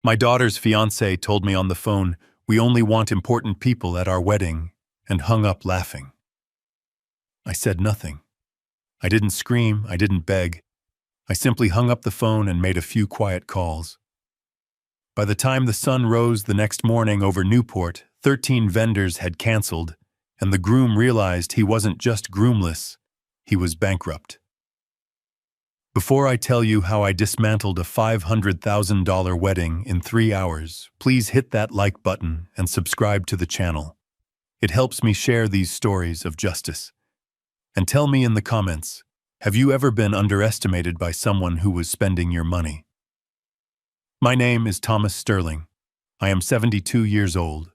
My daughter's fiancé told me on the phone, "We only want important people at our wedding," and hung up laughing. I said nothing. I didn't scream, I didn't beg. I simply hung up the phone and made a few quiet calls. By the time the sun rose the next morning over Newport, 13 vendors had canceled, and the groom realized he wasn't just groomless, he was bankrupt. Before I tell you how I dismantled a $500,000 wedding in 3 hours, please hit that like button and subscribe to the channel. It helps me share these stories of justice. And tell me in the comments, have you ever been underestimated by someone who was spending your money? My name is Thomas Sterling. I am 72 years old.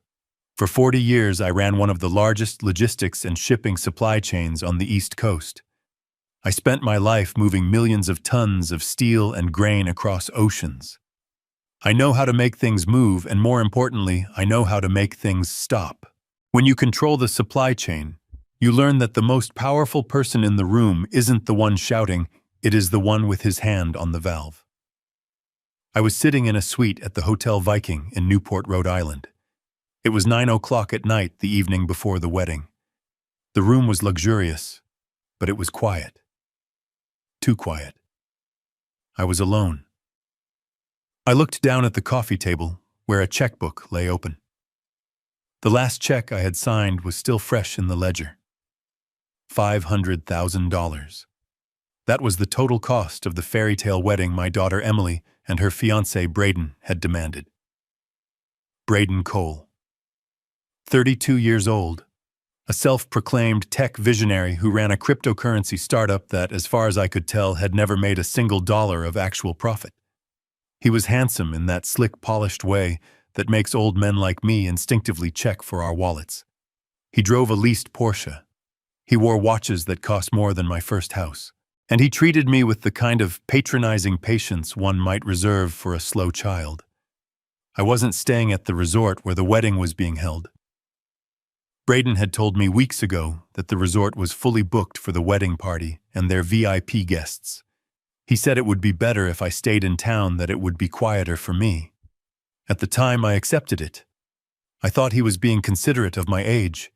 For 40 years, I ran one of the largest logistics and shipping supply chains on the East Coast. I spent my life moving millions of tons of steel and grain across oceans. I know how to make things move, and more importantly, I know how to make things stop. When you control the supply chain, you learn that the most powerful person in the room isn't the one shouting, it is the one with his hand on the valve. I was sitting in a suite at the Hotel Viking in Newport, Rhode Island. It was 9 o'clock at night the evening before the wedding. The room was luxurious, but it was quiet. Too quiet. I was alone. I looked down at the coffee table, where a checkbook lay open. The last check I had signed was still fresh in the ledger. $500,000. That was the total cost of the fairy tale wedding my daughter Emily and her fiancé Braden had demanded. Braden Cole. 32 years old. A self-proclaimed tech visionary who ran a cryptocurrency startup that, as far as I could tell, had never made a single dollar of actual profit. He was handsome in that slick, polished way that makes old men like me instinctively check for our wallets. He drove a leased Porsche. He wore watches that cost more than my first house. And he treated me with the kind of patronizing patience one might reserve for a slow child. I wasn't staying at the resort where the wedding was being held. Braden had told me weeks ago that the resort was fully booked for the wedding party and their VIP guests. He said it would be better if I stayed in town, that it would be quieter for me. At the time, I accepted it. I thought he was being considerate of my age.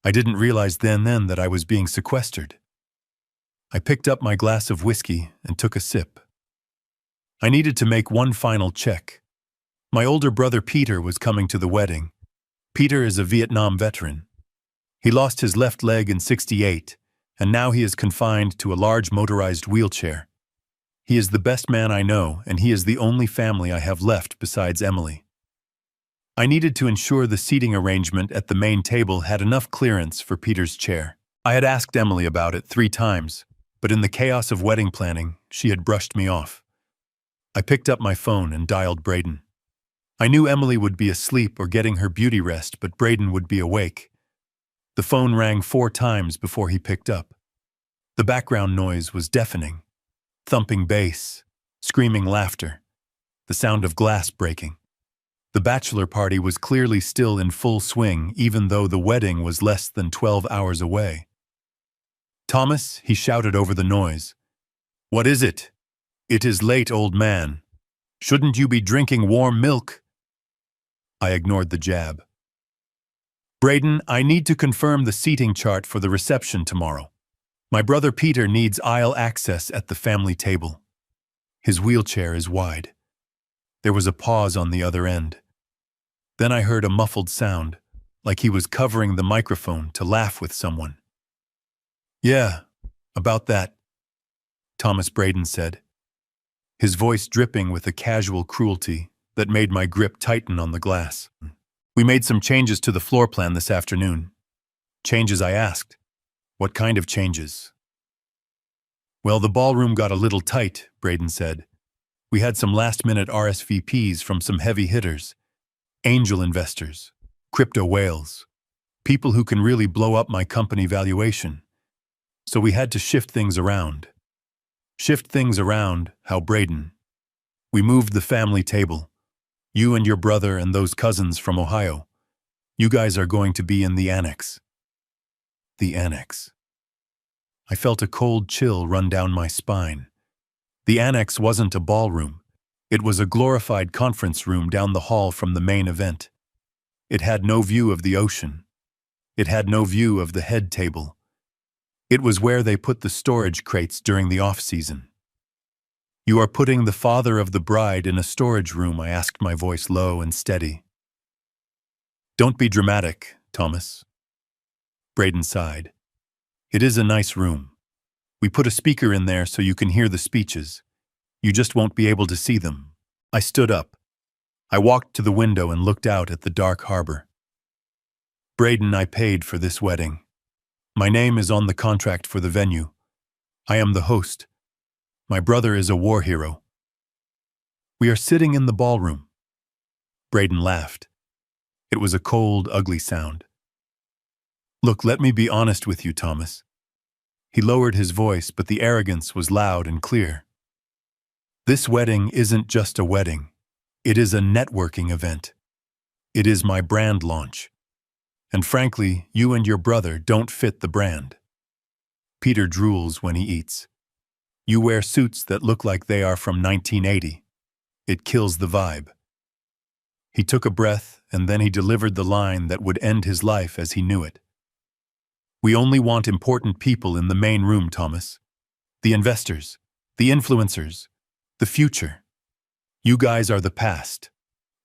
I didn't realize then that I was being sequestered. I picked up my glass of whiskey and took a sip. I needed to make one final check. My older brother Peter was coming to the wedding. Peter is a Vietnam veteran. He lost his left leg in '68, and now he is confined to a large motorized wheelchair. He is the best man I know, and he is the only family I have left besides Emily. I needed to ensure the seating arrangement at the main table had enough clearance for Peter's chair. I had asked Emily about it 3 times, but in the chaos of wedding planning, she had brushed me off. I picked up my phone and dialed Braden. I knew Emily would be asleep or getting her beauty rest, but Braden would be awake. The phone rang 4 times before he picked up. The background noise was deafening. Thumping bass, screaming laughter, the sound of glass breaking. The bachelor party was clearly still in full swing, even though the wedding was less than 12 hours away. "Thomas," he shouted over the noise. "What is it?" "It is late, old man. Shouldn't you be drinking warm milk?" I ignored the jab. "Braden, I need to confirm the seating chart for the reception tomorrow. My brother Peter needs aisle access at the family table. His wheelchair is wide." There was a pause on the other end. Then I heard a muffled sound, like he was covering the microphone to laugh with someone. "Yeah, about that," Thomas Braden said, his voice dripping with a casual cruelty that made my grip tighten on the glass. "We made some changes to the floor plan this afternoon." "Changes?" I asked. "What kind of changes?" "Well, the ballroom got a little tight," Braden said. "We had some last-minute RSVPs from some heavy hitters, angel investors, crypto whales, people who can really blow up my company valuation. So we had to shift things around." "Shift things around? How, Braden?" "We moved the family table. You and your brother and those cousins from Ohio. You guys are going to be in the annex." The annex. I felt a cold chill run down my spine. The annex wasn't a ballroom. It was a glorified conference room down the hall from the main event. It had no view of the ocean. It had no view of the head table. It was where they put the storage crates during the off-season. "You are putting the father of the bride in a storage room," I asked, my voice low and steady. "Don't be dramatic, Thomas." Braden sighed. "It is a nice room. We put a speaker in there so you can hear the speeches. You just won't be able to see them." I stood up. I walked to the window and looked out at the dark harbor. "Braden, I paid for this wedding. My name is on the contract for the venue. I am the host. My brother is a war hero. We are sitting in the ballroom." Braden laughed. It was a cold, ugly sound. "Look, let me be honest with you, Thomas." He lowered his voice, but the arrogance was loud and clear. "This wedding isn't just a wedding. It is a networking event. It is my brand launch. And frankly, you and your brother don't fit the brand. Peter drools when he eats. You wear suits that look like they are from 1980. It kills the vibe." He took a breath, and then he delivered the line that would end his life as he knew it. "We only want important people in the main room, Thomas. The investors, the influencers, the future. You guys are the past.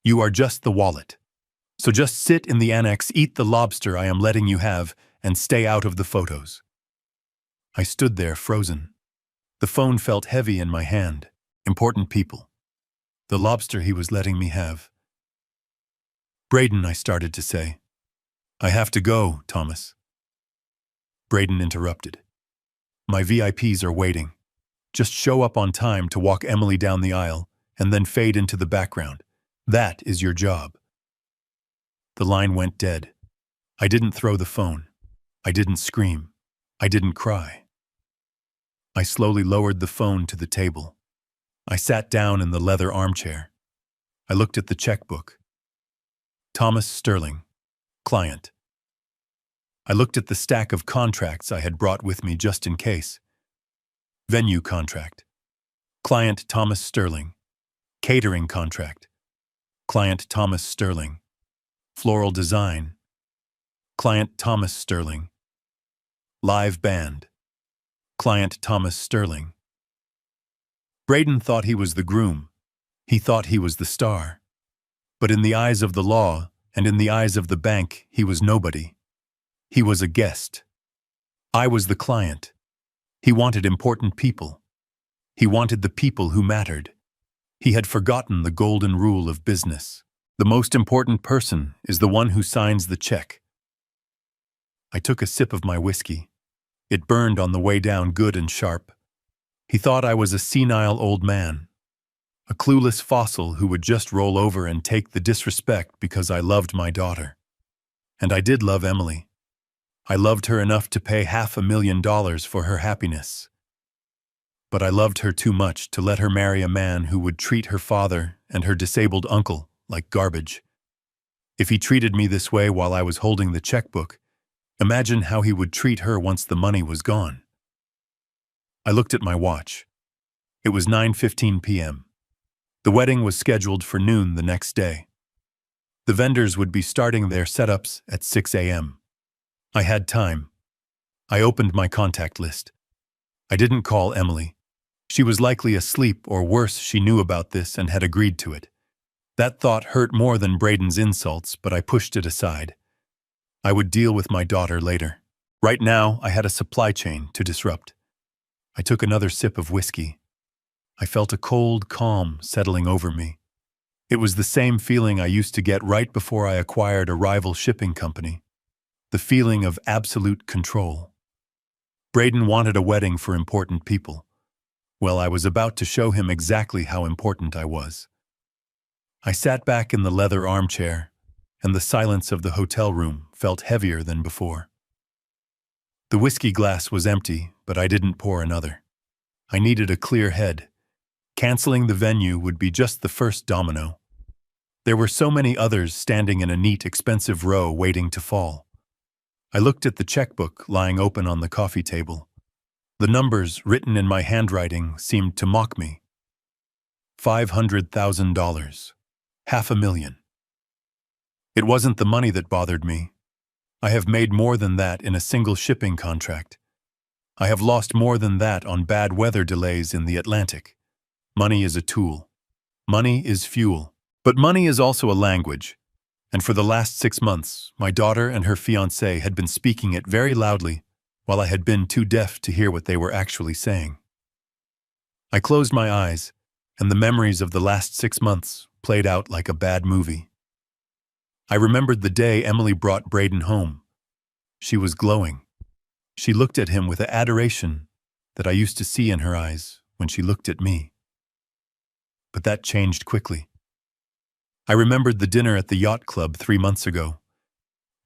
You are just the wallet. So just sit in the annex, eat the lobster I am letting you have, and stay out of the photos." I stood there frozen. The phone felt heavy in my hand. Important people. The lobster he was letting me have. "Braden," I started to say. "I have to go, Thomas." Braden interrupted. "My VIPs are waiting. Just show up on time to walk Emily down the aisle and then fade into the background. That is your job." The line went dead. I didn't throw the phone. I didn't scream. I didn't cry. I slowly lowered the phone to the table. I sat down in the leather armchair. I looked at the checkbook. Thomas Sterling, client. I looked at the stack of contracts I had brought with me just in case. Venue contract. Client Thomas Sterling. Catering contract. Client Thomas Sterling. Floral design. Client Thomas Sterling. Live band. Client Thomas Sterling. Braden thought he was the groom. He thought he was the star. But in the eyes of the law and in the eyes of the bank, he was nobody. He was a guest. I was the client. He wanted important people. He wanted the people who mattered. He had forgotten the golden rule of business. The most important person is the one who signs the check. I took a sip of my whiskey. It burned on the way down, good and sharp. He thought I was a senile old man, a clueless fossil who would just roll over and take the disrespect because I loved my daughter. And I did love Emily. I loved her enough to pay $500,000 for her happiness. But I loved her too much to let her marry a man who would treat her father and her disabled uncle like garbage. If he treated me this way while I was holding the checkbook, imagine how he would treat her once the money was gone. I looked at my watch. It was 9:15 p.m. The wedding was scheduled for noon the next day. The vendors would be starting their setups at 6 a.m. I had time. I opened my contact list. I didn't call Emily. She was likely asleep, or worse, she knew about this and had agreed to it. That thought hurt more than Braden's insults, but I pushed it aside. I would deal with my daughter later. Right now, I had a supply chain to disrupt. I took another sip of whiskey. I felt a cold calm settling over me. It was the same feeling I used to get right before I acquired a rival shipping company. The feeling of absolute control. Braden wanted a wedding for important people. Well, I was about to show him exactly how important I was. I sat back in the leather armchair, and the silence of the hotel room felt heavier than before. The whiskey glass was empty, but I didn't pour another. I needed a clear head. Canceling the venue would be just the first domino. There were so many others standing in a neat, expensive row waiting to fall. I looked at the checkbook lying open on the coffee table. The numbers written in my handwriting seemed to mock me. $500,000. $500,000. It wasn't the money that bothered me. I have made more than that in a single shipping contract. I have lost more than that on bad weather delays in the Atlantic. Money is a tool. Money is fuel. But money is also a language. And for the last 6 months, my daughter and her fiancé had been speaking it very loudly, while I had been too deaf to hear what they were actually saying. I closed my eyes, and the memories of the last 6 months played out like a bad movie. I remembered the day Emily brought Braden home. She was glowing. She looked at him with the adoration that I used to see in her eyes when she looked at me. But that changed quickly. I remembered the dinner at the yacht club 3 months ago.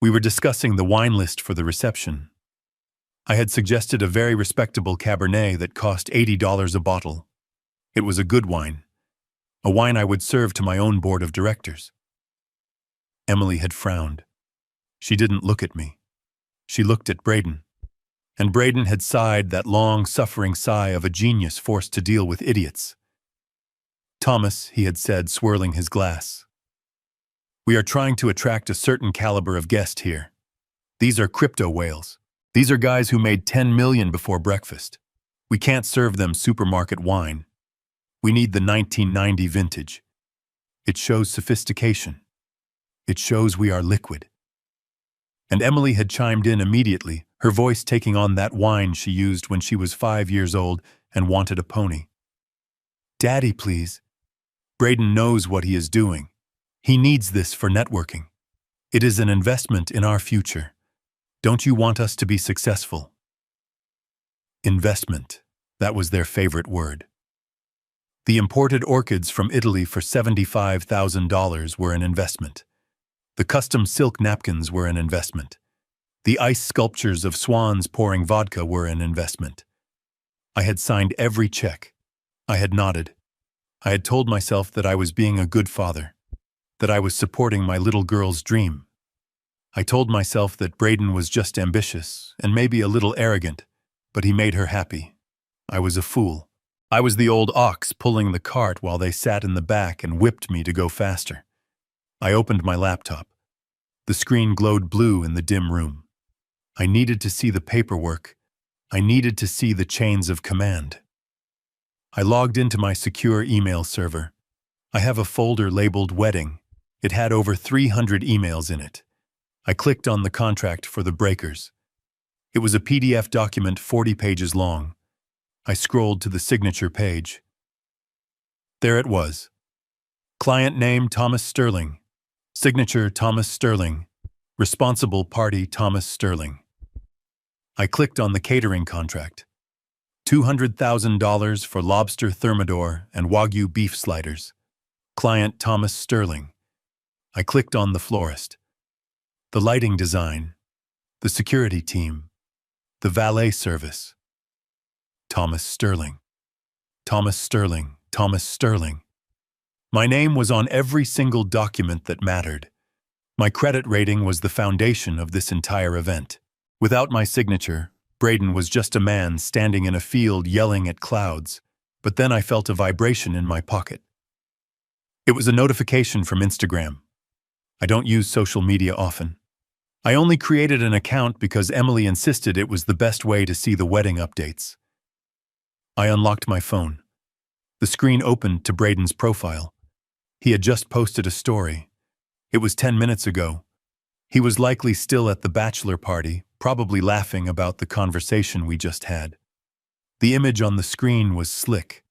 We were discussing the wine list for the reception. I had suggested a very respectable Cabernet that cost $80 a bottle. It was a good wine, a wine I would serve to my own board of directors. Emily had frowned. She didn't look at me. She looked at Braden. And Braden had sighed that long, suffering sigh of a genius forced to deal with idiots. "Thomas," he had said, swirling his glass, "we are trying to attract a certain caliber of guest here. These are crypto whales. These are guys who made $10 million before breakfast. We can't serve them supermarket wine. We need the 1990 vintage. It shows sophistication. It shows we are liquid." And Emily had chimed in immediately, her voice taking on that whine she used when she was 5 years old and wanted a pony. "Daddy, please. Braden knows what he is doing. He needs this for networking. It is an investment in our future. Don't you want us to be successful?" Investment. That was their favorite word. The imported orchids from Italy for $75,000 were an investment. The custom silk napkins were an investment. The ice sculptures of swans pouring vodka were an investment. I had signed every check. I had nodded. I had told myself that I was being a good father, that I was supporting my little girl's dream. I told myself that Braden was just ambitious and maybe a little arrogant, but he made her happy. I was a fool. I was the old ox pulling the cart while they sat in the back and whipped me to go faster. I opened my laptop. The screen glowed blue in the dim room. I needed to see the paperwork. I needed to see the chains of command. I logged into my secure email server. I have a folder labeled Wedding. It had over 300 emails in it. I clicked on the contract for the breakers. It was a PDF document 40 pages long. I scrolled to the signature page. There it was. Client name Thomas Sterling. Signature Thomas Sterling. Responsible party Thomas Sterling. I clicked on the catering contract. $200,000 for lobster thermidor and Wagyu beef sliders. Client Thomas Sterling. I clicked on the florist. The lighting design. The security team. The valet service. Thomas Sterling. Thomas Sterling. Thomas Sterling. My name was on every single document that mattered. My credit rating was the foundation of this entire event. Without my signature, Braden was just a man standing in a field yelling at clouds, but then I felt a vibration in my pocket. It was a notification from Instagram. I don't use social media often. I only created an account because Emily insisted it was the best way to see the wedding updates. I unlocked my phone. The screen opened to Braden's profile. He had just posted a story. It was 10 minutes ago. He was likely still at the bachelor party, probably laughing about the conversation we just had. The image on the screen was slick.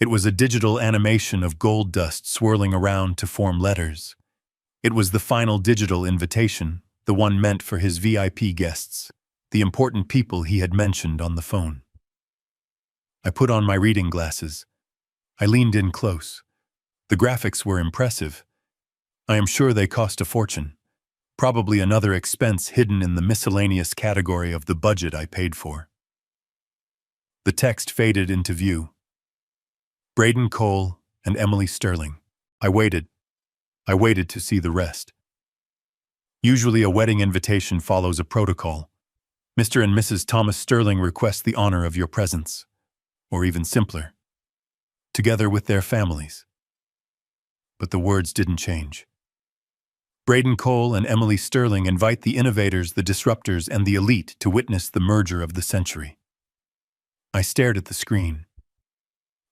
It was a digital animation of gold dust swirling around to form letters. It was the final digital invitation, the one meant for his VIP guests, the important people he had mentioned on the phone. I put on my reading glasses. I leaned in close. The graphics were impressive. I am sure they cost a fortune. Probably another expense hidden in the miscellaneous category of the budget I paid for. The text faded into view. Braden Cole and Emily Sterling. I waited. I waited to see the rest. Usually a wedding invitation follows a protocol. Mr. and Mrs. Thomas Sterling request the honor of your presence. Or even simpler. together with their families. But the words didn't change. Braden Cole and Emily Sterling invite the innovators, the disruptors, and the elite to witness the merger of the century. I stared at the screen.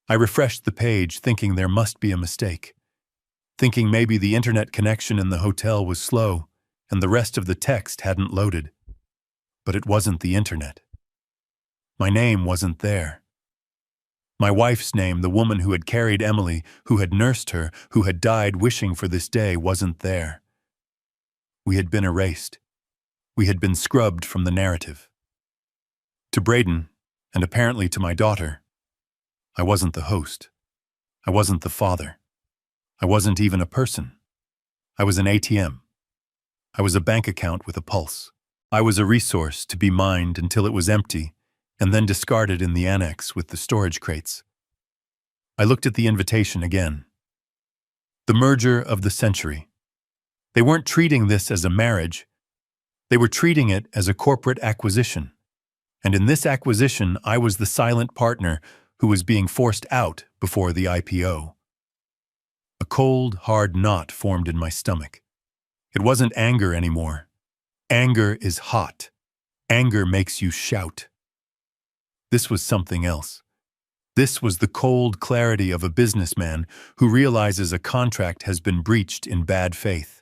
I refreshed the page, thinking there must be a mistake. Thinking maybe the internet connection in the hotel was slow and the rest of the text hadn't loaded. But it wasn't the internet. My name wasn't there. My wife's name, the woman who had carried Emily, who had nursed her, who had died wishing for this day, wasn't there. We had been erased. We had been scrubbed from the narrative. To Braden, and apparently to my daughter, I wasn't the host. I wasn't the father. I wasn't even a person. I was an ATM. I was a bank account with a pulse. I was a resource to be mined until it was empty, and then discarded in the annex with the storage crates. I looked at the invitation again. The merger of the century. They weren't treating this as a marriage. They were treating it as a corporate acquisition. And in this acquisition, I was the silent partner who was being forced out before the IPO. A cold, hard knot formed in my stomach. It wasn't anger anymore. Anger is hot. Anger makes you shout. This was something else. This was the cold clarity of a businessman who realizes a contract has been breached in bad faith.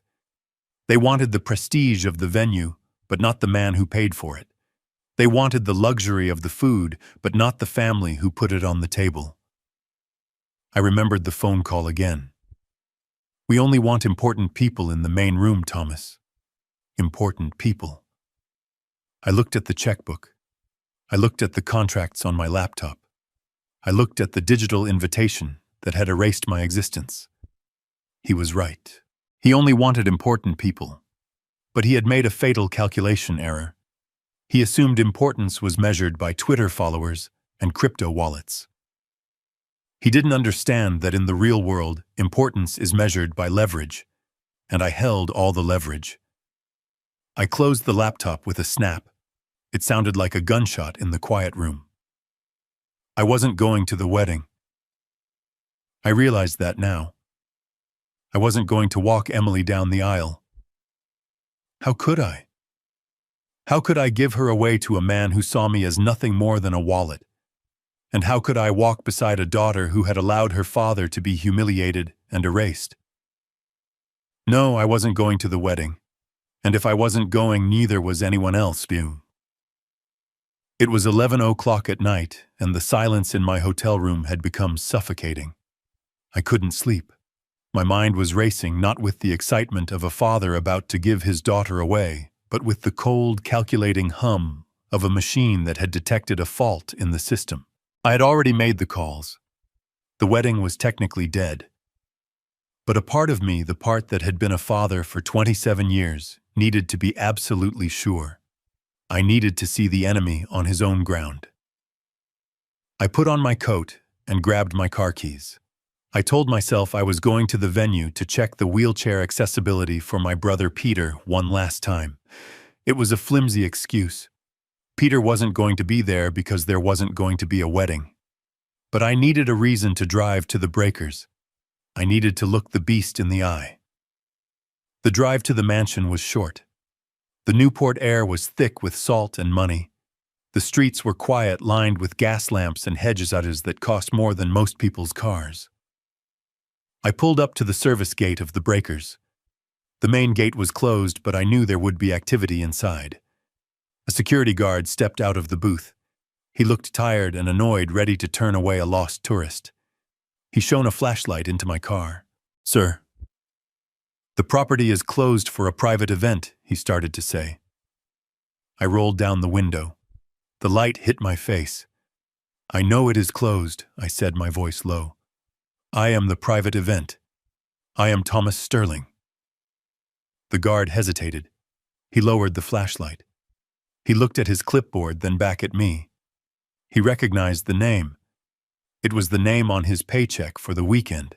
They wanted the prestige of the venue, but not the man who paid for it. They wanted the luxury of the food, but not the family who put it on the table. I remembered the phone call again. We only want important people in the main room, Thomas. Important people. I looked at the checkbook. I looked at the contracts on my laptop. I looked at the digital invitation that had erased my existence. He was right. He only wanted important people. But he had made a fatal calculation error. He assumed importance was measured by Twitter followers and crypto wallets. He didn't understand that in the real world, importance is measured by leverage, and I held all the leverage. I closed the laptop with a snap. It sounded like a gunshot in the quiet room. I wasn't going to the wedding. I realized that now. I wasn't going to walk Emily down the aisle. How could I? How could I give her away to a man who saw me as nothing more than a wallet? And how could I walk beside a daughter who had allowed her father to be humiliated and erased? No, I wasn't going to the wedding. And if I wasn't going, neither was anyone else. It was 11 o'clock at night, and the silence in my hotel room had become suffocating. I couldn't sleep. My mind was racing, not with the excitement of a father about to give his daughter away, but with the cold, calculating hum of a machine that had detected a fault in the system. I had already made the calls. The wedding was technically dead. But a part of me, the part that had been a father for 27 years, needed to be absolutely sure. I needed to see the enemy on his own ground. I put on my coat and grabbed my car keys. I told myself I was going to the venue to check the wheelchair accessibility for my brother Peter one last time. It was a flimsy excuse. Peter wasn't going to be there because there wasn't going to be a wedding. But I needed a reason to drive to the breakers. I needed to look the beast in the eye. The drive to the mansion was short. The Newport air was thick with salt and money. The streets were quiet, lined with gas lamps and hedges that cost more than most people's cars. I pulled up to the service gate of the breakers. The main gate was closed, but I knew there would be activity inside. A security guard stepped out of the booth. He looked tired and annoyed, ready to turn away a lost tourist. He shone a flashlight into my car. "Sir, the property is closed for a private event," he started to say. I rolled down the window. The light hit my face. "I know it is closed," I said, my voice low. "I am the private event. I am Thomas Sterling." The guard hesitated. He lowered the flashlight. He looked at his clipboard, then back at me. He recognized the name. It was the name on his paycheck for the weekend.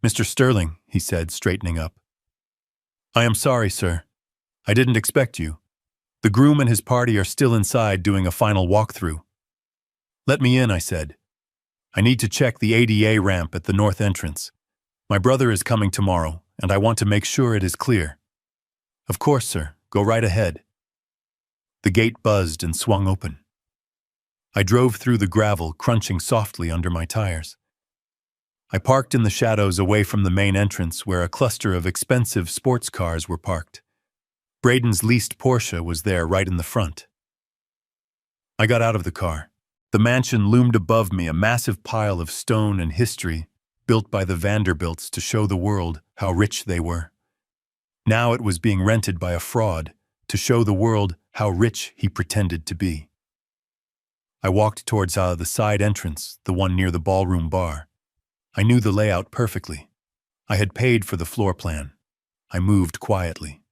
"Mr. Sterling," he said, straightening up. "I am sorry, sir. I didn't expect you. The groom and his party are still inside doing a final walkthrough." "Let me in," I said. I need to check the ADA ramp at the north entrance. My brother is coming tomorrow, and I want to make sure it is clear." "Of course, sir. Go right ahead." The gate buzzed and swung open. I drove through the gravel, crunching softly under my tires. I parked in the shadows away from the main entrance where a cluster of expensive sports cars were parked. Braden's leased Porsche was there right in the front. I got out of the car. The mansion loomed above me, a massive pile of stone and history built by the Vanderbilts to show the world how rich they were. Now it was being rented by a fraud to show the world how rich he pretended to be. I walked towards the side entrance, the one near the ballroom bar. I knew the layout perfectly. I had paid for the floor plan. I moved quietly.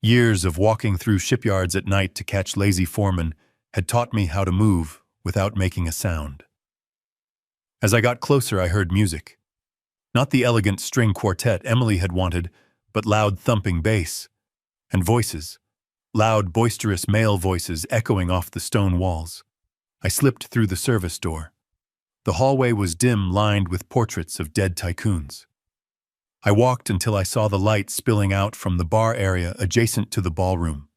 Years of walking through shipyards at night to catch lazy foremen had taught me how to move without making a sound. As I got closer, I heard music. Not the elegant string quartet Emily had wanted, but loud thumping bass. And voices. Loud, boisterous male voices echoing off the stone walls. I slipped through the service door. The hallway was dim, lined with portraits of dead tycoons. I walked until I saw the light spilling out from the bar area adjacent to the ballroom.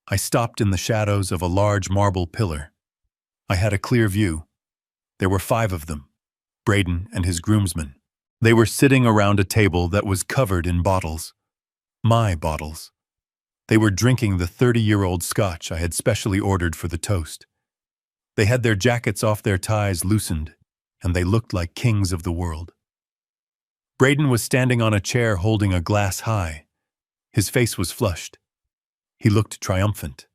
I stopped in the shadows of a large marble pillar. I had a clear view. There were 5 of them, Braden and his groomsmen. They were sitting around a table that was covered in bottles. My bottles. They were drinking the 30-year-old scotch I had specially ordered for the toast. They had their jackets off, their ties loosened, and they looked like kings of the world. Braden was standing on a chair holding a glass high. His face was flushed. He looked triumphant.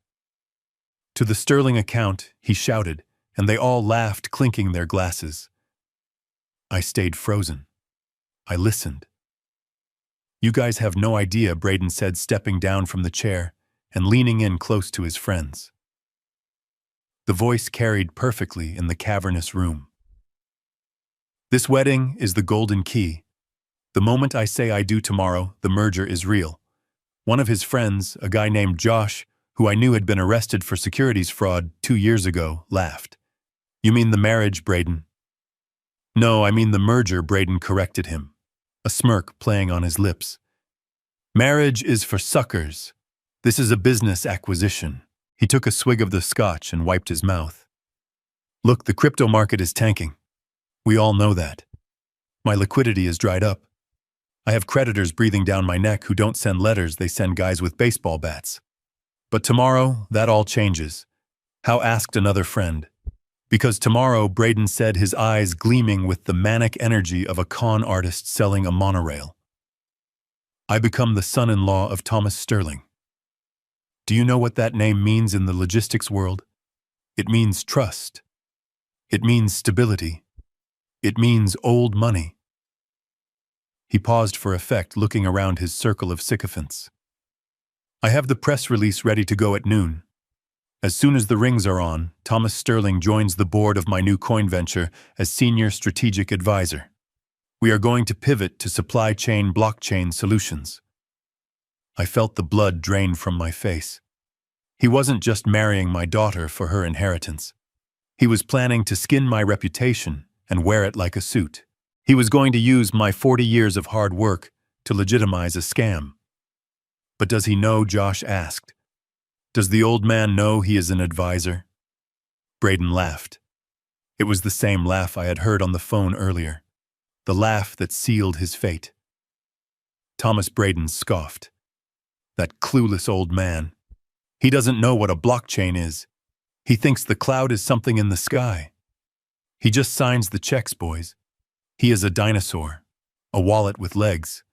To the sterling account, he shouted, and they all laughed, clinking their glasses. I stayed frozen. I listened. "You guys have no idea," Braden said, stepping down from the chair and leaning in close to his friends. The voice carried perfectly in the cavernous room. "This wedding is the golden key. The moment I say I do tomorrow, the merger is real." One of his friends, a guy named Josh, who I knew had been arrested for securities fraud 2 years ago, laughed. "You mean the marriage, Braden?" "No, I mean the merger," Braden corrected him, a smirk playing on his lips. "Marriage is for suckers. This is a business acquisition." He took a swig of the scotch and wiped his mouth. "Look, the crypto market is tanking. We all know that. My liquidity is dried up. I have creditors breathing down my neck who don't send letters, they send guys with baseball bats. But tomorrow, that all changes." How, asked another friend. "Because tomorrow," Braden said, his eyes gleaming with the manic energy of a con artist selling a monorail, "I become the son-in-law of Thomas Sterling." Do you know what that name means in the logistics world? It means trust. It means stability. It means old money. He paused for effect, looking around his circle of sycophants. "I have the press release ready to go at noon. As soon as the rings are on, Thomas Sterling joins the board of my new coin venture as senior strategic advisor. We are going to pivot to supply chain blockchain solutions." I felt the blood drain from my face. He wasn't just marrying my daughter for her inheritance. He was planning to skin my reputation and wear it like a suit. He was going to use my 40 years of hard work to legitimize a scam. "But does he know?" Josh asked. "Does the old man know he is an advisor?" Braden laughed. It was the same laugh I had heard on the phone earlier, the laugh that sealed his fate. Thomas Braden scoffed. "That clueless old man. He doesn't know what a blockchain is. He thinks the cloud is something in the sky. He just signs the checks, boys. He is a dinosaur, a wallet with legs."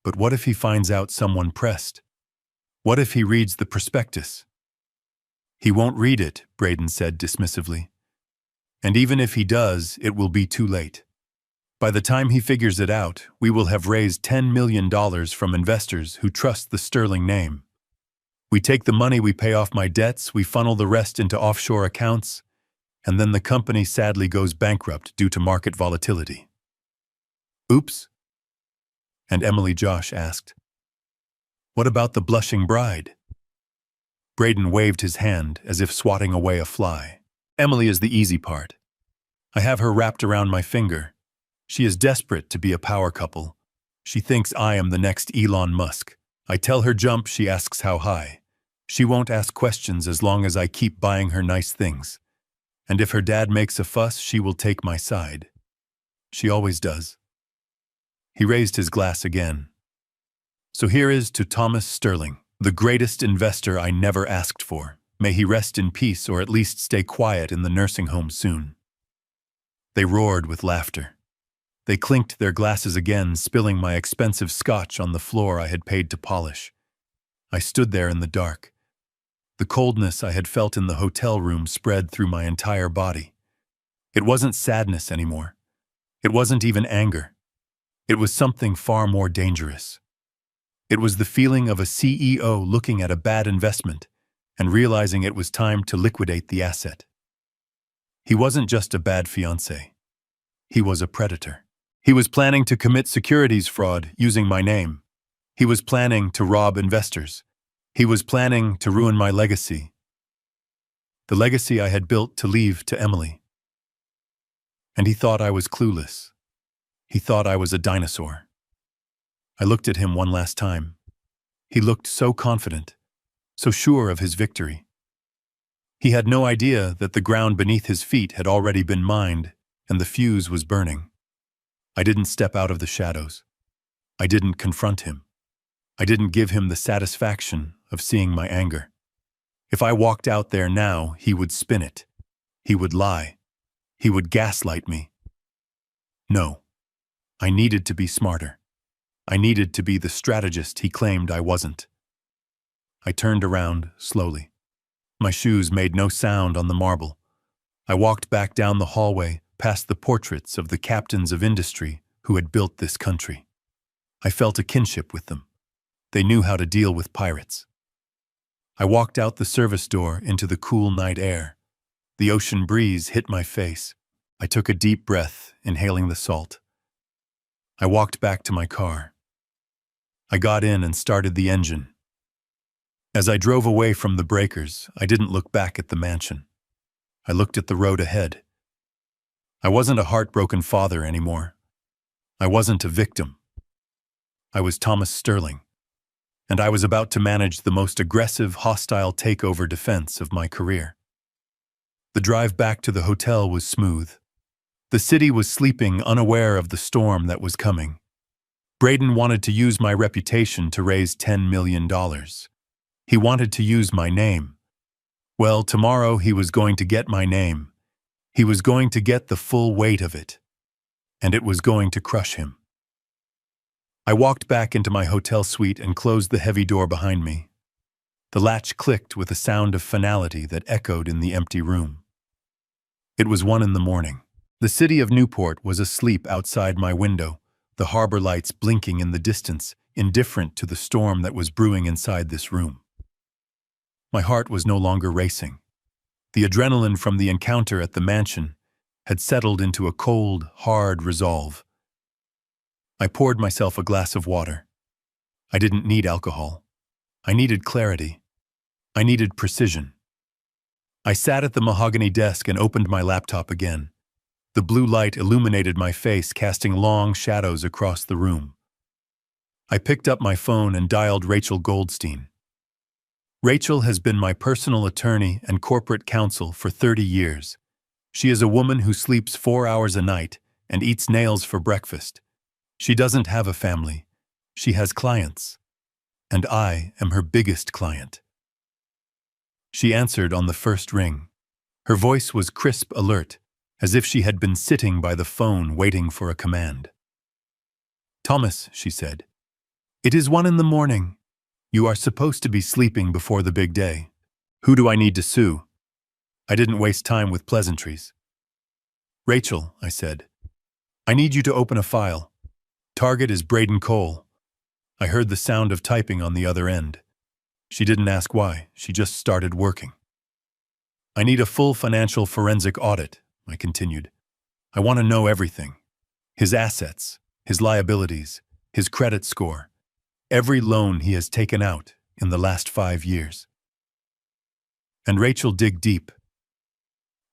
But what if he finds out someone pressed? What if he reads the prospectus? "He won't read it," Braden said dismissively. "And even if he does, it will be too late. By the time he figures it out, we will have raised $10 million from investors who trust the Sterling name. We take the money, we pay off my debts, we funnel the rest into offshore accounts, and then the company sadly goes bankrupt due to market volatility." "Oops?" And Emily, Josh asked. "What about the blushing bride?" Braden waved his hand as if swatting away a fly. "Emily is the easy part. I have her wrapped around my finger. She is desperate to be a power couple. She thinks I am the next Elon Musk. I tell her jump, she asks how high. She won't ask questions as long as I keep buying her nice things. And if her dad makes a fuss, she will take my side. She always does. He raised his glass again. So here is to Thomas Sterling, the greatest investor I never asked for. May he rest in peace, or at least stay quiet in the nursing home soon. They roared with laughter. They clinked their glasses again, spilling my expensive scotch on the floor I had paid to polish. I stood there in the dark. The coldness I had felt in the hotel room spread through my entire body. It wasn't sadness anymore. It wasn't even anger. It was something far more dangerous. It was the feeling of a CEO looking at a bad investment and realizing it was time to liquidate the asset. He wasn't just a bad fiancé. He was a predator. He was planning to commit securities fraud using my name. He was planning to rob investors. He was planning to ruin my legacy. The legacy I had built to leave to Emily. And he thought I was clueless. He thought I was a dinosaur. I looked at him one last time. He looked so confident, so sure of his victory. He had no idea that the ground beneath his feet had already been mined and the fuse was burning. I didn't step out of the shadows. I didn't confront him. I didn't give him the satisfaction of seeing my anger. If I walked out there now, he would spin it. He would lie. He would gaslight me. No. I needed to be smarter. I needed to be the strategist he claimed I wasn't. I turned around slowly. My shoes made no sound on the marble. I walked back down the hallway, past the portraits of the captains of industry who had built this country. I felt a kinship with them. They knew how to deal with pirates. I walked out the service door into the cool night air. The ocean breeze hit my face. I took a deep breath, inhaling the salt. I walked back to my car. I got in and started the engine. As I drove away from the breakers, I didn't look back at the mansion. I looked at the road ahead. I wasn't a heartbroken father anymore. I wasn't a victim. I was Thomas Sterling, and I was about to manage the most aggressive, hostile takeover defense of my career. The drive back to the hotel was smooth. The city was sleeping, unaware of the storm that was coming. Braden wanted to use my reputation to raise $10 million. He wanted to use my name. Well, tomorrow he was going to get my name. He was going to get the full weight of it. And it was going to crush him. I walked back into my hotel suite and closed the heavy door behind me. The latch clicked with a sound of finality that echoed in the empty room. It was 1 a.m. The city of Newport was asleep outside my window, the harbor lights blinking in the distance, indifferent to the storm that was brewing inside this room. My heart was no longer racing. The adrenaline from the encounter at the mansion had settled into a cold, hard resolve. I poured myself a glass of water. I didn't need alcohol. I needed clarity. I needed precision. I sat at the mahogany desk and opened my laptop again. The blue light illuminated my face, casting long shadows across the room. I picked up my phone and dialed Rachel Goldstein. Rachel has been my personal attorney and corporate counsel for 30 years. She is a woman who sleeps 4 hours a night and eats nails for breakfast. She doesn't have a family. She has clients. And I am her biggest client. She answered on the first ring. Her voice was crisp, alert, as if she had been sitting by the phone waiting for a command. "Thomas," she said, "it is 1 a.m. You are supposed to be sleeping before the big day. Who do I need to sue?" I didn't waste time with pleasantries. "Rachel," I said, "I need you to open a file. Target is Braden Cole." I heard the sound of typing on the other end. She didn't ask why, she just started working. "I need a full financial forensic audit," I continued. "I want to know everything. His assets, his liabilities, his credit score, every loan he has taken out in the last 5 years." And Rachel dig deep.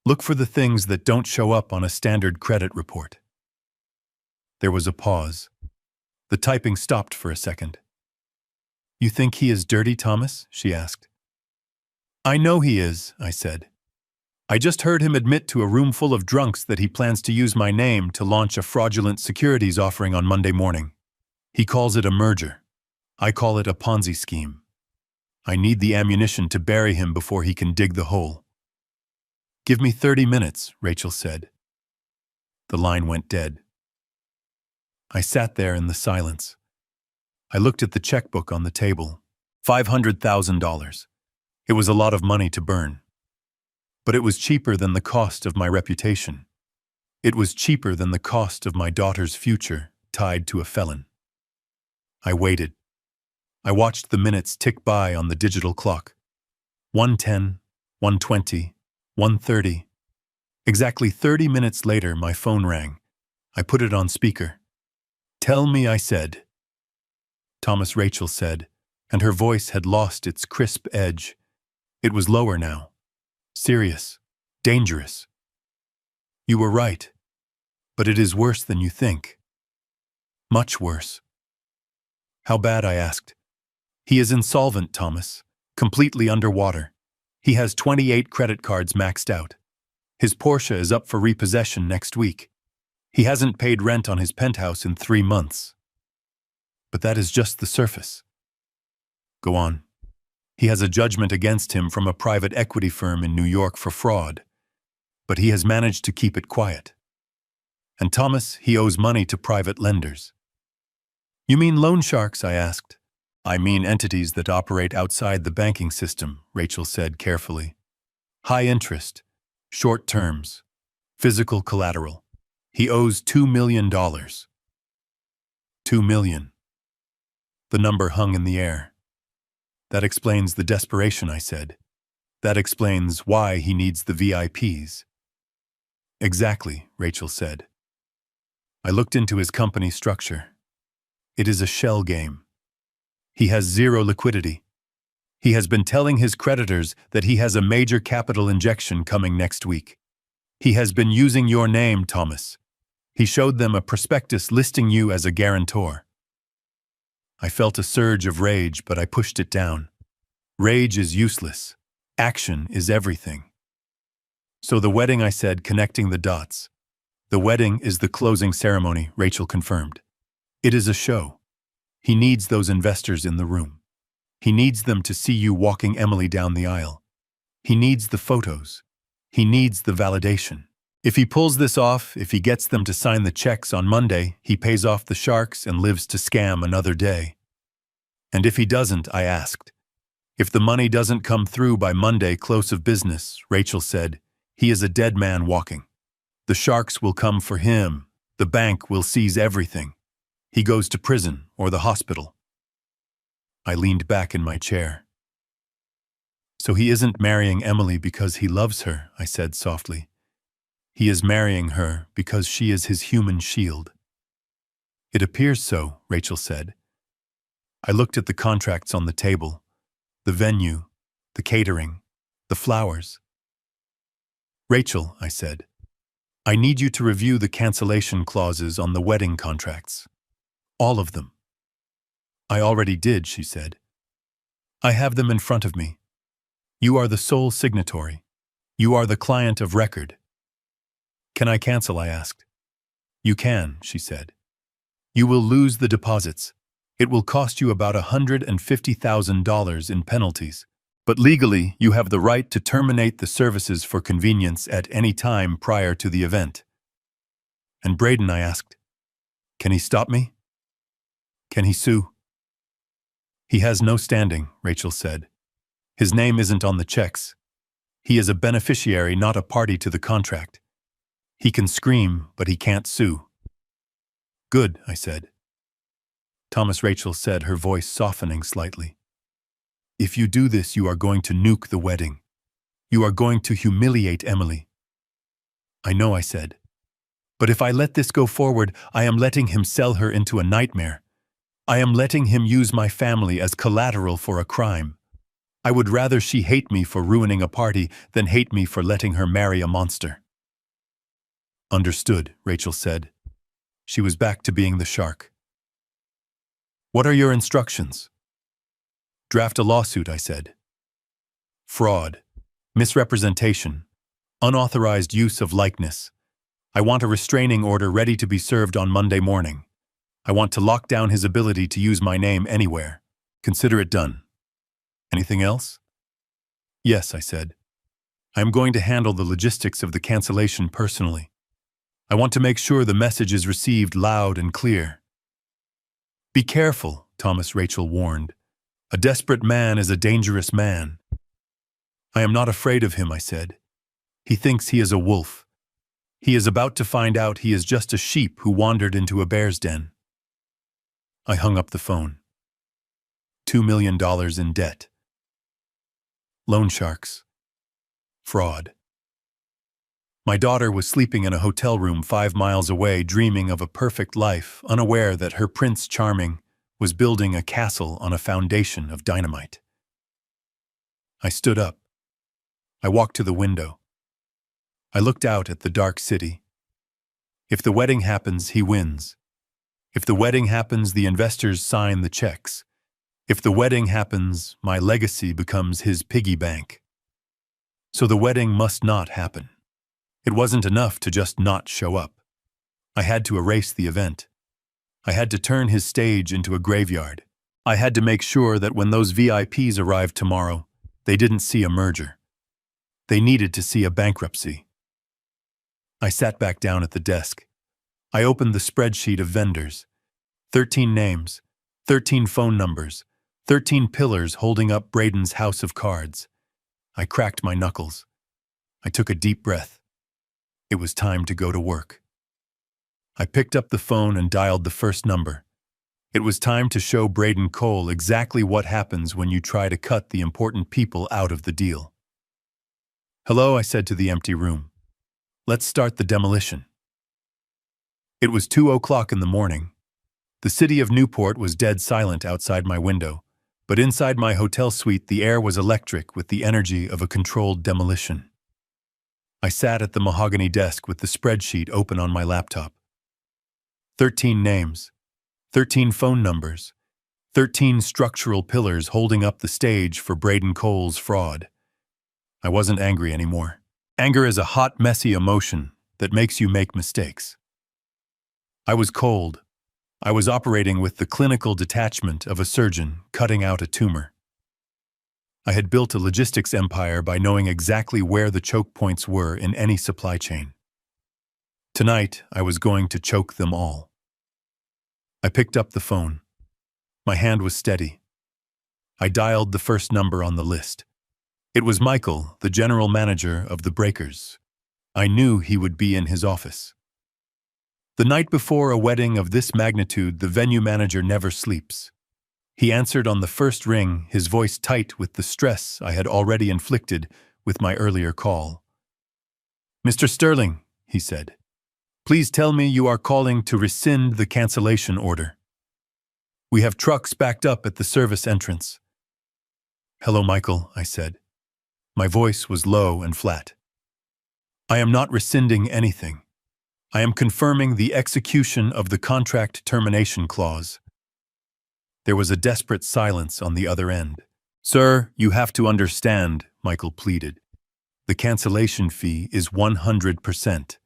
Look for the things that don't show up on a standard credit report. There was a pause. The typing stopped for a second. You think he is dirty, Thomas? She asked. I know he is, I said. I just heard him admit to a room full of drunks that he plans to use my name to launch a fraudulent securities offering on Monday morning. He calls it a merger. I call it a Ponzi scheme. I need the ammunition to bury him before he can dig the hole. Give me 30 minutes, Rachel said. The line went dead. I sat there in the silence. I looked at the checkbook on the table. $500,000. It was a lot of money to burn. But it was cheaper than the cost of my reputation. It was cheaper than the cost of my daughter's future tied to a felon. I waited. I watched the minutes tick by on the digital clock. 1:10, 1:20, 1:30. Exactly 30 minutes later, my phone rang. I put it on speaker. Tell me, I said. Thomas, Rachel said, and her voice had lost its crisp edge. It was lower now. Serious. Dangerous. You were right. But it is worse than you think. Much worse. How bad? I asked. He is insolvent, Thomas. Completely underwater. He has 28 credit cards maxed out. His Porsche is up for repossession next week. He hasn't paid rent on his penthouse in 3 months. But that is just the surface. Go on. He has a judgment against him from a private equity firm in New York for fraud. But he has managed to keep it quiet. And Thomas, he owes money to private lenders. You mean loan sharks? I asked. I mean entities that operate outside the banking system, Rachel said carefully. High interest, short terms, physical collateral. He owes $2 million. $2 million. The number hung in the air. That explains the desperation, I said. That explains why he needs the VIPs. Exactly, Rachel said. I looked into his company structure. It is a shell game. He has zero liquidity. He has been telling his creditors that he has a major capital injection coming next week. He has been using your name, Thomas. He showed them a prospectus listing you as a guarantor. I felt a surge of rage, but I pushed it down. Rage is useless. Action is everything. So the wedding, I said, connecting the dots. The wedding is the closing ceremony, Rachel confirmed. It is a show. He needs those investors in the room. He needs them to see you walking Emily down the aisle. He needs the photos. He needs the validation. If he pulls this off, if he gets them to sign the checks on Monday, he pays off the sharks and lives to scam another day. And if he doesn't, I asked. If the money doesn't come through by Monday close of business, Rachel said, he is a dead man walking. The sharks will come for him. The bank will seize everything. He goes to prison or the hospital. I leaned back in my chair. So he isn't marrying Emily because he loves her, I said softly. He is marrying her because she is his human shield. It appears so, Rachel said. I looked at the contracts on the table, the venue, the catering, the flowers. Rachel, I said, I need you to review the cancellation clauses on the wedding contracts. All of them. I already did, she said. I have them in front of me. You are the sole signatory. You are the client of record. Can I cancel? I asked. You can, she said. You will lose the deposits. It will cost you about $150,000 in penalties. But legally, you have the right to terminate the services for convenience at any time prior to the event. And Braden, I asked, can he stop me? Can he sue? He has no standing, Rachel said. His name isn't on the checks. He is a beneficiary, not a party to the contract. He can scream, but he can't sue. Good, I said. Thomas, Rachel said, her voice softening slightly. If you do this, you are going to nuke the wedding. You are going to humiliate Emily. I know, I said. But if I let this go forward, I am letting him sell her into a nightmare. I am letting him use my family as collateral for a crime. I would rather she hate me for ruining a party than hate me for letting her marry a monster. Understood, Rachel said. She was back to being the shark. What are your instructions? Draft a lawsuit, I said. Fraud, misrepresentation, unauthorized use of likeness. I want a restraining order ready to be served on Monday morning. I want to lock down his ability to use my name anywhere. Consider it done. Anything else? Yes, I said. I am going to handle the logistics of the cancellation personally. I want to make sure the message is received loud and clear. Be careful, Thomas Rachel warned. A desperate man is a dangerous man. I am not afraid of him, I said. He thinks he is a wolf. He is about to find out he is just a sheep who wandered into a bear's den. I hung up the phone. $2 million in debt. Loan sharks. Fraud. My daughter was sleeping in a hotel room 5 miles away, dreaming of a perfect life, unaware that her Prince Charming was building a castle on a foundation of dynamite. I stood up. I walked to the window. I looked out at the dark city. If the wedding happens, he wins. If the wedding happens, the investors sign the checks. If the wedding happens, my legacy becomes his piggy bank. So the wedding must not happen. It wasn't enough to just not show up. I had to erase the event. I had to turn his stage into a graveyard. I had to make sure that when those VIPs arrived tomorrow, they didn't see a merger. They needed to see a bankruptcy. I sat back down at the desk. I opened the spreadsheet of vendors. 13 names, 13 phone numbers, 13 pillars holding up Braden's house of cards. I cracked my knuckles. I took a deep breath. It was time to go to work. I picked up the phone and dialed the first number. It was time to show Braden Cole exactly what happens when you try to cut the important people out of the deal. Hello, I said to the empty room. Let's start the demolition. It was 2:00 in the morning. The city of Newport was dead silent outside my window, but inside my hotel suite the air was electric with the energy of a controlled demolition. I sat at the mahogany desk with the spreadsheet open on my laptop. 13 names, 13 phone numbers, 13 structural pillars holding up the stage for Braden Cole's fraud. I wasn't angry anymore. Anger is a hot, messy emotion that makes you make mistakes. I was cold. I was operating with the clinical detachment of a surgeon cutting out a tumor. I had built a logistics empire by knowing exactly where the choke points were in any supply chain. Tonight, I was going to choke them all. I picked up the phone. My hand was steady. I dialed the first number on the list. It was Michael, the general manager of the Breakers. I knew he would be in his office. The night before a wedding of this magnitude, the venue manager never sleeps. He answered on the first ring, his voice tight with the stress I had already inflicted with my earlier call. "Mr. Sterling," he said, "please tell me you are calling to rescind the cancellation order. We have trucks backed up at the service entrance." "Hello, Michael," I said. My voice was low and flat. "I am not rescinding anything. I am confirming the execution of the contract termination clause." There was a desperate silence on the other end. "Sir, you have to understand," Michael pleaded. "The cancellation fee is 100%.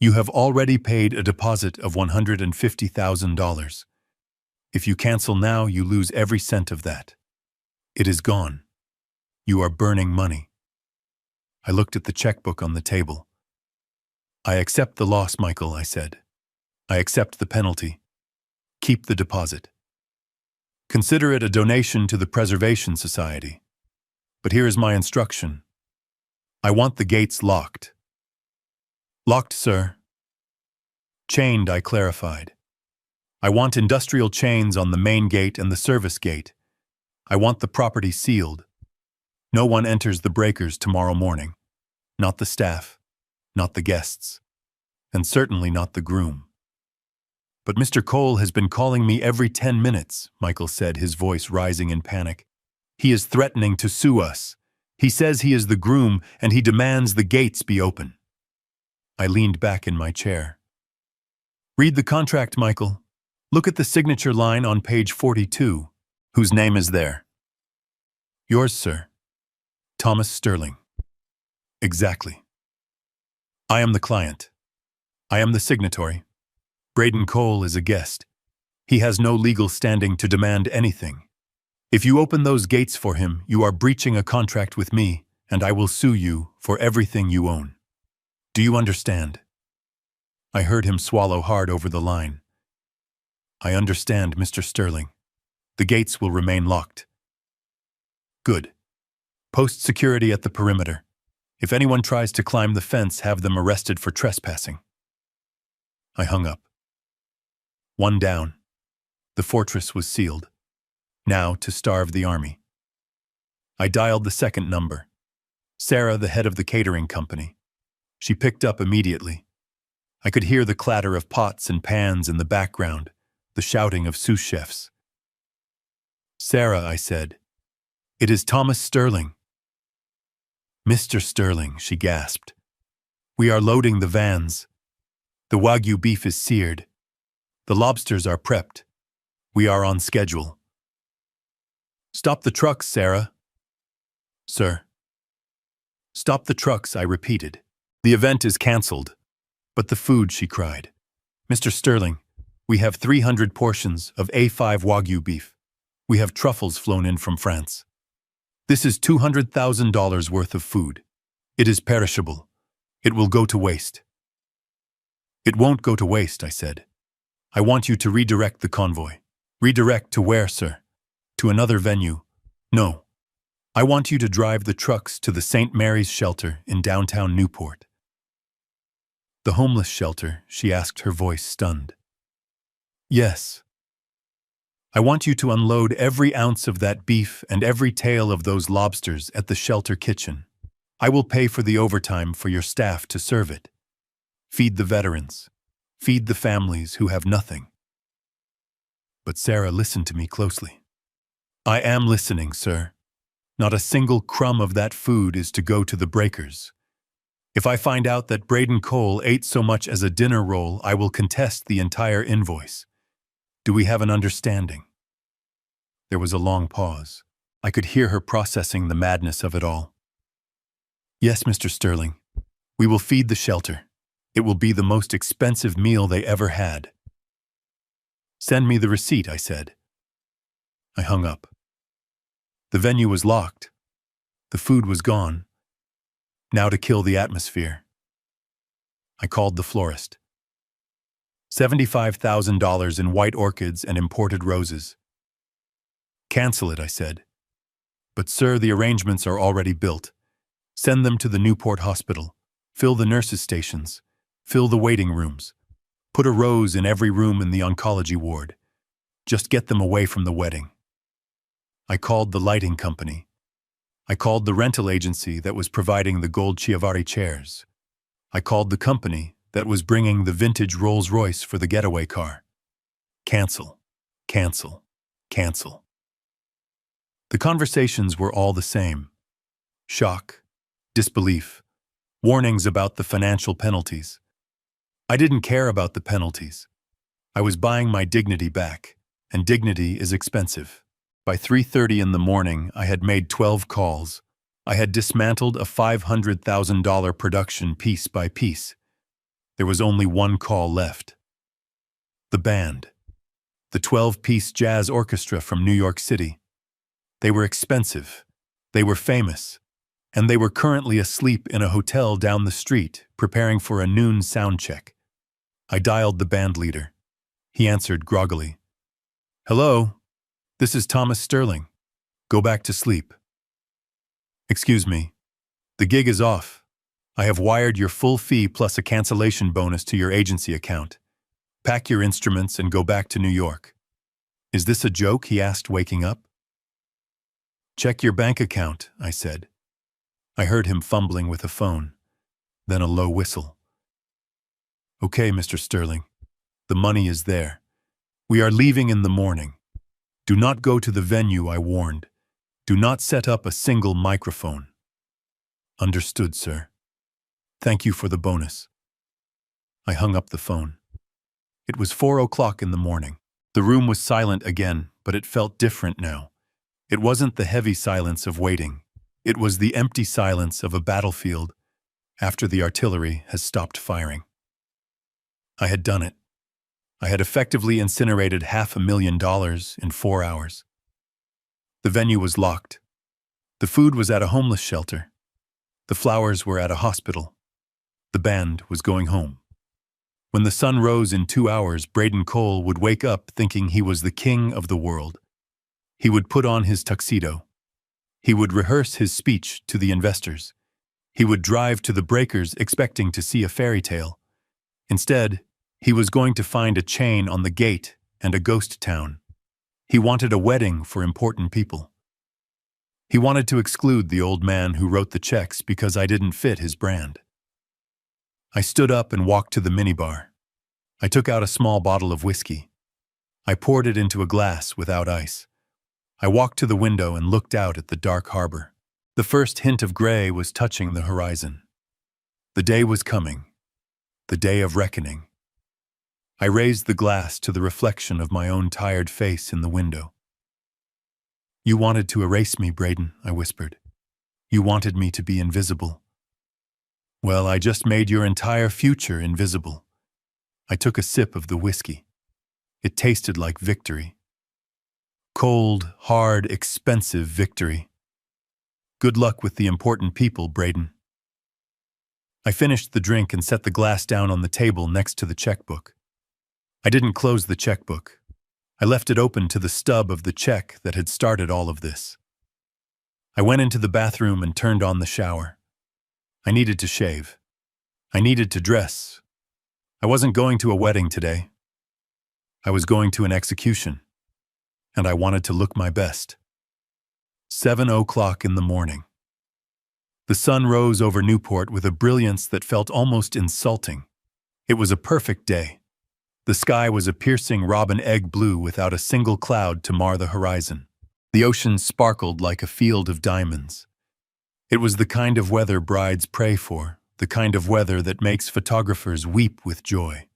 You have already paid a deposit of $150,000. If you cancel now, you lose every cent of that. It is gone. You are burning money." I looked at the checkbook on the table. "I accept the loss, Michael," I said. "I accept the penalty. Keep the deposit. Consider it a donation to the Preservation Society. But here is my instruction. I want the gates locked." "Locked, sir." "Chained," I clarified. "I want industrial chains on the main gate and the service gate. I want the property sealed. No one enters the Breakers tomorrow morning. Not the staff. Not the guests, and certainly not the groom." "But Mr. Cole has been calling me every 10 minutes, Michael said, his voice rising in panic. He is threatening to sue us. He says he is the groom and he demands the gates be open. I leaned back in my chair. Read the contract, Michael. Look at the signature line on page 42. Whose name is there? Yours, sir. Thomas Sterling. Exactly. I am the client. I am the signatory. Braden Cole is a guest. He has no legal standing to demand anything. If you open those gates for him, you are breaching a contract with me, and I will sue you for everything you own. Do you understand? I heard him swallow hard over the line. I understand, Mr. Sterling. The gates will remain locked. Good. Post security at the perimeter. If anyone tries to climb the fence, have them arrested for trespassing. I hung up. One down. The fortress was sealed. Now to starve the army. I dialed the second number. Sarah, the head of the catering company. She picked up immediately. I could hear the clatter of pots and pans in the background, the shouting of sous chefs. Sarah, I said. It is Thomas Sterling. Mr. Sterling, she gasped. We are loading the vans. The Wagyu beef is seared. The lobsters are prepped. We are on schedule. Stop the trucks, Sarah. Sir. Stop the trucks, I repeated. The event is cancelled. But the food, she cried. Mr. Sterling, we have 300 portions of A5 Wagyu beef. We have truffles flown in from France. This is $200,000 worth of food. It is perishable. It will go to waste. It won't go to waste, I said. I want you to redirect the convoy. Redirect to where, sir? To another venue. No. I want you to drive the trucks to the St. Mary's shelter in downtown Newport. The homeless shelter, she asked, her voice stunned. Yes. I want you to unload every ounce of that beef and every tail of those lobsters at the shelter kitchen. I will pay for the overtime for your staff to serve it. Feed the veterans. Feed the families who have nothing. But Sarah listened to me closely. I am listening, sir. Not a single crumb of that food is to go to the breakers. If I find out that Braden Cole ate so much as a dinner roll, I will contest the entire invoice. Do we have an understanding? There was a long pause. I could hear her processing the madness of it all. Yes, Mr. Sterling. We will feed the shelter. It will be the most expensive meal they ever had. Send me the receipt, I said. I hung up. The venue was locked. The food was gone. Now to kill the atmosphere. I called the florist. $75,000 in white orchids and imported roses. Cancel it, I said. But sir, the arrangements are already built. Send them to the Newport Hospital. Fill the nurses' stations. Fill the waiting rooms. Put a rose in every room in the oncology ward. Just get them away from the wedding. I called the lighting company. I called the rental agency that was providing the gold Chiavari chairs. I called the company that was bringing the vintage Rolls-Royce for the getaway car. Cancel, cancel, cancel. The conversations were all the same. Shock, disbelief, warnings about the financial penalties. I didn't care about the penalties. I was buying my dignity back, and dignity is expensive. By 3:30 in the morning, I had made 12 calls. I had dismantled a $500,000 production piece by piece. There was only one call left. The band. The 12-piece jazz orchestra from New York City. They were expensive. They were famous. And they were currently asleep in a hotel down the street, preparing for a noon sound check. I dialed the band leader. He answered groggily. Hello? This is Thomas Sterling. Go back to sleep. Excuse me. The gig is off. I have wired your full fee plus a cancellation bonus to your agency account. Pack your instruments and go back to New York. Is this a joke? He asked, waking up. Check your bank account, I said. I heard him fumbling with a phone, then a low whistle. Okay, Mr. Sterling. The money is there. We are leaving in the morning. Do not go to the venue, I warned. Do not set up a single microphone. Understood, sir. Thank you for the bonus. I hung up the phone. It was 4 o'clock in the morning. The room was silent again, but it felt different now. It wasn't the heavy silence of waiting. It was the empty silence of a battlefield after the artillery has stopped firing. I had done it. I had effectively incinerated $500,000 in 4 hours. The venue was locked. The food was at a homeless shelter. The flowers were at a hospital. The band was going home. When the sun rose in 2 hours, Braden Cole would wake up thinking he was the king of the world. He would put on his tuxedo. He would rehearse his speech to the investors. He would drive to the breakers expecting to see a fairy tale. Instead, he was going to find a chain on the gate and a ghost town. He wanted a wedding for important people. He wanted to exclude the old man who wrote the checks because I didn't fit his brand. I stood up and walked to the minibar. I took out a small bottle of whiskey. I poured it into a glass without ice. I walked to the window and looked out at the dark harbor. The first hint of gray was touching the horizon. The day was coming. The day of reckoning. I raised the glass to the reflection of my own tired face in the window. You wanted to erase me, Braden, I whispered. You wanted me to be invisible. Well, I just made your entire future invisible. I took a sip of the whiskey. It tasted like victory. Cold, hard, expensive victory. Good luck with the important people, Braden. I finished the drink and set the glass down on the table next to the checkbook. I didn't close the checkbook. I left it open to the stub of the check that had started all of this. I went into the bathroom and turned on the shower. I needed to shave. I needed to dress. I wasn't going to a wedding today. I was going to an execution, and I wanted to look my best. 7 o'clock in the morning. The sun rose over Newport with a brilliance that felt almost insulting. It was a perfect day. The sky was a piercing robin egg blue without a single cloud to mar the horizon. The ocean sparkled like a field of diamonds. It was the kind of weather brides pray for, the kind of weather that makes photographers weep with joy.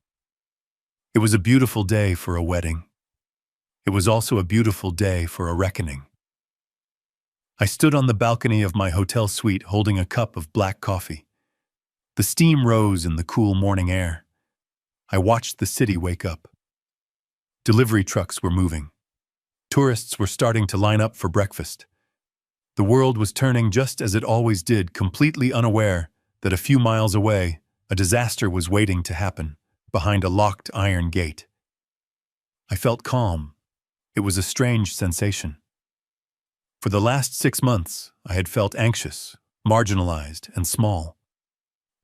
It was a beautiful day for a wedding. It was also a beautiful day for a reckoning. I stood on the balcony of my hotel suite holding a cup of black coffee. The steam rose in the cool morning air. I watched the city wake up. Delivery trucks were moving. Tourists were starting to line up for breakfast. The world was turning just as it always did, completely unaware that a few miles away, a disaster was waiting to happen, behind a locked iron gate. I felt calm. It was a strange sensation. For the last 6 months, I had felt anxious, marginalized, and small.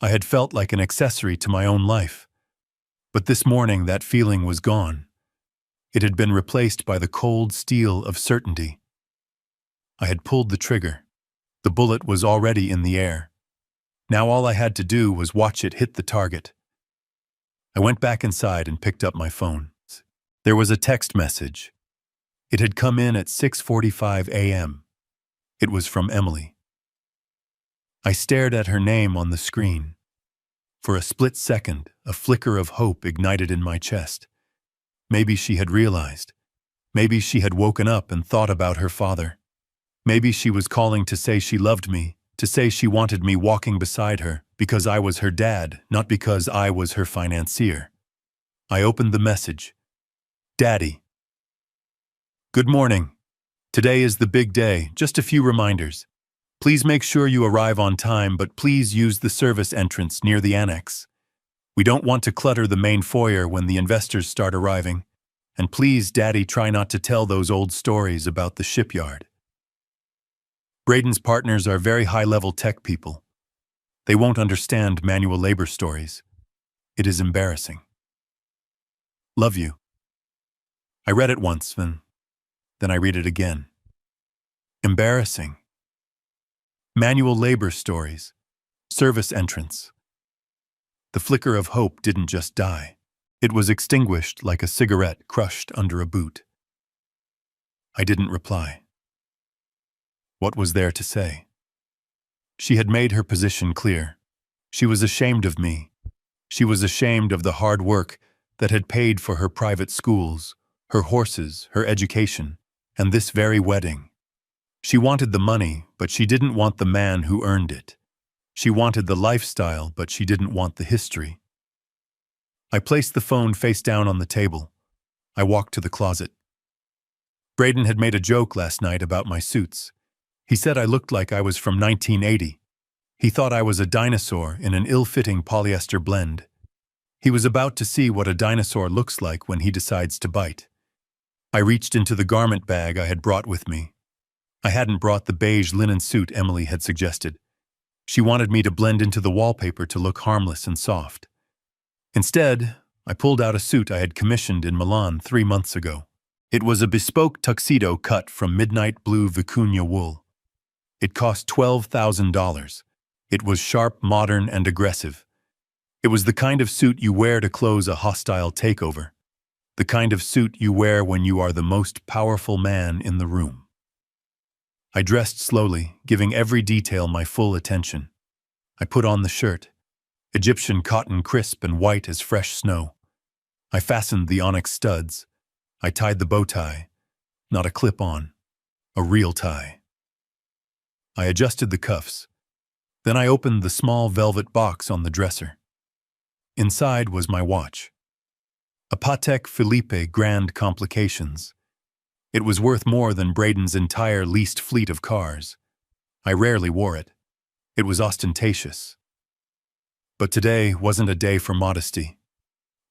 I had felt like an accessory to my own life. But this morning, that feeling was gone. It had been replaced by the cold steel of certainty. I had pulled the trigger. The bullet was already in the air. Now all I had to do was watch it hit the target. I went back inside and picked up my phone. There was a text message. It had come in at 6:45 a.m. It was from Emily. I stared at her name on the screen. For a split second, a flicker of hope ignited in my chest. Maybe she had realized. Maybe she had woken up and thought about her father. Maybe she was calling to say she loved me, to say she wanted me walking beside her, because I was her dad, not because I was her financier. I opened the message. Daddy. Good morning. Today is the big day, just a few reminders. Please make sure you arrive on time, but please use the service entrance near the annex. We don't want to clutter the main foyer when the investors start arriving. And please, Daddy, try not to tell those old stories about the shipyard. Braden's partners are very high-level tech people. They won't understand manual labor stories. It is embarrassing. Love you. I read it once, then I read it again. Embarrassing. Manual labor stories. Service entrance. The flicker of hope didn't just die. It was extinguished like a cigarette crushed under a boot. I didn't reply. What was there to say? She had made her position clear. She was ashamed of me. She was ashamed of the hard work that had paid for her private schools, her horses, her education, and this very wedding. She wanted the money, but she didn't want the man who earned it. She wanted the lifestyle, but she didn't want the history. I placed the phone face down on the table. I walked to the closet. Braden had made a joke last night about my suits. He said I looked like I was from 1980. He thought I was a dinosaur in an ill-fitting polyester blend. He was about to see what a dinosaur looks like when he decides to bite. I reached into the garment bag I had brought with me. I hadn't brought the beige linen suit Emily had suggested. She wanted me to blend into the wallpaper to look harmless and soft. Instead, I pulled out a suit I had commissioned in Milan 3 months ago. It was a bespoke tuxedo cut from midnight blue vicuña wool. It cost $12,000. It was sharp, modern, and aggressive. It was the kind of suit you wear to close a hostile takeover. The kind of suit you wear when you are the most powerful man in the room. I dressed slowly, giving every detail my full attention. I put on the shirt, Egyptian cotton, crisp and white as fresh snow. I fastened the onyx studs. I tied the bow tie, not a clip-on, a real tie. I adjusted the cuffs. Then I opened the small velvet box on the dresser. Inside was my watch. A Patek Philippe Grand Complications. It was worth more than Braden's entire leased fleet of cars. I rarely wore it. It was ostentatious. But today wasn't a day for modesty.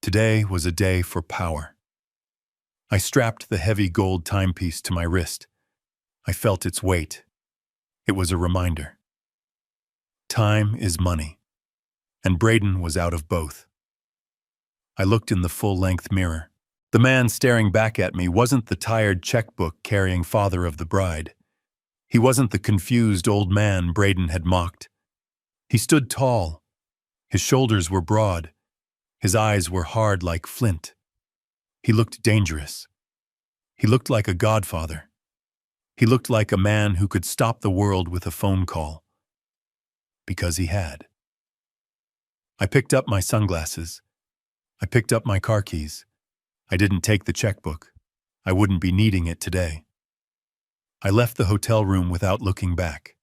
Today was a day for power. I strapped the heavy gold timepiece to my wrist. I felt its weight. It was a reminder. Time is money. And Braden was out of both. I looked in the full-length mirror. The man staring back at me wasn't the tired checkbook-carrying father of the bride. He wasn't the confused old man Braden had mocked. He stood tall. His shoulders were broad. His eyes were hard like flint. He looked dangerous. He looked like a godfather. He looked like a man who could stop the world with a phone call. Because he had. I picked up my sunglasses. I picked up my car keys. I didn't take the checkbook. I wouldn't be needing it today. I left the hotel room without looking back.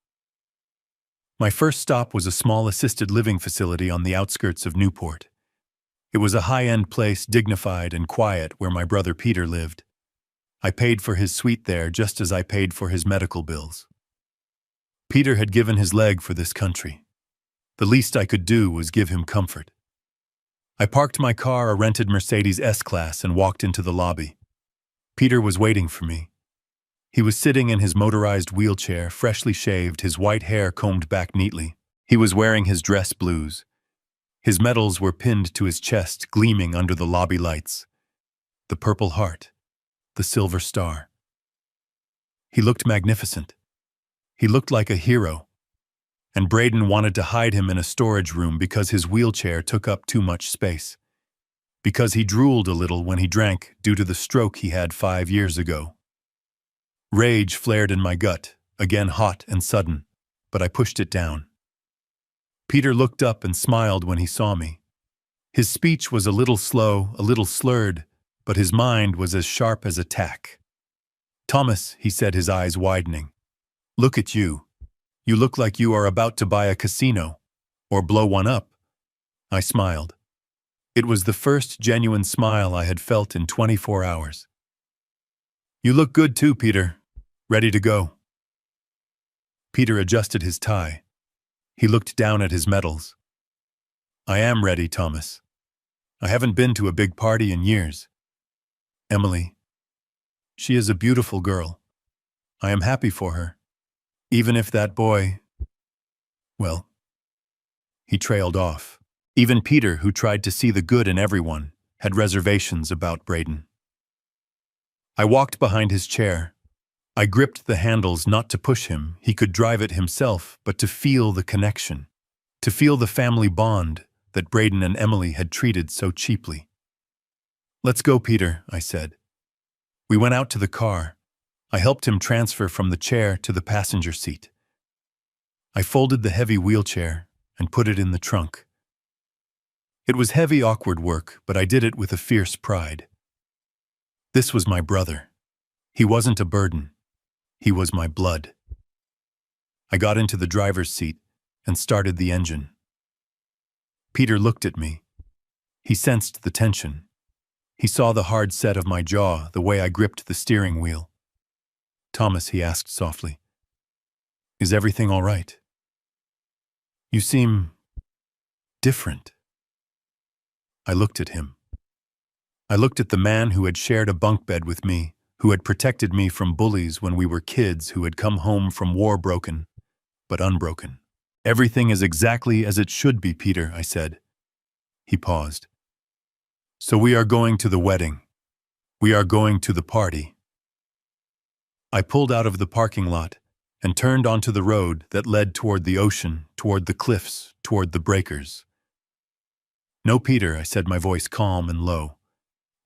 My first stop was a small assisted living facility on the outskirts of Newport. It was a high-end place, dignified and quiet, where my brother Peter lived. I paid for his suite there just as I paid for his medical bills. Peter had given his leg for this country. The least I could do was give him comfort. I parked my car, a rented Mercedes S-Class, and walked into the lobby. Peter was waiting for me. He was sitting in his motorized wheelchair, freshly shaved, his white hair combed back neatly. He was wearing his dress blues. His medals were pinned to his chest, gleaming under the lobby lights. The Purple Heart, the Silver Star. He looked magnificent. He looked like a hero. And Braden wanted to hide him in a storage room because his wheelchair took up too much space. Because he drooled a little when he drank due to the stroke he had 5 years ago. Rage flared in my gut, again hot and sudden, but I pushed it down. Peter looked up and smiled when he saw me. His speech was a little slow, a little slurred, but his mind was as sharp as a tack. "Thomas," he said, his eyes widening, "look at you. You look like you are about to buy a casino, or blow one up." I smiled. It was the first genuine smile I had felt in 24 hours. "You look good too, Peter. Ready to go." Peter adjusted his tie. He looked down at his medals. "I am ready, Thomas. I haven't been to a big party in years. Emily, she is a beautiful girl. I am happy for her. Even if that boy, well," he trailed off. Even Peter, who tried to see the good in everyone, had reservations about Braden. I walked behind his chair. I gripped the handles not to push him. He could drive it himself, but to feel the connection, to feel the family bond that Braden and Emily had treated so cheaply. "Let's go, Peter," I said. We went out to the car. I helped him transfer from the chair to the passenger seat. I folded the heavy wheelchair and put it in the trunk. It was heavy, awkward work, but I did it with a fierce pride. This was my brother. He wasn't a burden. He was my blood. I got into the driver's seat and started the engine. Peter looked at me. He sensed the tension. He saw the hard set of my jaw, the way I gripped the steering wheel. "Thomas," he asked softly, "is everything all right? You seem different." I looked at him. I looked at the man who had shared a bunk bed with me, who had protected me from bullies when we were kids, who had come home from war broken, but unbroken. "Everything is exactly as it should be, Peter," I said. He paused. "So we are going to the wedding. We are going to the party." I pulled out of the parking lot and turned onto the road that led toward the ocean, toward the cliffs, toward the breakers. "No, Peter," I said, my voice calm and low.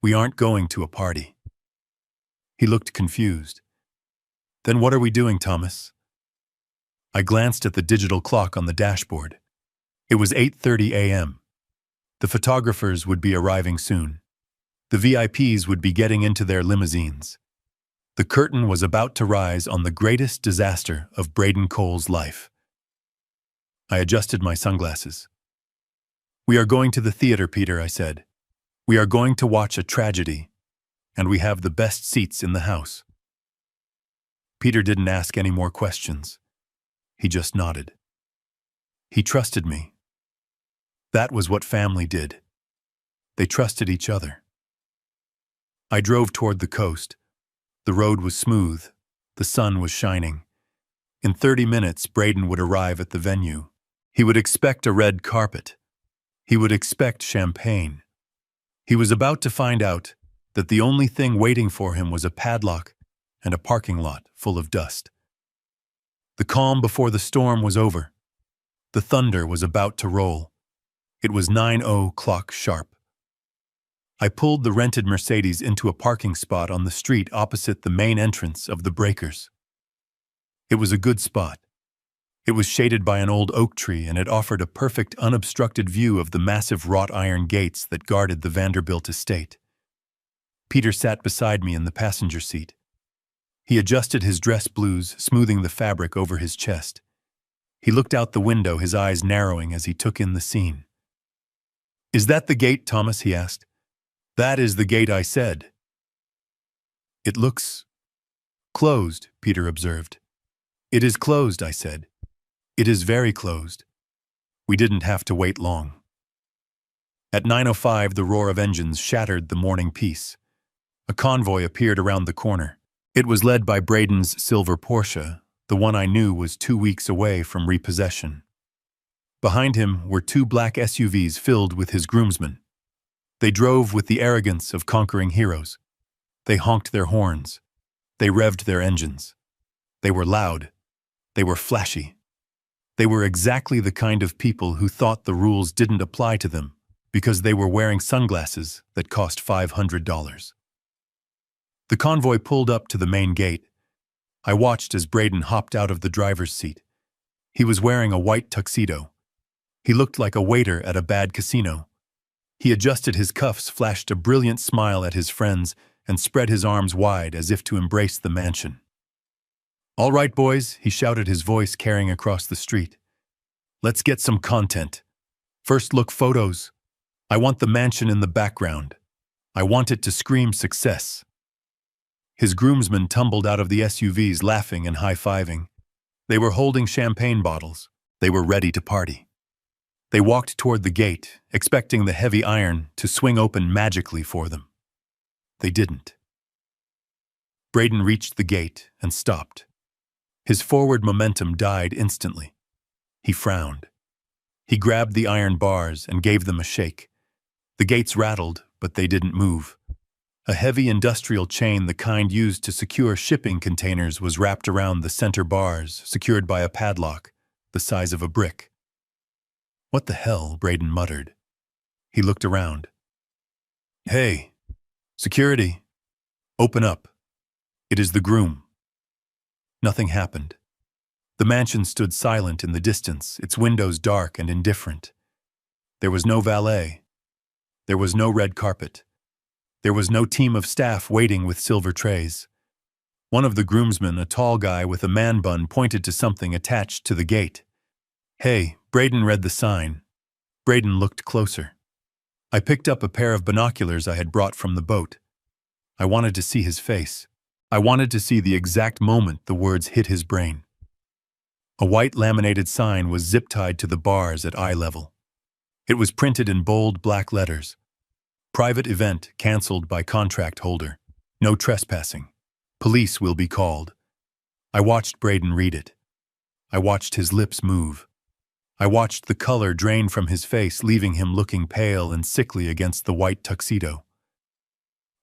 "We aren't going to a party." He looked confused. "Then what are we doing, Thomas?" I glanced at the digital clock on the dashboard. It was 8:30 a.m. The photographers would be arriving soon. The VIPs would be getting into their limousines. The curtain was about to rise on the greatest disaster of Braden Cole's life. I adjusted my sunglasses. "We are going to the theater, Peter," I said. "We are going to watch a tragedy, and we have the best seats in the house." Peter didn't ask any more questions. He just nodded. He trusted me. That was what family did. They trusted each other. I drove toward the coast. The road was smooth. The sun was shining. In 30 minutes, Braden would arrive at the venue. He would expect a red carpet. He would expect champagne. He was about to find out that the only thing waiting for him was a padlock and a parking lot full of dust. The calm before the storm was over. The thunder was about to roll. It was 9:00 sharp. I pulled the rented Mercedes into a parking spot on the street opposite the main entrance of the breakers. It was a good spot. It was shaded by an old oak tree, and it offered a perfect unobstructed view of the massive wrought iron gates that guarded the Vanderbilt estate. Peter sat beside me in the passenger seat. He adjusted his dress blues, smoothing the fabric over his chest. He looked out the window, his eyes narrowing as he took in the scene. "Is that the gate, Thomas?" he asked. "That is the gate," I said. "It looks closed," Peter observed. "It is closed," I said. "It is very closed." We didn't have to wait long. At 9:05, the roar of engines shattered the morning peace. A convoy appeared around the corner. It was led by Braden's silver Porsche, the one I knew was 2 weeks away from repossession. Behind him were 2 black SUVs filled with his groomsmen. They drove with the arrogance of conquering heroes. They honked their horns. They revved their engines. They were loud. They were flashy. They were exactly the kind of people who thought the rules didn't apply to them because they were wearing sunglasses that cost $500. The convoy pulled up to the main gate. I watched as Braden hopped out of the driver's seat. He was wearing a white tuxedo. He looked like a waiter at a bad casino. He adjusted his cuffs, flashed a brilliant smile at his friends, and spread his arms wide as if to embrace the mansion. "All right, boys," he shouted, his voice carrying across the street. "Let's get some content. First look photos. I want the mansion in the background. I want it to scream success." His groomsmen tumbled out of the SUVs, laughing and high-fiving. They were holding champagne bottles. They were ready to party. They walked toward the gate, expecting the heavy iron to swing open magically for them. They didn't. Braden reached the gate and stopped. His forward momentum died instantly. He frowned. He grabbed the iron bars and gave them a shake. The gates rattled, but they didn't move. A heavy industrial chain, the kind used to secure shipping containers, was wrapped around the center bars, secured by a padlock, the size of a brick. "What the hell?" Braden muttered. He looked around. "Hey, security, open up. It is the groom." Nothing happened. The mansion stood silent in the distance, its windows dark and indifferent. There was no valet. There was no red carpet. There was no team of staff waiting with silver trays. One of the groomsmen, a tall guy with a man bun, pointed to something attached to the gate. "Hey," Braden read the sign. Braden looked closer. I picked up a pair of binoculars I had brought from the boat. I wanted to see his face. I wanted to see the exact moment the words hit his brain. A white laminated sign was zip-tied to the bars at eye level. It was printed in bold black letters. Private event cancelled by contract holder. No trespassing. Police will be called. I watched Braden read it. I watched his lips move. I watched the color drain from his face, leaving him looking pale and sickly against the white tuxedo.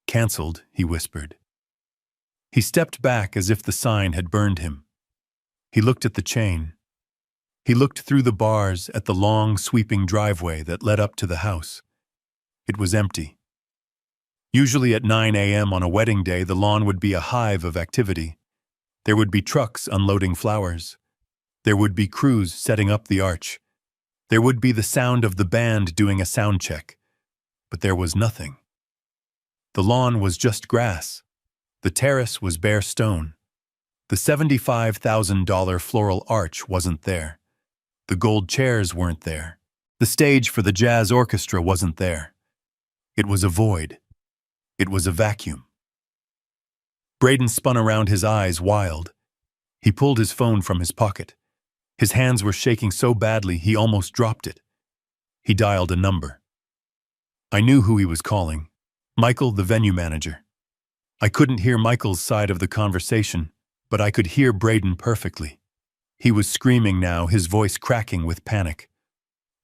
"Cancelled," he whispered. He stepped back as if the sign had burned him. He looked at the chain. He looked through the bars at the long, sweeping driveway that led up to the house. It was empty. Usually at 9 a.m. on a wedding day, the lawn would be a hive of activity. There would be trucks unloading flowers. There would be crews setting up the arch. There would be the sound of the band doing a sound check. But there was nothing. The lawn was just grass. The terrace was bare stone. The $75,000 floral arch wasn't there. The gold chairs weren't there. The stage for the jazz orchestra wasn't there. It was a void. It was a vacuum. Braden spun around, his eyes wild. He pulled his phone from his pocket. His hands were shaking so badly he almost dropped it. He dialed a number. I knew who he was calling. Michael, the venue manager. I couldn't hear Michael's side of the conversation, but I could hear Braden perfectly. He was screaming now, his voice cracking with panic.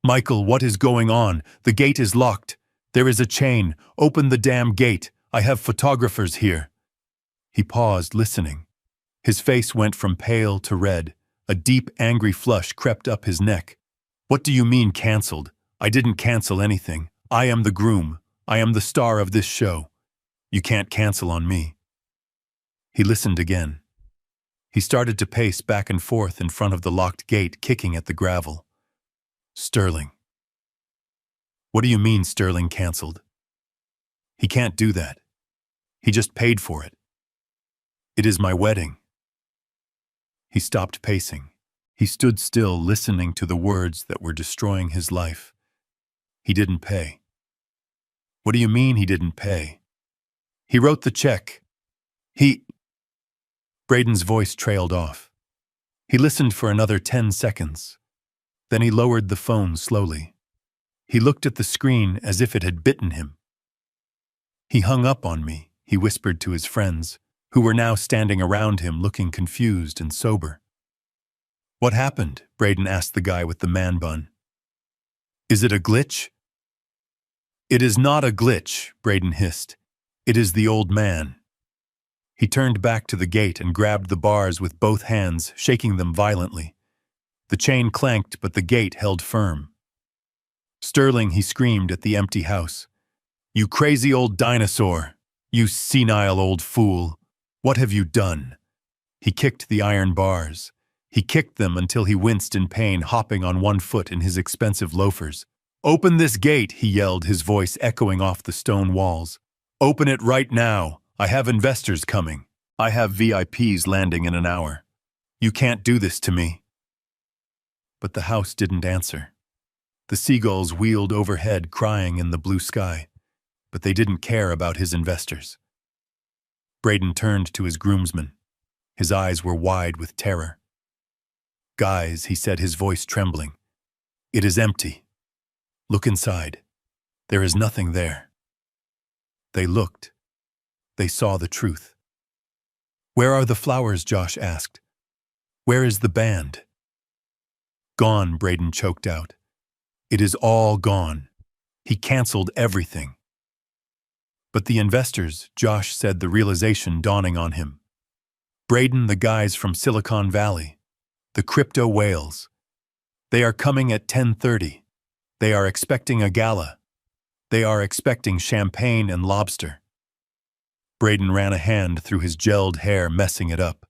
"Michael, what is going on? The gate is locked. There is a chain. Open the damn gate. I have photographers here." He paused, listening. His face went from pale to red. A deep, angry flush crept up his neck. "What do you mean cancelled? I didn't cancel anything. I am the groom. I am the star of this show. You can't cancel on me." He listened again. He started to pace back and forth in front of the locked gate, kicking at the gravel. "Sterling." "What do you mean Sterling cancelled?" "He can't do that. He just paid for it. It is my wedding." He stopped pacing. He stood still, listening to the words that were destroying his life. He didn't pay. "What do you mean he didn't pay?" "He wrote the check. Braden's voice trailed off. He listened for another 10 seconds. Then he lowered the phone slowly. He looked at the screen as if it had bitten him. "He hung up on me," he whispered to his friends, who were now standing around him looking confused and sober. "What happened?" Braden asked the guy with the man bun. "Is it a glitch?" "It is not a glitch," Braden hissed. "It is the old man." He turned back to the gate and grabbed the bars with both hands, shaking them violently. The chain clanked, but the gate held firm. "Sterling," he screamed at the empty house. "You crazy old dinosaur! You senile old fool! What have you done?" He kicked the iron bars. He kicked them until he winced in pain, hopping on one foot in his expensive loafers. "Open this gate," he yelled, his voice echoing off the stone walls. "Open it right now. I have investors coming. I have VIPs landing in an hour. You can't do this to me." But the house didn't answer. The seagulls wheeled overhead, crying in the blue sky, but they didn't care about his investors. Braden turned to his groomsmen. His eyes were wide with terror. "Guys," he said, his voice trembling, "it is empty. Look inside. There is nothing there." They looked. They saw the truth. "Where are the flowers?" Josh asked. "Where is the band?" "Gone," Braden choked out. "It is all gone. He canceled everything." "But the investors," Josh said, the realization dawning on him. "Braden, the guys from Silicon Valley. The crypto whales. They are coming at 10:30. They are expecting a gala. They are expecting champagne and lobster." Braden ran a hand through his gelled hair, messing it up.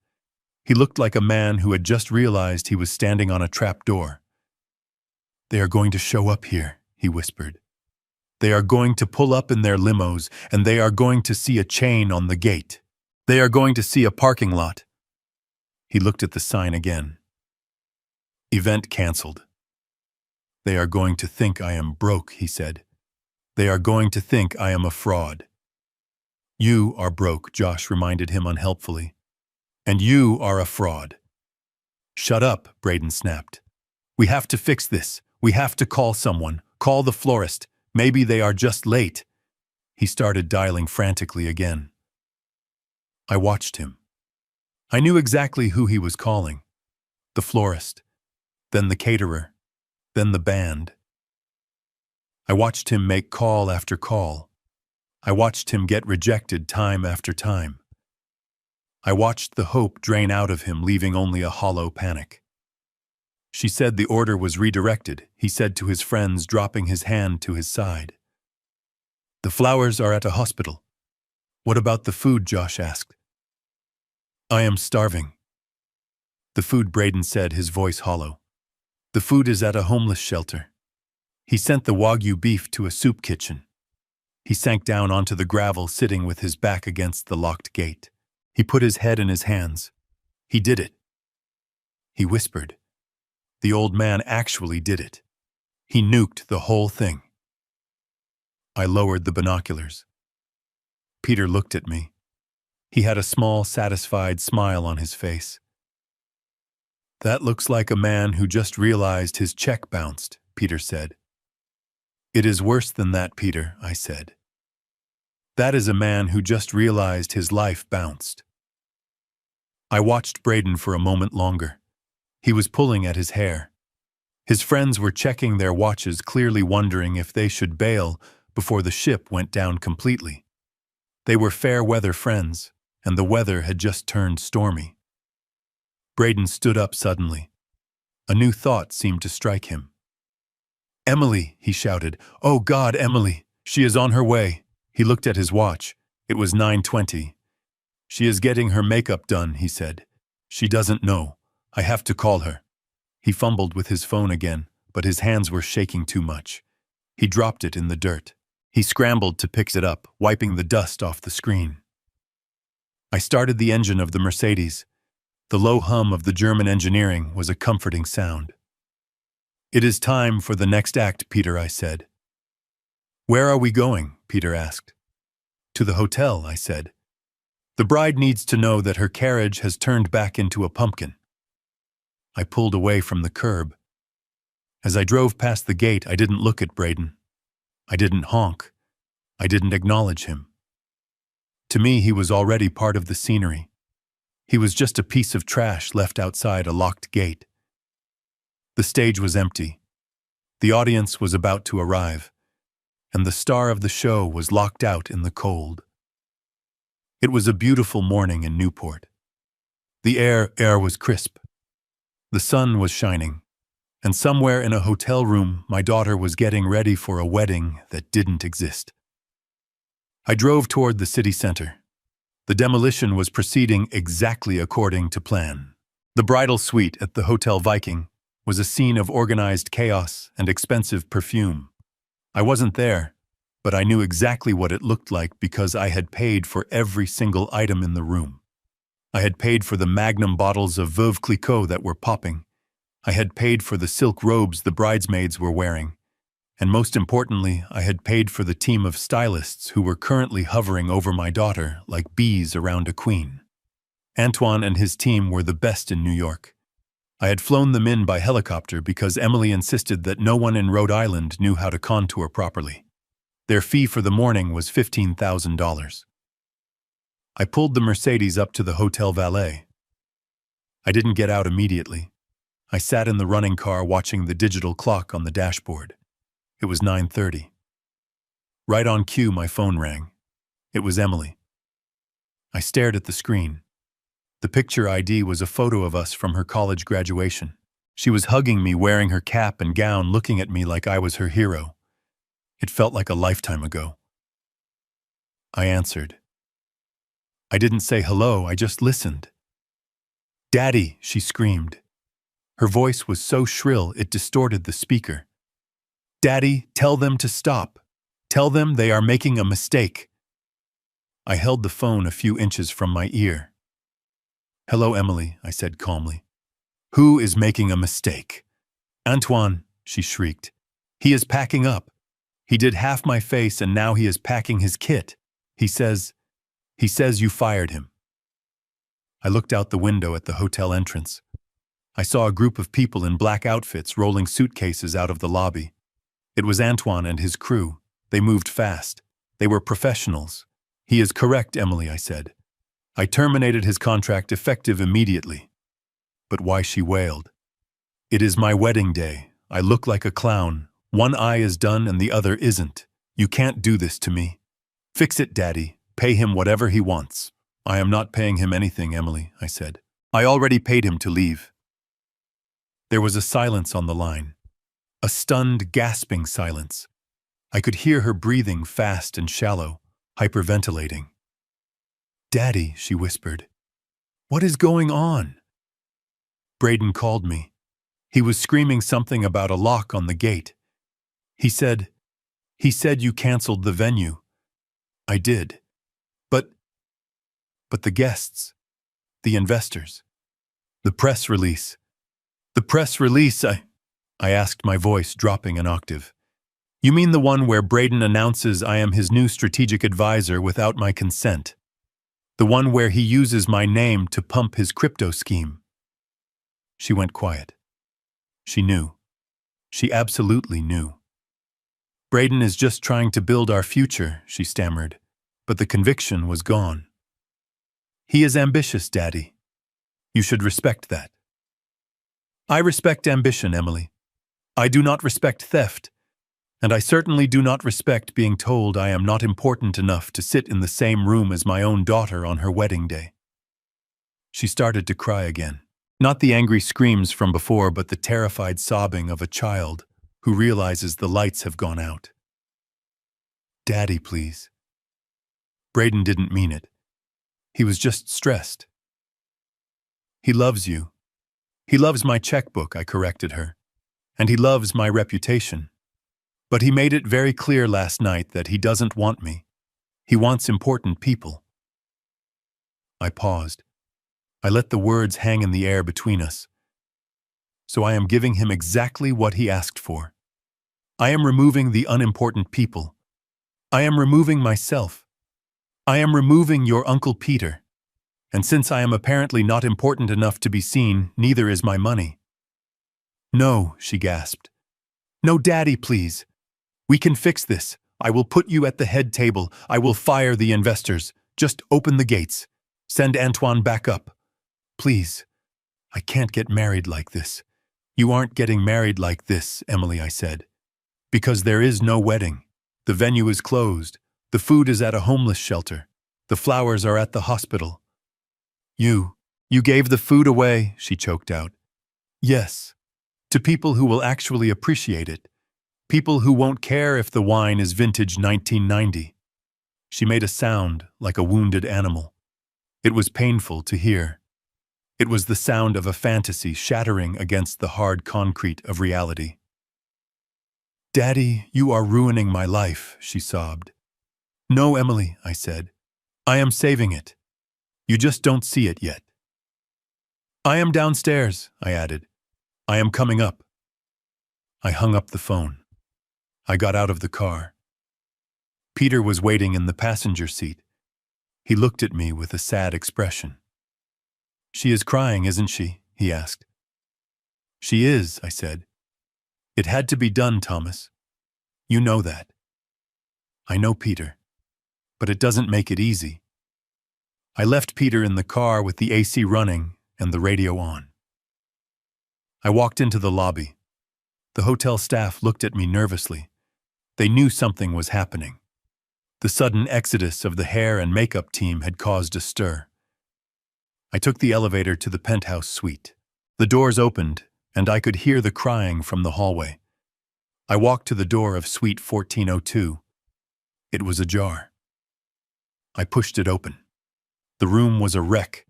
He looked like a man who had just realized he was standing on a trap door. "They are going to show up here," he whispered. "They are going to pull up in their limos, and they are going to see a chain on the gate. They are going to see a parking lot." He looked at the sign again. "Event canceled." "They are going to think I am broke," he said. "They are going to think I am a fraud." "You are broke," Josh reminded him unhelpfully. "And you are a fraud." "Shut up," Braden snapped. "We have to fix this. We have to call someone. Call the florist. Maybe they are just late." He started dialing frantically again. I watched him. I knew exactly who he was calling. The florist, then the caterer, then the band. I watched him make call after call. I watched him get rejected time after time. I watched the hope drain out of him, leaving only a hollow panic. "She said the order was redirected," he said to his friends, dropping his hand to his side. "The flowers are at a hospital." "What about the food?" Josh asked. "I am starving." "The food," Braden said, his voice hollow. "The food is at a homeless shelter." He sent the Wagyu beef to a soup kitchen. He sank down onto the gravel, sitting with his back against the locked gate. He put his head in his hands. "He did it." He whispered. The old man actually did it. He nuked the whole thing. I lowered the binoculars. Peter looked at me. He had a small, satisfied smile on his face. "That looks like a man who just realized his check bounced," Peter said. "It is worse than that, Peter," I said. "That is a man who just realized his life bounced." I watched Braden for a moment longer. He was pulling at his hair. His friends were checking their watches, clearly wondering if they should bail before the ship went down completely. They were fair-weather friends, and the weather had just turned stormy. Braden stood up suddenly. A new thought seemed to strike him. "Emily," he shouted. "Oh God, Emily! She is on her way." He looked at his watch. It was 9:20. "She is getting her makeup done," he said. "She doesn't know. I have to call her." He fumbled with his phone again, but his hands were shaking too much. He dropped it in the dirt. He scrambled to pick it up, wiping the dust off the screen. I started the engine of the Mercedes. The low hum of the German engineering was a comforting sound. "It is time for the next act, Peter," I said. "Where are we going?" Peter asked. "To the hotel," I said. "The bride needs to know that her carriage has turned back into a pumpkin." I pulled away from the curb. As I drove past the gate, I didn't look at Braden. I didn't honk. I didn't acknowledge him. To me, he was already part of the scenery. He was just a piece of trash left outside a locked gate. The stage was empty. The audience was about to arrive, and the star of the show was locked out in the cold. It was a beautiful morning in Newport. The air was crisp. The sun was shining, and somewhere in a hotel room, my daughter was getting ready for a wedding that didn't exist. I drove toward the city center. The demolition was proceeding exactly according to plan. The bridal suite at the Hotel Viking was a scene of organized chaos and expensive perfume. I wasn't there, but I knew exactly what it looked like because I had paid for every single item in the room. I had paid for the magnum bottles of Veuve Clicquot that were popping. I had paid for the silk robes the bridesmaids were wearing. And most importantly, I had paid for the team of stylists who were currently hovering over my daughter like bees around a queen. Antoine and his team were the best in New York. I had flown them in by helicopter because Emily insisted that no one in Rhode Island knew how to contour properly. Their fee for the morning was $15,000. I pulled the Mercedes up to the hotel valet. I didn't get out immediately. I sat in the running car watching the digital clock on the dashboard. It was 9:30. Right on cue, my phone rang. It was Emily. I stared at the screen. The picture ID was a photo of us from her college graduation. She was hugging me, wearing her cap and gown, looking at me like I was her hero. It felt like a lifetime ago. I answered. I didn't say hello, I just listened. "Daddy," she screamed. Her voice was so shrill it distorted the speaker. "Daddy, tell them to stop. Tell them they are making a mistake." I held the phone a few inches from my ear. "Hello, Emily," I said calmly. "Who is making a mistake?" "Antoine," she shrieked. "He is packing up. He did half my face and now he is packing his kit. He says you fired him." I looked out the window at the hotel entrance. I saw a group of people in black outfits rolling suitcases out of the lobby. It was Antoine and his crew. They moved fast. They were professionals. "He is correct, Emily," I said. "I terminated his contract effective immediately." But why, she wailed. "It is my wedding day. I look like a clown. One eye is done and the other isn't. You can't do this to me. Fix it, Daddy. Pay him whatever he wants." "I am not paying him anything, Emily," I said. "I already paid him to leave." There was a silence on the line. A stunned, gasping silence. I could hear her breathing fast and shallow, hyperventilating. "Daddy," she whispered. "What is going on?" Braden called me. He was screaming something about a lock on the gate. He said you canceled the venue." "I did. But the guests, the investors, the press release. The press release, I asked, my voice dropping an octave. "You mean the one where Braden announces I am his new strategic advisor without my consent? The one where he uses my name to pump his crypto scheme?" She went quiet. She knew. She absolutely knew. "Braden is just trying to build our future," she stammered, but the conviction was gone. "He is ambitious, Daddy. You should respect that." "I respect ambition, Emily. I do not respect theft, and I certainly do not respect being told I am not important enough to sit in the same room as my own daughter on her wedding day." She started to cry again. Not the angry screams from before, but the terrified sobbing of a child who realizes the lights have gone out. "Daddy, please." Braden didn't mean it. He was just stressed. "He loves you. He loves my checkbook," I corrected her. "And he loves my reputation. But he made it very clear last night that he doesn't want me. He wants important people." I paused. I let the words hang in the air between us. "So I am giving him exactly what he asked for. I am removing the unimportant people. I am removing myself. I am removing your Uncle Peter. And since I am apparently not important enough to be seen, neither is my money." "No," she gasped. "No, Daddy, please. We can fix this. I will put you at the head table. I will fire the investors. Just open the gates. Send Antoine back up. Please. I can't get married like this." "You aren't getting married like this, Emily," I said. "Because there is no wedding. The venue is closed. The food is at a homeless shelter. The flowers are at the hospital." You gave the food away," she choked out. "Yes. To people who will actually appreciate it. People who won't care if the wine is vintage 1990. She made a sound like a wounded animal. It was painful to hear. It was the sound of a fantasy shattering against the hard concrete of reality. "Daddy, you are ruining my life," she sobbed. "No, Emily," I said. "I am saving it. You just don't see it yet." "I am downstairs," I added. "I am coming up." I hung up the phone. I got out of the car. Peter was waiting in the passenger seat. He looked at me with a sad expression. "She is crying, isn't she?" he asked. "She is," I said. "It had to be done, Thomas. You know that." "I know, Peter. But it doesn't make it easy." I left Peter in the car with the AC running and the radio on. I walked into the lobby. The hotel staff looked at me nervously. They knew something was happening. The sudden exodus of the hair and makeup team had caused a stir. I took the elevator to the penthouse suite. The doors opened, and I could hear the crying from the hallway. I walked to the door of suite 1402. It was ajar. I pushed it open. The room was a wreck.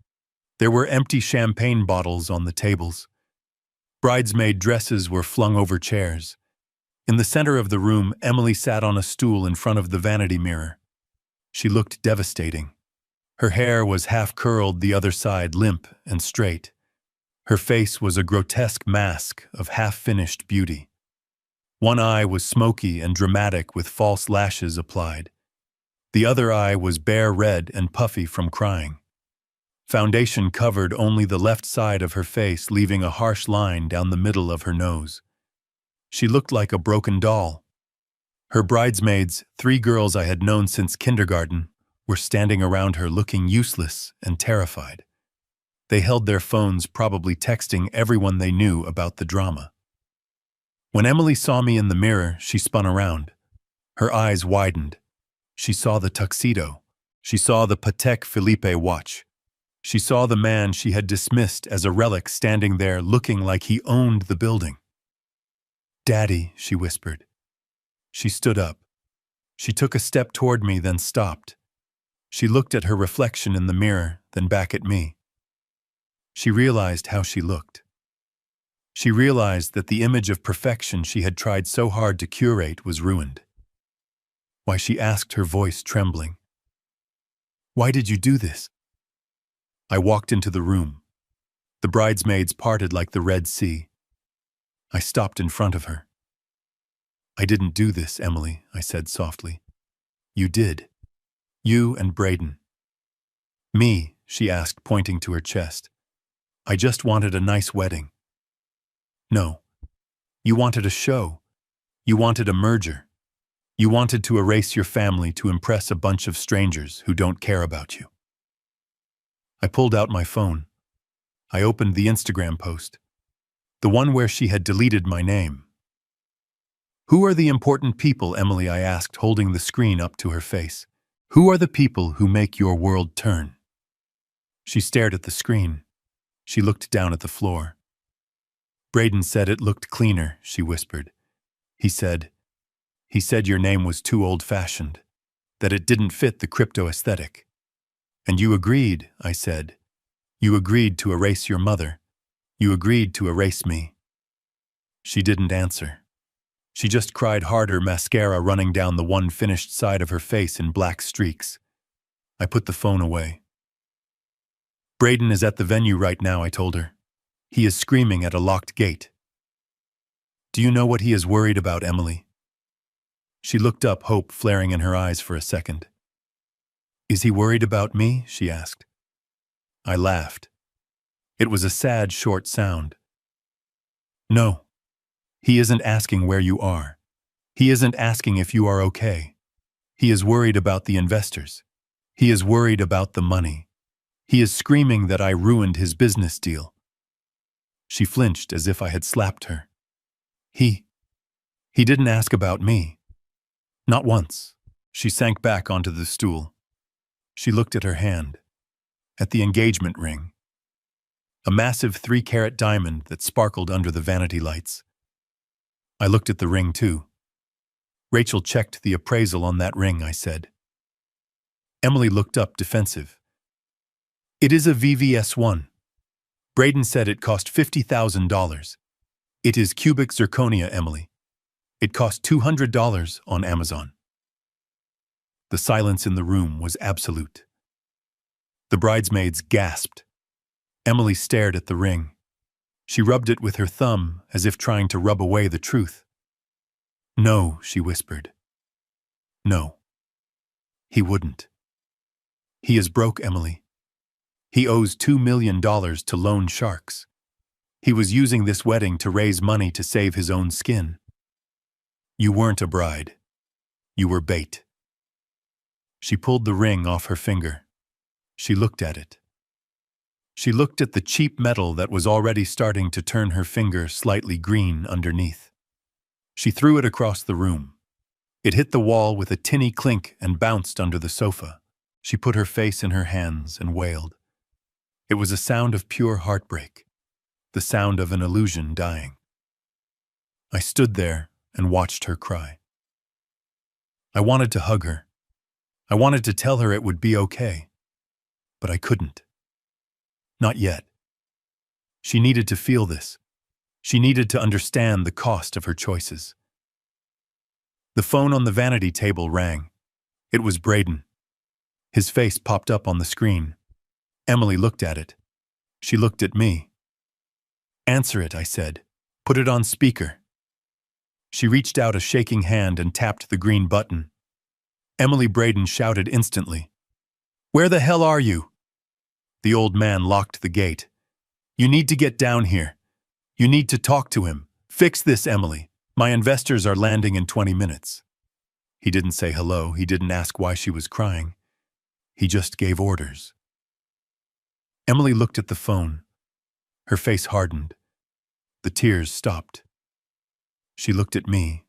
There were empty champagne bottles on the tables. Bridesmaid dresses were flung over chairs. In the center of the room, Emily sat on a stool in front of the vanity mirror. She looked devastating. Her hair was half curled, the other side limp and straight. Her face was a grotesque mask of half-finished beauty. One eye was smoky and dramatic with false lashes applied. The other eye was bare red and puffy from crying. Foundation covered only the left side of her face, leaving a harsh line down the middle of her nose. She looked like a broken doll. Her bridesmaids, 3 girls I had known since kindergarten, were standing around her looking useless and terrified. They held their phones, probably texting everyone they knew about the drama. When Emily saw me in the mirror, she spun around. Her eyes widened. She saw the tuxedo. She saw the Patek Philippe watch. She saw the man she had dismissed as a relic standing there looking like he owned the building. "Daddy," she whispered. She stood up. She took a step toward me, then stopped. She looked at her reflection in the mirror, then back at me. She realized how she looked. She realized that the image of perfection she had tried so hard to curate was ruined. "Why?" she asked, her voice trembling. "Why did you do this?" I walked into the room. The bridesmaids parted like the Red Sea. I stopped in front of her. "I didn't do this, Emily," I said softly. "You did. You and Braden." "Me?" she asked, pointing to her chest. "I just wanted a nice wedding." "No. You wanted a show. You wanted a merger. You wanted to erase your family to impress a bunch of strangers who don't care about you." I pulled out my phone. I opened the Instagram post, the one where she had deleted my name. "Who are the important people, Emily?" I asked, holding the screen up to her face. "Who are the people who make your world turn?" She stared at the screen. She looked down at the floor. "Braden said it looked cleaner," she whispered. He said your name was too old-fashioned, that it didn't fit the crypto aesthetic. "And you agreed," I said. "You agreed to erase your mother. You agreed to erase me." She didn't answer. She just cried harder, mascara running down the one finished side of her face in black streaks. I put the phone away. "Braden is at the venue right now," I told her. "He is screaming at a locked gate." "Do you know what he is worried about, Emily?" She looked up, hope flaring in her eyes for a second. "Is he worried about me?" she asked. I laughed. It was a sad, short sound. "No. He isn't asking where you are. He isn't asking if you are okay. He is worried about the investors. He is worried about the money. He is screaming that I ruined his business deal." She flinched as if I had slapped her. He didn't ask about me. Not once." She sank back onto the stool. She looked at her hand, at the engagement ring, a massive 3-carat diamond that sparkled under the vanity lights. I looked at the ring too. "Rachel checked the appraisal on that ring," I said. Emily looked up, defensive. "It is a VVS1. Braden said it cost $50,000. It is cubic zirconia, Emily. It cost $200 on Amazon." The silence in the room was absolute. The bridesmaids gasped. Emily stared at the ring. She rubbed it with her thumb as if trying to rub away the truth. "No," she whispered. "No. He wouldn't. He is broke, Emily. He owes $2 million to loan sharks. He was using this wedding to raise money to save his own skin. You weren't a bride. You were bait." She pulled the ring off her finger. She looked at it. She looked at the cheap metal that was already starting to turn her finger slightly green underneath. She threw it across the room. It hit the wall with a tinny clink and bounced under the sofa. She put her face in her hands and wailed. It was a sound of pure heartbreak, the sound of an illusion dying. I stood there and watched her cry. I wanted to hug her. I wanted to tell her it would be okay, but I couldn't. Not yet. She needed to feel this. She needed to understand the cost of her choices. The phone on the vanity table rang. It was Braden. His face popped up on the screen. Emily looked at it. She looked at me. "Answer it," I said. "Put it on speaker." She reached out a shaking hand and tapped the green button. Emily Braden shouted instantly, "Where the hell are you?" The old man locked the gate. "You need to get down here. You need to talk to him. Fix this, Emily. My investors are landing in 20 minutes. He didn't say hello. He didn't ask why she was crying. He just gave orders. Emily looked at the phone. Her face hardened. The tears stopped. She looked at me.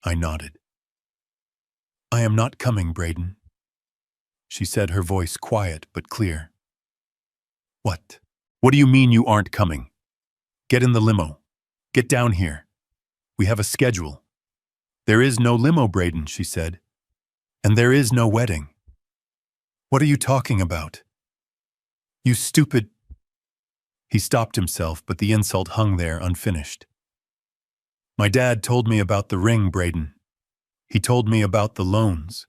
I nodded. "I am not coming, Braden," she said, her voice quiet but clear. "What? What do you mean you aren't coming? Get in the limo. Get down here. We have a schedule." "There is no limo, Braden," she said. "And there is no wedding." "What are you talking about? You stupid—" He stopped himself, but the insult hung there unfinished. "My dad told me about the ring, Braden. He told me about the loans.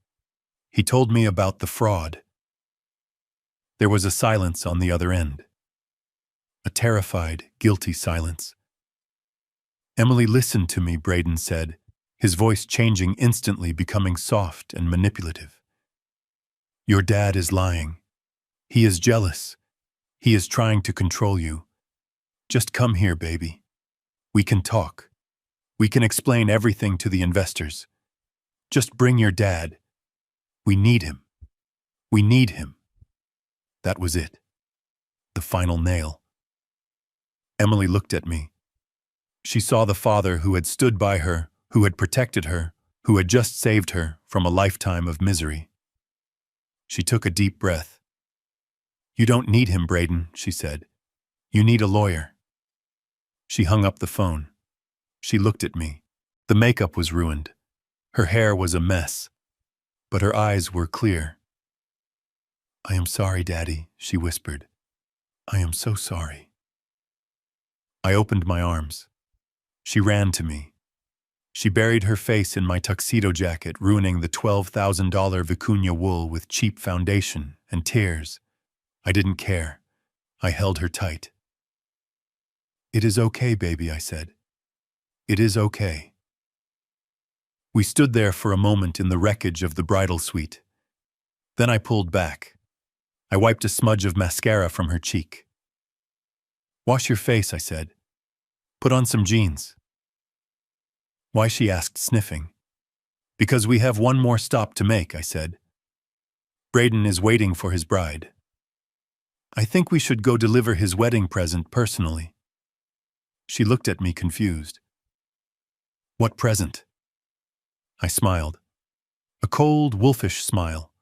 He told me about the fraud." There was a silence on the other end. A terrified, guilty silence. "Emily, listen to me," Braden said, his voice changing instantly, becoming soft and manipulative. "Your dad is lying. He is jealous. He is trying to control you. Just come here, baby. We can talk. We can explain everything to the investors. Just bring your dad. We need him. We need him." That was it. The final nail. Emily looked at me. She saw the father who had stood by her, who had protected her, who had just saved her from a lifetime of misery. She took a deep breath. "You don't need him, Braden," she said. "You need a lawyer." She hung up the phone. She looked at me. The makeup was ruined. Her hair was a mess, but her eyes were clear. "I am sorry, Daddy," she whispered. "I am so sorry." I opened my arms. She ran to me. She buried her face in my tuxedo jacket, ruining the $12,000 vicuña wool with cheap foundation and tears. I didn't care. I held her tight. "It is okay, baby," I said. "It is okay." We stood there for a moment in the wreckage of the bridal suite. Then I pulled back. I wiped a smudge of mascara from her cheek. "Wash your face," I said. "Put on some jeans." "Why?" she asked, sniffing. "Because we have one more stop to make," I said. "Braden is waiting for his bride. I think we should go deliver his wedding present personally." She looked at me confused. "What present?" I smiled. A cold, wolfish smile.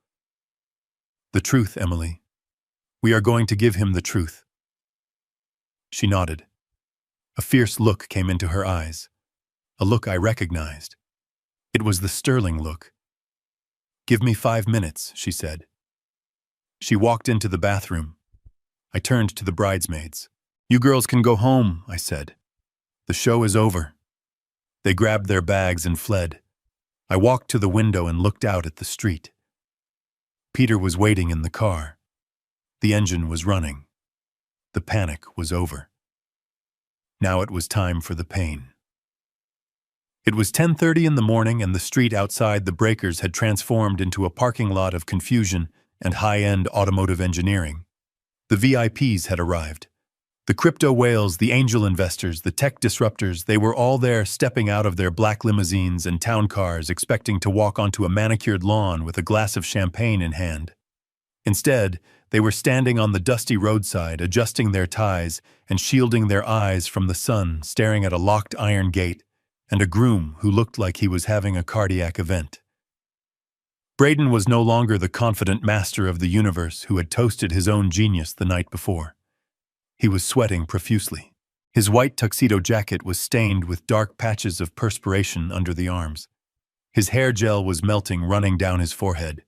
"The truth, Emily. We are going to give him the truth." She nodded. A fierce look came into her eyes. A look I recognized. It was the Sterling look. "Give me 5 minutes," she said. She walked into the bathroom. I turned to the bridesmaids. "You girls can go home," I said. "The show is over." They grabbed their bags and fled. I walked to the window and looked out at the street. Peter was waiting in the car. The engine was running. The panic was over. Now it was time for the pain. It was 10:30 in the morning, and the street outside the breakers had transformed into a parking lot of confusion and high-end automotive engineering. The VIPs had arrived. The crypto whales, the angel investors, the tech disruptors, they were all there, stepping out of their black limousines and town cars, expecting to walk onto a manicured lawn with a glass of champagne in hand. Instead, they were standing on the dusty roadside, adjusting their ties and shielding their eyes from the sun, staring at a locked iron gate and a groom who looked like he was having a cardiac event. Braden was no longer the confident master of the universe who had toasted his own genius the night before. He was sweating profusely. His white tuxedo jacket was stained with dark patches of perspiration under the arms. His hair gel was melting, running down his forehead.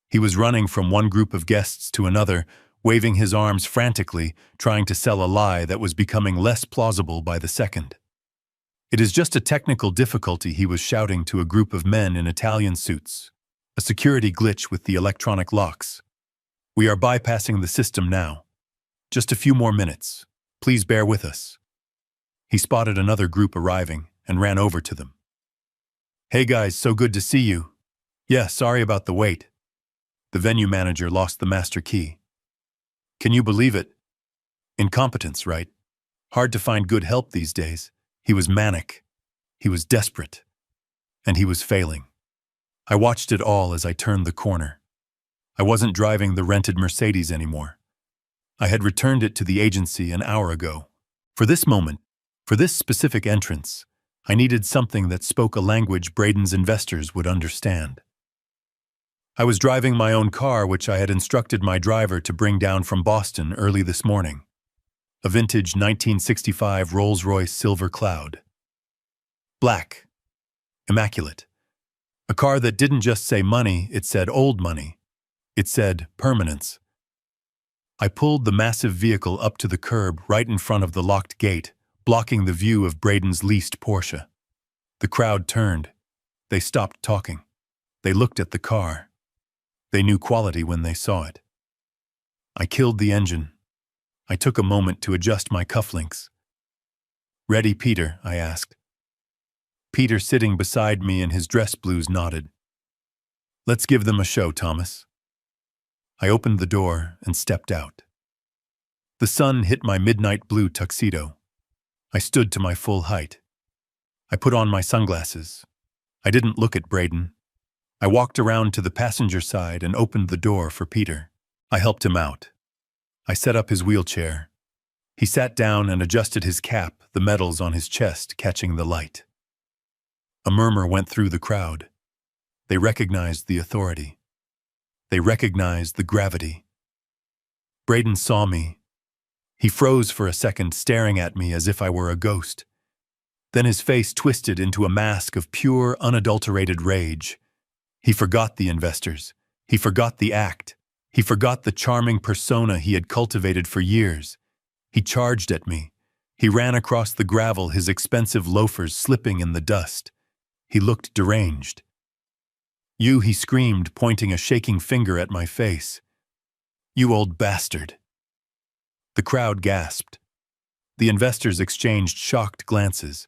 He was running from one group of guests to another, waving his arms frantically, trying to sell a lie that was becoming less plausible by the second. "It is just a technical difficulty," he was shouting to a group of men in Italian suits. "A security glitch with the electronic locks. We are bypassing the system now. Just a few more minutes. Please bear with us." He spotted another group arriving and ran over to them. "Hey guys, so good to see you. Yeah, sorry about the wait." The venue manager lost the master key. "Can you believe it? Incompetence, right? Hard to find good help these days." He was manic. He was desperate. And he was failing. I watched it all as I turned the corner. I wasn't driving the rented Mercedes anymore. I had returned it to the agency an hour ago. For this moment, for this specific entrance, I needed something that spoke a language Braden's investors would understand. I was driving my own car, which I had instructed my driver to bring down from Boston early this morning. A vintage 1965 Rolls-Royce Silver Cloud. Black. Immaculate. A car that didn't just say money, it said old money. It said permanence. I pulled the massive vehicle up to the curb right in front of the locked gate, blocking the view of Braden's leased Porsche. The crowd turned. They stopped talking. They looked at the car. They knew quality when they saw it. I killed the engine. I took a moment to adjust my cufflinks. "Ready, Peter?" I asked. Peter, sitting beside me in his dress blues, nodded. "Let's give them a show, Thomas." I opened the door and stepped out. The sun hit my midnight blue tuxedo. I stood to my full height. I put on my sunglasses. I didn't look at Braden. I walked around to the passenger side and opened the door for Peter. I helped him out. I set up his wheelchair. He sat down and adjusted his cap, the medals on his chest catching the light. A murmur went through the crowd. They recognized the authority. They recognized the gravity. Braden saw me. He froze for a second, staring at me as if I were a ghost. Then his face twisted into a mask of pure, unadulterated rage. He forgot the investors. He forgot the act. He forgot the charming persona he had cultivated for years. He charged at me. He ran across the gravel, his expensive loafers slipping in the dust. He looked deranged. "You," he screamed, pointing a shaking finger at my face. "You old bastard." The crowd gasped. The investors exchanged shocked glances.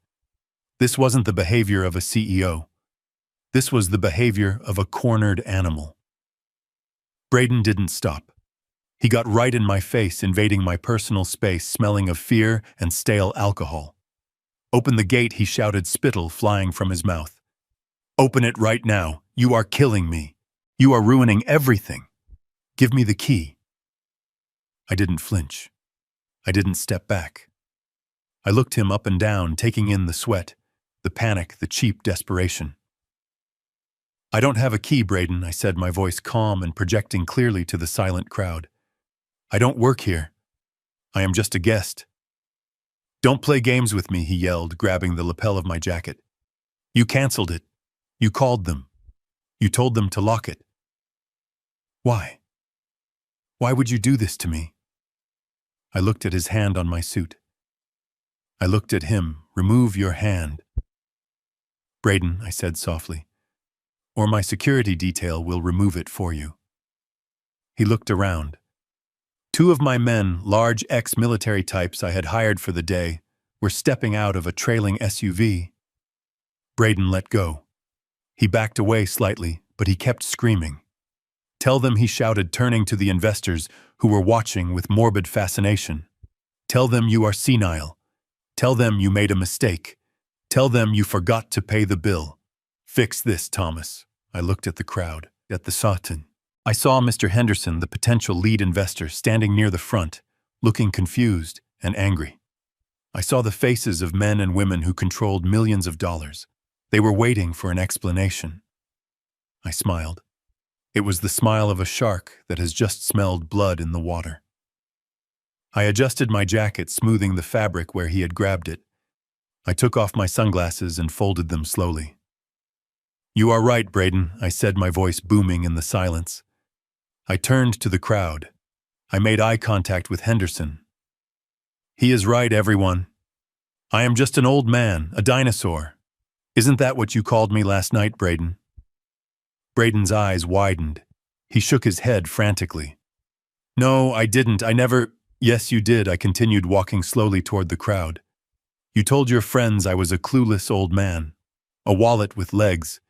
This wasn't the behavior of a CEO. This was the behavior of a cornered animal. Braden didn't stop. He got right in my face, invading my personal space, smelling of fear and stale alcohol. "Open the gate," he shouted, spittle flying from his mouth. "Open it right now. You are killing me. You are ruining everything. Give me the key." I didn't flinch. I didn't step back. I looked him up and down, taking in the sweat, the panic, the cheap desperation. "I don't have a key, Braden," I said, my voice calm and projecting clearly to the silent crowd. "I don't work here. I am just a guest." "Don't play games with me," he yelled, grabbing the lapel of my jacket. "You canceled it. You called them. You told them to lock it. Why? Why would you do this to me?" I looked at his hand on my suit. I looked at him. "Remove your hand." "Braden," I said softly, "or my security detail will remove it for you." He looked around. Two of my men, large ex-military types I had hired for the day, were stepping out of a trailing SUV. Braden let go. He backed away slightly, but he kept screaming. "Tell them," he shouted, turning to the investors who were watching with morbid fascination. "Tell them you are senile. Tell them you made a mistake. Tell them you forgot to pay the bill. Fix this, Thomas." I looked at the crowd, at the Sawton. I saw Mr. Henderson, the potential lead investor, standing near the front, looking confused and angry. I saw the faces of men and women who controlled millions of dollars. They were waiting for an explanation. I smiled. It was the smile of a shark that has just smelled blood in the water. I adjusted my jacket, smoothing the fabric where he had grabbed it. I took off my sunglasses and folded them slowly. "You are right, Braden," I said, my voice booming in the silence. I turned to the crowd. I made eye contact with Henderson. He is right, everyone. I am just an old man, a dinosaur. Isn't that what you called me last night, Braden? Braden's eyes widened. He shook his head frantically. No, I didn't. I never— Yes, you did, I continued, walking slowly toward the crowd. You told your friends I was a clueless old man, a wallet with legs.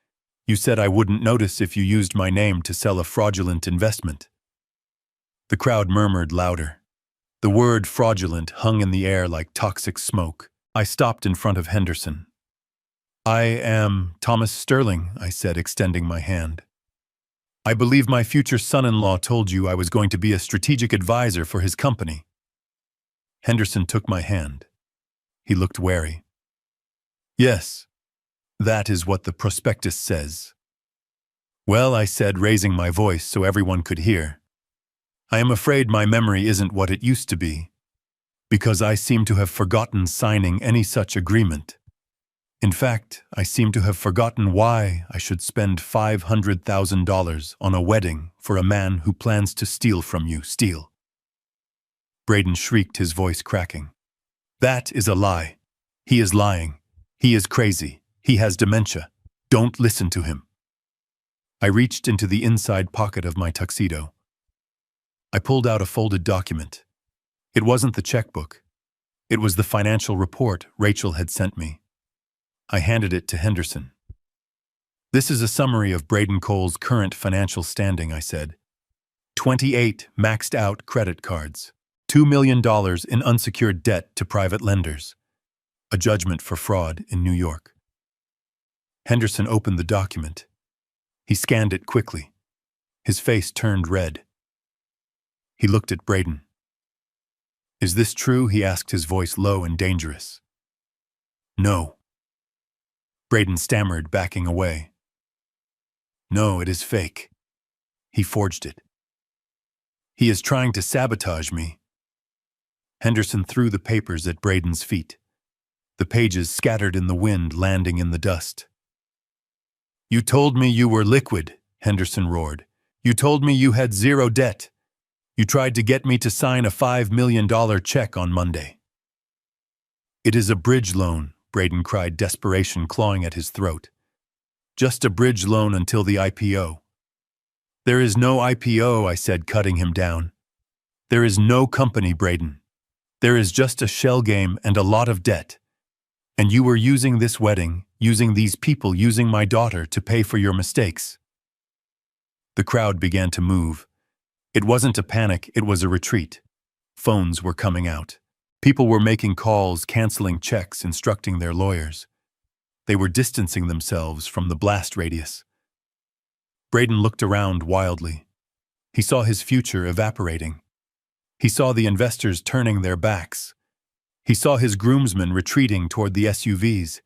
You said I wouldn't notice if you used my name to sell a fraudulent investment. The crowd murmured louder. The word fraudulent hung in the air like toxic smoke. I stopped in front of Henderson. I am Thomas Sterling, I said, extending my hand. I believe my future son-in-law told you I was going to be a strategic advisor for his company. Henderson took my hand. He looked wary. Yes, that is what the prospectus says. Well, I said, raising my voice so everyone could hear. I am afraid my memory isn't what it used to be, because I seem to have forgotten signing any such agreement. In fact, I seem to have forgotten why I should spend $500,000 on a wedding for a man who plans to steal from you. Steal. Braden shrieked, his voice cracking. That is a lie. He is lying. He is crazy. He has dementia. Don't listen to him. I reached into the inside pocket of my tuxedo. I pulled out a folded document. It wasn't the checkbook. It was the financial report Rachel had sent me. I handed it to Henderson. This is a summary of Braden Cole's current financial standing, I said. 28 maxed-out credit cards. $2 million in unsecured debt to private lenders. A judgment for fraud in New York. Henderson opened the document. He scanned it quickly. His face turned red. He looked at Braden. Is this true? He asked, his voice low and dangerous. No. Braden stammered, backing away. No, it is fake. He forged it. He is trying to sabotage me. Henderson threw the papers at Braden's feet. The pages scattered in the wind, landing in the dust. You told me you were liquid, Henderson roared. You told me you had zero debt. You tried to get me to sign a $5 million check on Monday. It is a bridge loan, Braden cried, desperation clawing at his throat. Just a bridge loan until the IPO. There is no IPO, I said, cutting him down. There is no company, Braden. There is just a shell game and a lot of debt. And you were using this wedding, using these people, using my daughter to pay for your mistakes. The crowd began to move. It wasn't a panic, it was a retreat. Phones were coming out. People were making calls, canceling checks, instructing their lawyers. They were distancing themselves from the blast radius. Braden looked around wildly. He saw his future evaporating. He saw the investors turning their backs. He saw his groomsmen retreating toward the SUVs.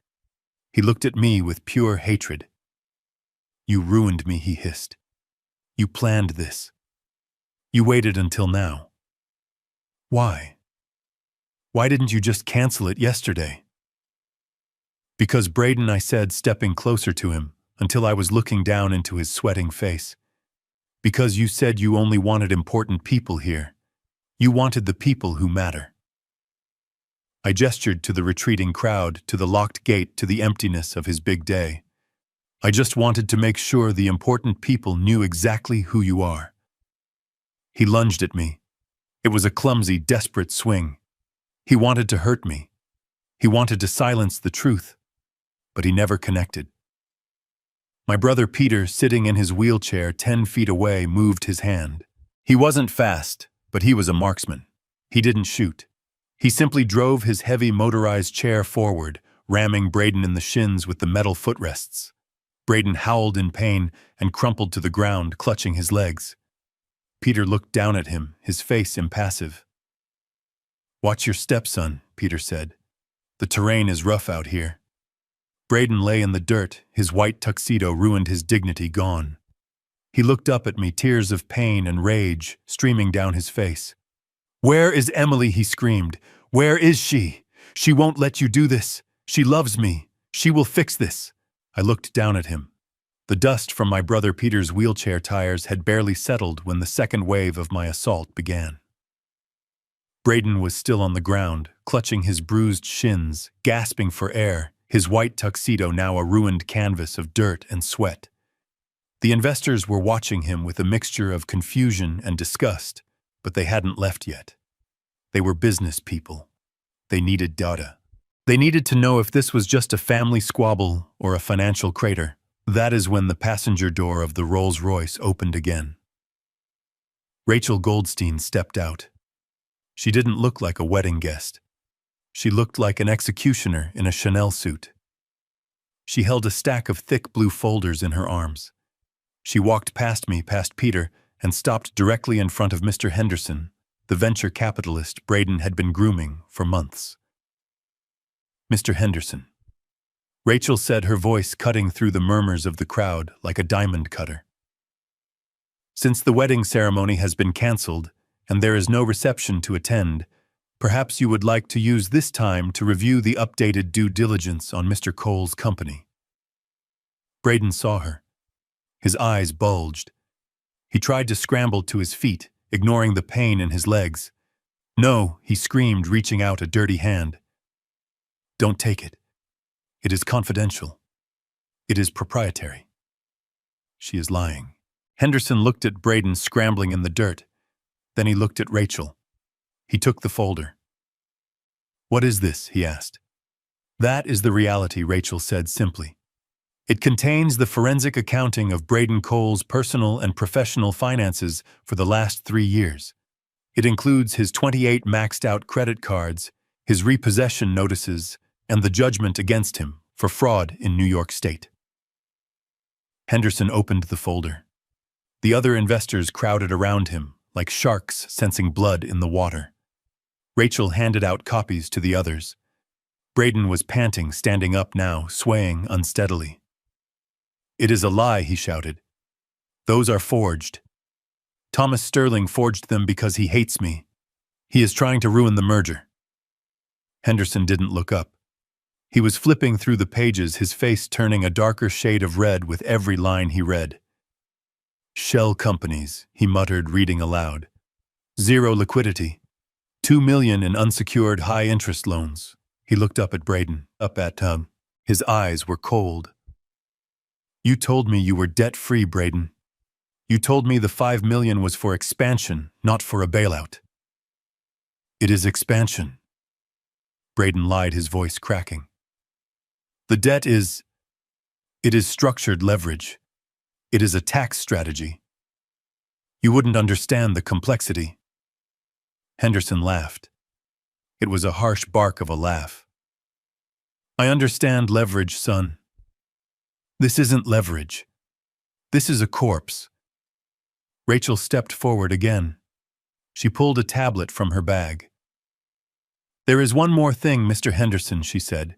He looked at me with pure hatred. You ruined me, he hissed. You planned this. You waited until now. Why? Why didn't you just cancel it yesterday? Because, Braden, I said, stepping closer to him until I was looking down into his sweating face. Because you said you only wanted important people here. You wanted the people who matter. I gestured to the retreating crowd, to the locked gate, to the emptiness of his big day. I just wanted to make sure the important people knew exactly who you are. He lunged at me. It was a clumsy, desperate swing. He wanted to hurt me. He wanted to silence the truth, but he never connected. My brother Peter, sitting in his wheelchair 10 feet away, moved his hand. He wasn't fast, but he was a marksman. He didn't shoot. He simply drove his heavy motorized chair forward, ramming Braden in the shins with the metal footrests. Braden howled in pain and crumpled to the ground, clutching his legs. Peter looked down at him, his face impassive. Watch your step, son, Peter said. The terrain is rough out here. Braden lay in the dirt, his white tuxedo ruined, his dignity gone. He looked up at me, tears of pain and rage streaming down his face. Where is Emily? He screamed. Where is she? She won't let you do this. She loves me. She will fix this. I looked down at him. The dust from my brother Peter's wheelchair tires had barely settled when the second wave of my assault began. Braden was still on the ground, clutching his bruised shins, gasping for air, his white tuxedo now a ruined canvas of dirt and sweat. The investors were watching him with a mixture of confusion and disgust, but they hadn't left yet. They were business people. They needed data. They needed to know if this was just a family squabble or a financial crater. That is when the passenger door of the Rolls-Royce opened again. Rachel Goldstein stepped out. She didn't look like a wedding guest. She looked like an executioner in a Chanel suit. She held a stack of thick blue folders in her arms. She walked past me, past Peter, and stopped directly in front of Mr. Henderson, the venture capitalist Braden had been grooming for months. Mr. Henderson. Rachel said, her voice cutting through the murmurs of the crowd like a diamond cutter. Since the wedding ceremony has been cancelled and there is no reception to attend, perhaps you would like to use this time to review the updated due diligence on Mr. Cole's company. Braden saw her. His eyes bulged. He tried to scramble to his feet, ignoring the pain in his legs. "No," he screamed, reaching out a dirty hand. "Don't take it. It is confidential. It is proprietary." She is lying. Henderson looked at Braden scrambling in the dirt. Then he looked at Rachel. He took the folder. "What is this?" he asked. "That is the reality," Rachel said simply. "It contains the forensic accounting of Braden Cole's personal and professional finances for the last 3 years. It includes his 28 maxed-out credit cards, his repossession notices, and the judgment against him for fraud in New York State." Henderson opened the folder. The other investors crowded around him, like sharks sensing blood in the water. Rachel handed out copies to the others. Braden was panting, standing up now, swaying unsteadily. "It is a lie," he shouted. "Those are forged. Thomas Sterling forged them because he hates me. He is trying to ruin the merger." Henderson didn't look up. He was flipping through the pages, his face turning a darker shade of red with every line he read. "Shell companies," he muttered, reading aloud. "Zero liquidity. 2 million in unsecured high-interest loans." He looked up at Braden, up at Tug. His eyes were cold. "You told me you were debt-free, Braden. You told me the 5 million was for expansion, not for a bailout." "It is expansion." Braden lied, his voice cracking. "The debt is... It is structured leverage. It is a tax strategy. You wouldn't understand the complexity." Henderson laughed. It was a harsh bark of a laugh. "I understand leverage, son. This isn't leverage. This is a corpse." Rachel stepped forward again. She pulled a tablet from her bag. "There is one more thing, Mr. Henderson," she said.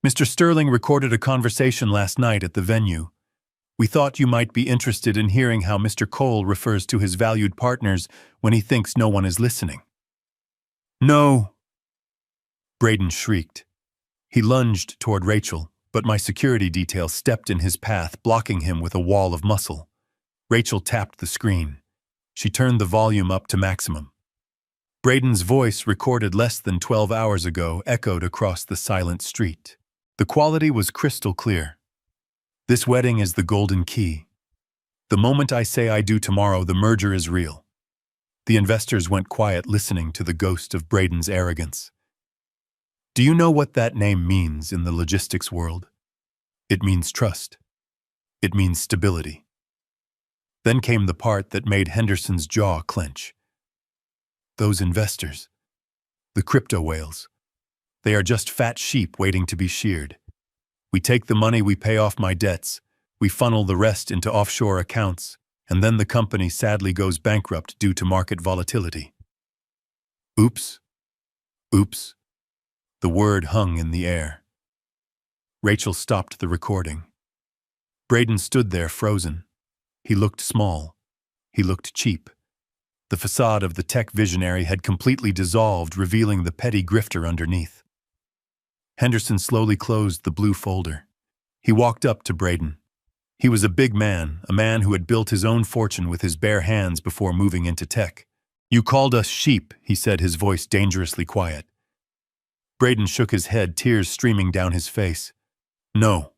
"Mr. Sterling recorded a conversation last night at the venue. We thought you might be interested in hearing how Mr. Cole refers to his valued partners when he thinks no one is listening." "No!" Braden shrieked. He lunged toward Rachel, but my security detail stepped in his path, blocking him with a wall of muscle. Rachel tapped the screen. She turned the volume up to maximum. Braden's voice, recorded less than 12 hours ago, echoed across the silent street. The quality was crystal clear. "This wedding is the golden key. The moment I say I do tomorrow, the merger is real." The investors went quiet, listening to the ghost of Braden's arrogance. "Do you know what that name means in the logistics world? It means trust. It means stability." Then came the part that made Henderson's jaw clench. "Those investors, the crypto whales, they are just fat sheep waiting to be sheared. We take the money, we pay off my debts, we funnel the rest into offshore accounts, and then the company sadly goes bankrupt due to market volatility." Oops. Oops. The word hung in the air. Rachel stopped the recording. Braden stood there frozen. He looked small. He looked cheap. The facade of the tech visionary had completely dissolved, revealing the petty grifter underneath. Henderson slowly closed the blue folder. He walked up to Braden. He was a big man, a man who had built his own fortune with his bare hands before moving into tech. You called us sheep, he said, his voice dangerously quiet. Braden shook his head, tears streaming down his face. No,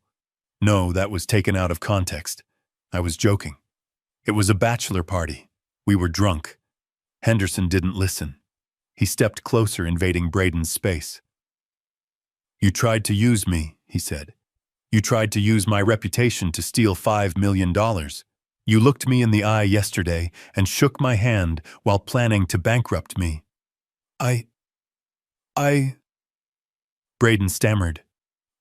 that was taken out of context. I was joking. It was a bachelor party. We were drunk. Henderson didn't listen. He stepped closer, invading Braden's space. You tried to use me, he said. You tried to use my reputation to steal $5 million. You looked me in the eye yesterday and shook my hand while planning to bankrupt me. I... Braden stammered.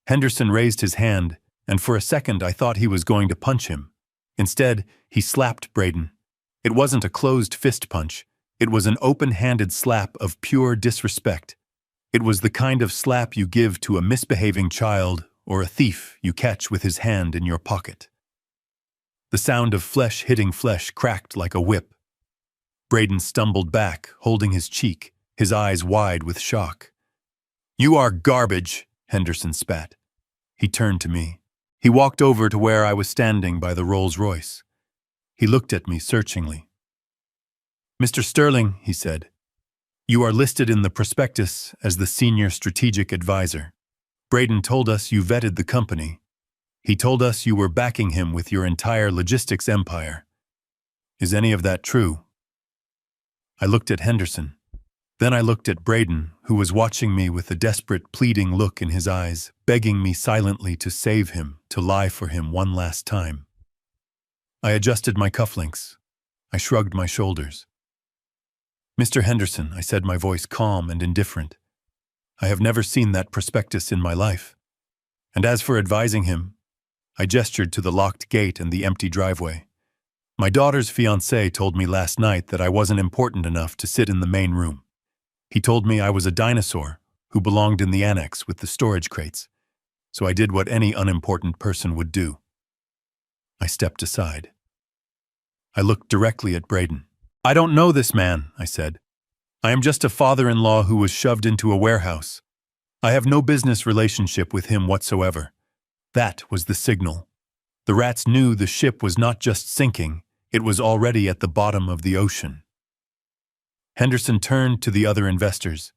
Henderson raised his hand, and for a second I thought he was going to punch him. Instead, he slapped Braden. It wasn't a closed fist punch. It was an open-handed slap of pure disrespect. It was the kind of slap you give to a misbehaving child or a thief you catch with his hand in your pocket. The sound of flesh hitting flesh cracked like a whip. Braden stumbled back, holding his cheek, his eyes wide with shock. You are garbage, Henderson spat. He turned to me. He walked over to where I was standing by the Rolls-Royce. He looked at me searchingly. Mr. Sterling, he said, you are listed in the prospectus as the senior strategic advisor. Braden told us you vetted the company. He told us you were backing him with your entire logistics empire. Is any of that true? I looked at Henderson. Then I looked at Braden, who was watching me with a desperate, pleading look in his eyes, begging me silently to save him, to lie for him one last time. I adjusted my cufflinks. I shrugged my shoulders. Mr. Henderson, I said, my voice calm and indifferent. I have never seen that prospectus in my life. And as for advising him, I gestured to the locked gate and the empty driveway. My daughter's fiancé told me last night that I wasn't important enough to sit in the main room. He told me I was a dinosaur who belonged in the annex with the storage crates, so I did what any unimportant person would do. I stepped aside. I looked directly at Braden. I don't know this man, I said. I am just a father-in-law who was shoved into a warehouse. I have no business relationship with him whatsoever. That was the signal. The rats knew the ship was not just sinking, it was already at the bottom of the ocean. Henderson turned to the other investors.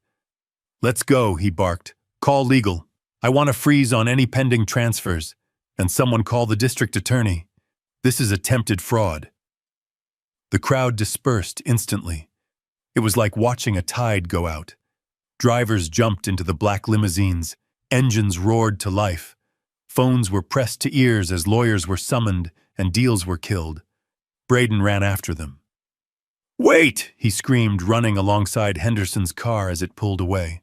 Let's go, he barked. Call legal. I want a freeze on any pending transfers. And someone call the district attorney. This is attempted fraud. The crowd dispersed instantly. It was like watching a tide go out. Drivers jumped into the black limousines. Engines roared to life. Phones were pressed to ears as lawyers were summoned and deals were killed. Braden ran after them. Wait, he screamed, running alongside Henderson's car as it pulled away.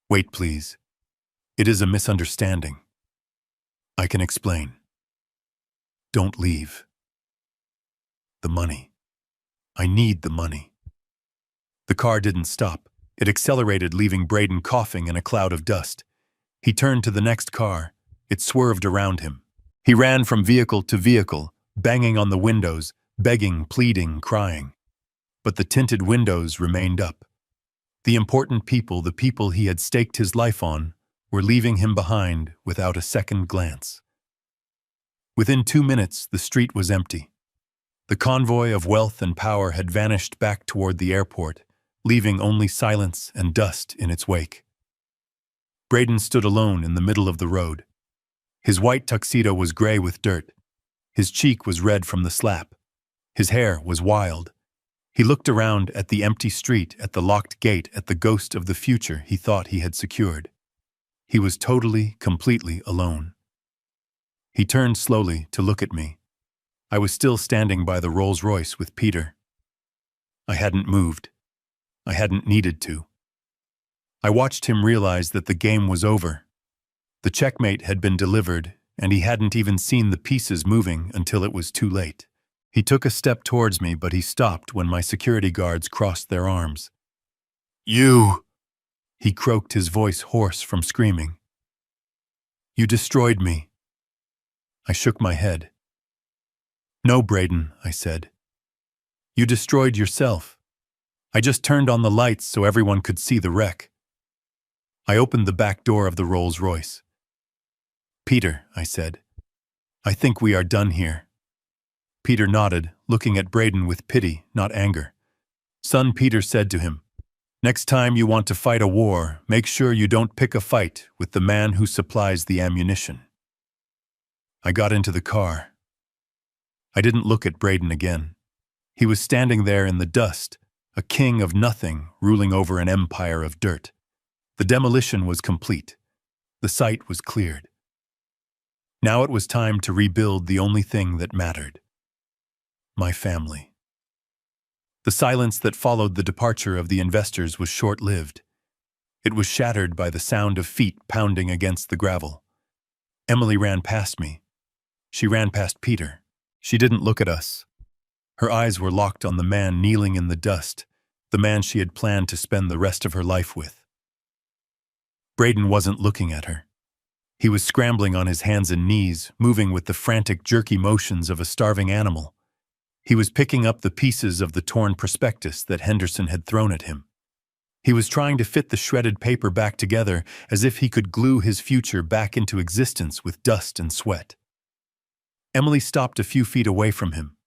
Wait, please. It is a misunderstanding. I can explain. Don't leave. The money. I need the money. The car didn't stop. It accelerated, leaving Braden coughing in a cloud of dust. He turned to the next car. It swerved around him. He ran from vehicle to vehicle, banging on the windows, begging, pleading, crying. But the tinted windows remained up. The important people, the people he had staked his life on, were leaving him behind without a second glance. Within 2 minutes, the street was empty. The convoy of wealth and power had vanished back toward the airport, leaving only silence and dust in its wake. Braden stood alone in the middle of the road. His white tuxedo was gray with dirt. His cheek was red from the slap. His hair was wild. He looked around at the empty street, at the locked gate, at the ghost of the future he thought he had secured. He was totally, completely alone. He turned slowly to look at me. I was still standing by the Rolls-Royce with Peter. I hadn't moved. I hadn't needed to. I watched him realize that the game was over. The checkmate had been delivered, and he hadn't even seen the pieces moving until it was too late. He took a step towards me, but he stopped when my security guards crossed their arms. You! He croaked, his voice hoarse from screaming. You destroyed me. I shook my head. No, Braden, I said. You destroyed yourself. I just turned on the lights so everyone could see the wreck. I opened the back door of the Rolls-Royce. Peter, I said, I think we are done here. Peter nodded, looking at Braden with pity, not anger. Son Peter said to him, "Next time you want to fight a war, make sure you don't pick a fight with the man who supplies the ammunition." I got into the car. I didn't look at Braden again. He was standing there in the dust, a king of nothing ruling over an empire of dirt. The demolition was complete. The site was cleared. Now it was time to rebuild the only thing that mattered: my family. The silence that followed the departure of the investors was short-lived. It was shattered by the sound of feet pounding against the gravel. Emily ran past me. She ran past Peter. She didn't look at us. Her eyes were locked on the man kneeling in the dust, the man she had planned to spend the rest of her life with. Braden wasn't looking at her. He was scrambling on his hands and knees, moving with the frantic, jerky motions of a starving animal. He was picking up the pieces of the torn prospectus that Henderson had thrown at him. He was trying to fit the shredded paper back together as if he could glue his future back into existence with dust and sweat. Emily stopped a few feet away from him.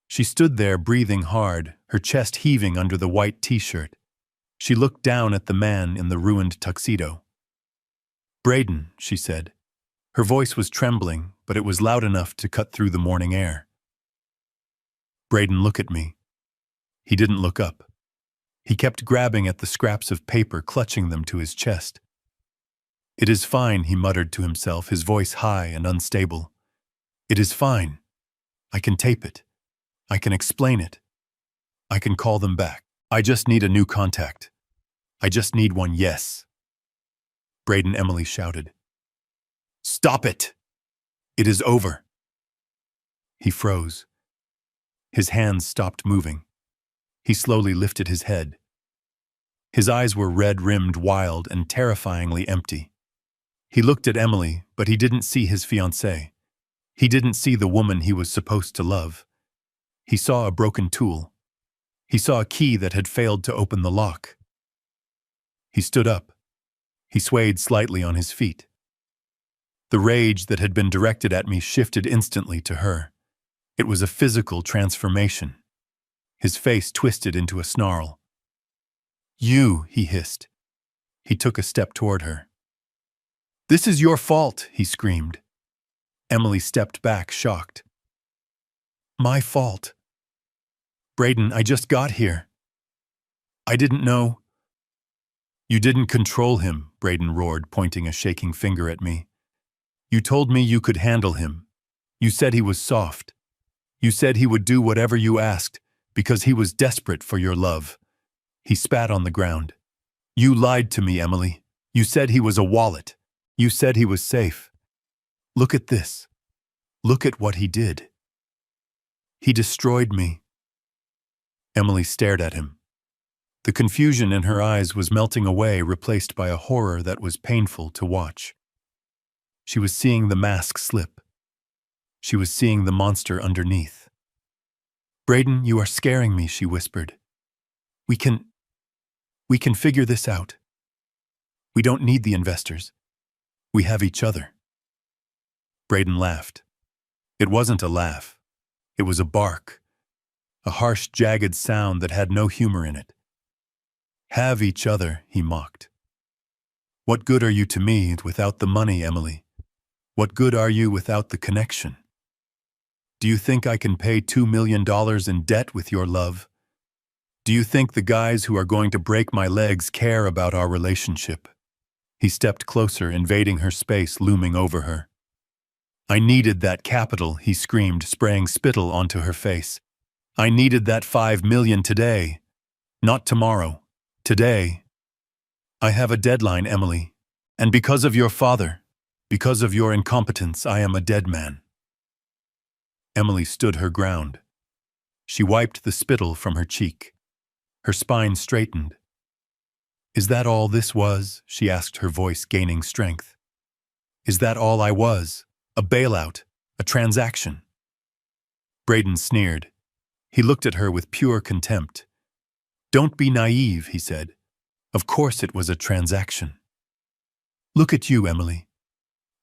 She stood there breathing hard, her chest heaving under the white t-shirt. She looked down at the man in the ruined tuxedo. "Braden," she said. Her voice was trembling, but it was loud enough to cut through the morning air. Braden looked at me. He didn't look up. He kept grabbing at the scraps of paper, clutching them to his chest. "It is fine," he muttered to himself, his voice high and unstable. "It is fine. I can tape it. I can explain it. I can call them back. I just need a new contact. I just need one yes." Braden, Emily shouted. "Stop it! It is over." He froze. His hands stopped moving. He slowly lifted his head. His eyes were red-rimmed, wild, and terrifyingly empty. He looked at Emily, but he didn't see his fiancée. He didn't see the woman he was supposed to love. He saw a broken tool. He saw a key that had failed to open the lock. He stood up. He swayed slightly on his feet. The rage that had been directed at me shifted instantly to her. It was a physical transformation. His face twisted into a snarl. "You," he hissed. He took a step toward her. "This is your fault," he screamed. Emily stepped back, shocked. "My fault? Braden, I just got here. I didn't know." "You didn't control him," Braden roared, pointing a shaking finger at me. "You told me you could handle him. You said he was soft. You said he would do whatever you asked, because he was desperate for your love." He spat on the ground. "You lied to me, Emily. You said he was a wallet. You said he was safe. Look at this. Look at what he did. He destroyed me." Emily stared at him. The confusion in her eyes was melting away, replaced by a horror that was painful to watch. She was seeing the mask slip. She was seeing the monster underneath. "Braden, you are scaring me," she whispered. We can figure this out. We don't need the investors. We have each other." Braden laughed. It wasn't a laugh. It was a bark. A harsh, jagged sound that had no humor in it. "Have each other," he mocked. "What good are you to me without the money, Emily? What good are you without the connection? Do you think I can pay $2 million in debt with your love? Do you think the guys who are going to break my legs care about our relationship?" He stepped closer, invading her space, looming over her. "I needed that capital," he screamed, spraying spittle onto her face. "I needed that $5 million today. Not tomorrow. Today. I have a deadline, Emily. And because of your father, because of your incompetence, I am a dead man." Emily stood her ground. She wiped the spittle from her cheek. Her spine straightened. "Is that all this was?" she asked, her voice gaining strength. "Is that all I was? A bailout? A transaction?" Braden sneered. He looked at her with pure contempt. "Don't be naive," he said. "Of course it was a transaction. Look at you, Emily.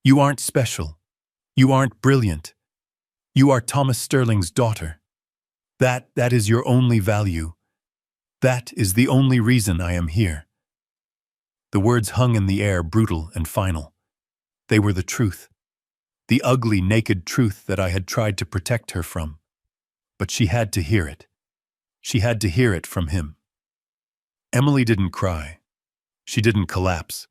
You aren't special. You aren't brilliant. You are Thomas Sterling's daughter. That is your only value. That is the only reason I am here." The words hung in the air, brutal and final. They were the truth. The ugly, naked truth that I had tried to protect her from. But she had to hear it. She had to hear it from him. Emily didn't cry. She didn't collapse.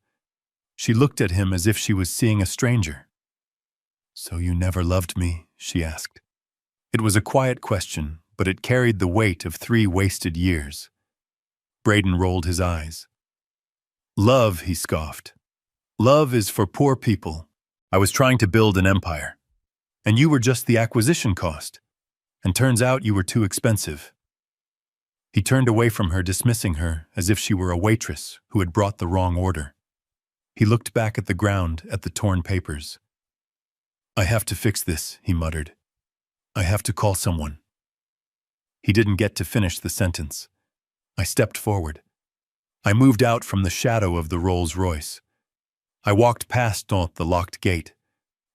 She looked at him as if she was seeing a stranger. "So you never loved me?" she asked. It was a quiet question, but it carried the weight of 3 wasted years. Braden rolled his eyes. "Love," he scoffed. "Love is for poor people. I was trying to build an empire. And you were just the acquisition cost. And turns out you were too expensive." He turned away from her, dismissing her as if she were a waitress who had brought the wrong order. He looked back at the ground, at the torn papers. "I have to fix this," he muttered. "I have to call someone." He didn't get to finish the sentence. I stepped forward. I moved out from the shadow of the Rolls-Royce. I walked past the locked gate.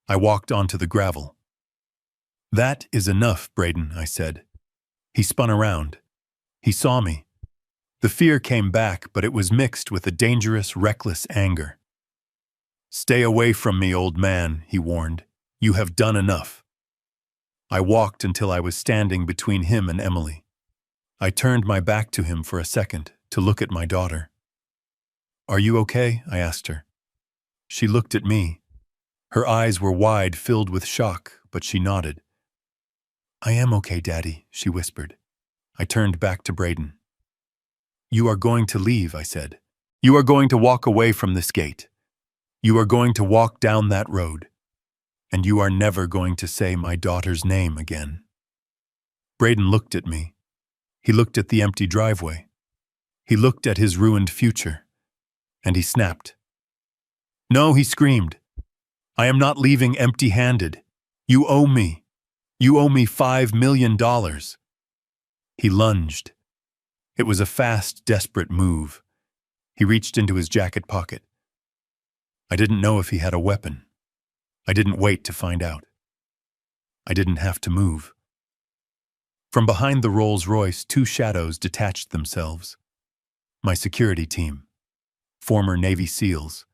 I walked onto the gravel. "That is enough, Braden," I said. He spun around. He saw me. The fear came back, but it was mixed with a dangerous, reckless anger. "Stay away from me, old man," he warned. "You have done enough." I walked until I was standing between him and Emily. I turned my back to him for a second to look at my daughter. "Are you okay?" I asked her. She looked at me. Her eyes were wide, filled with shock, but she nodded. "I am okay, Daddy," she whispered. I turned back to Braden. "You are going to leave," I said. "You are going to walk away from this gate. You are going to walk down that road. And you are never going to say my daughter's name again." Braden looked at me. He looked at the empty driveway. He looked at his ruined future. And he snapped. "No," he screamed. "I am not leaving empty-handed. You owe me. You owe me $5 million. He lunged. It was a fast, desperate move. He reached into his jacket pocket. I didn't know if he had a weapon. I didn't wait to find out. I didn't have to move. From behind the Rolls-Royce, 2 shadows detached themselves. My security team. Former Navy SEALs.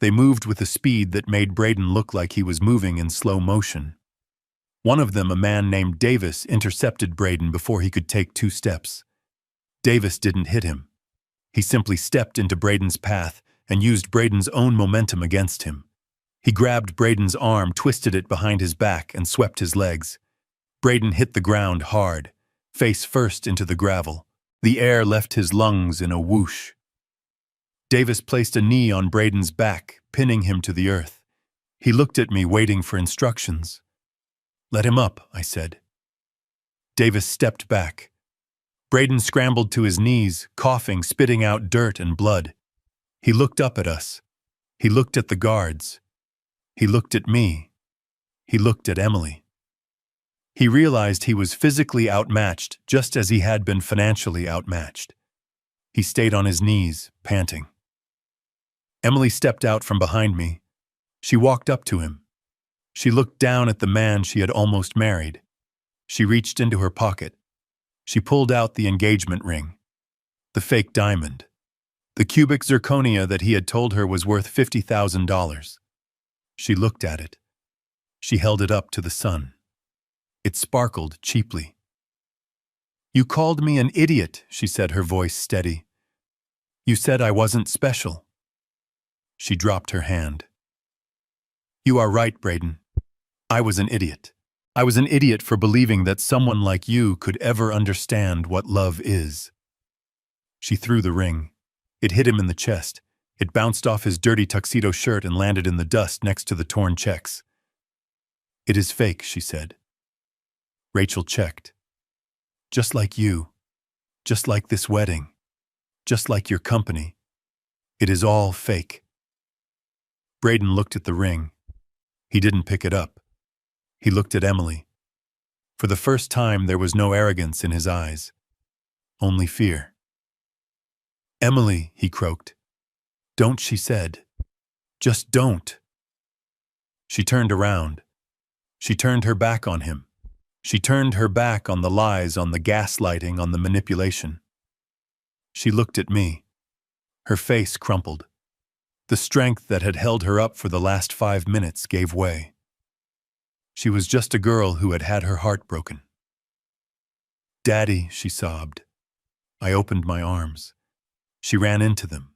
They moved with a speed that made Braden look like he was moving in slow motion. One of them, a man named Davis, intercepted Braden before he could take 2 steps. Davis didn't hit him. He simply stepped into Braden's path and used Braden's own momentum against him. He grabbed Braden's arm, twisted it behind his back, and swept his legs. Braden hit the ground hard, face first into the gravel. The air left his lungs in a whoosh. Davis placed a knee on Braden's back, pinning him to the earth. He looked at me, waiting for instructions. "Let him up," I said. Davis stepped back. Braden scrambled to his knees, coughing, spitting out dirt and blood. He looked up at us. He looked at the guards. He looked at me. He looked at Emily. He realized he was physically outmatched, just as he had been financially outmatched. He stayed on his knees, panting. Emily stepped out from behind me. She walked up to him. She looked down at the man she had almost married. She reached into her pocket. She pulled out the engagement ring. The fake diamond. The cubic zirconia that he had told her was worth $50,000. She looked at it. She held it up to the sun. It sparkled cheaply. "You called me an idiot," she said, her voice steady. "You said I wasn't special." She dropped her hand. "You are right, Braden. I was an idiot. I was an idiot for believing that someone like you could ever understand what love is." She threw the ring. It hit him in the chest. It bounced off his dirty tuxedo shirt and landed in the dust next to the torn checks. "It is fake," she said. Rachel checked. "Just like you. Just like this wedding. Just like your company. It is all fake." Braden looked at the ring. He didn't pick it up. He looked at Emily. For the first time, there was no arrogance in his eyes. Only fear. "Emily," he croaked. "Don't," she said. "Just don't." She turned around. She turned her back on him. She turned her back on the lies, on the gaslighting, on the manipulation. She looked at me. Her face crumpled. The strength that had held her up for the last 5 minutes gave way. She was just a girl who had had her heart broken. "Daddy," she sobbed. I opened my arms. She ran into them.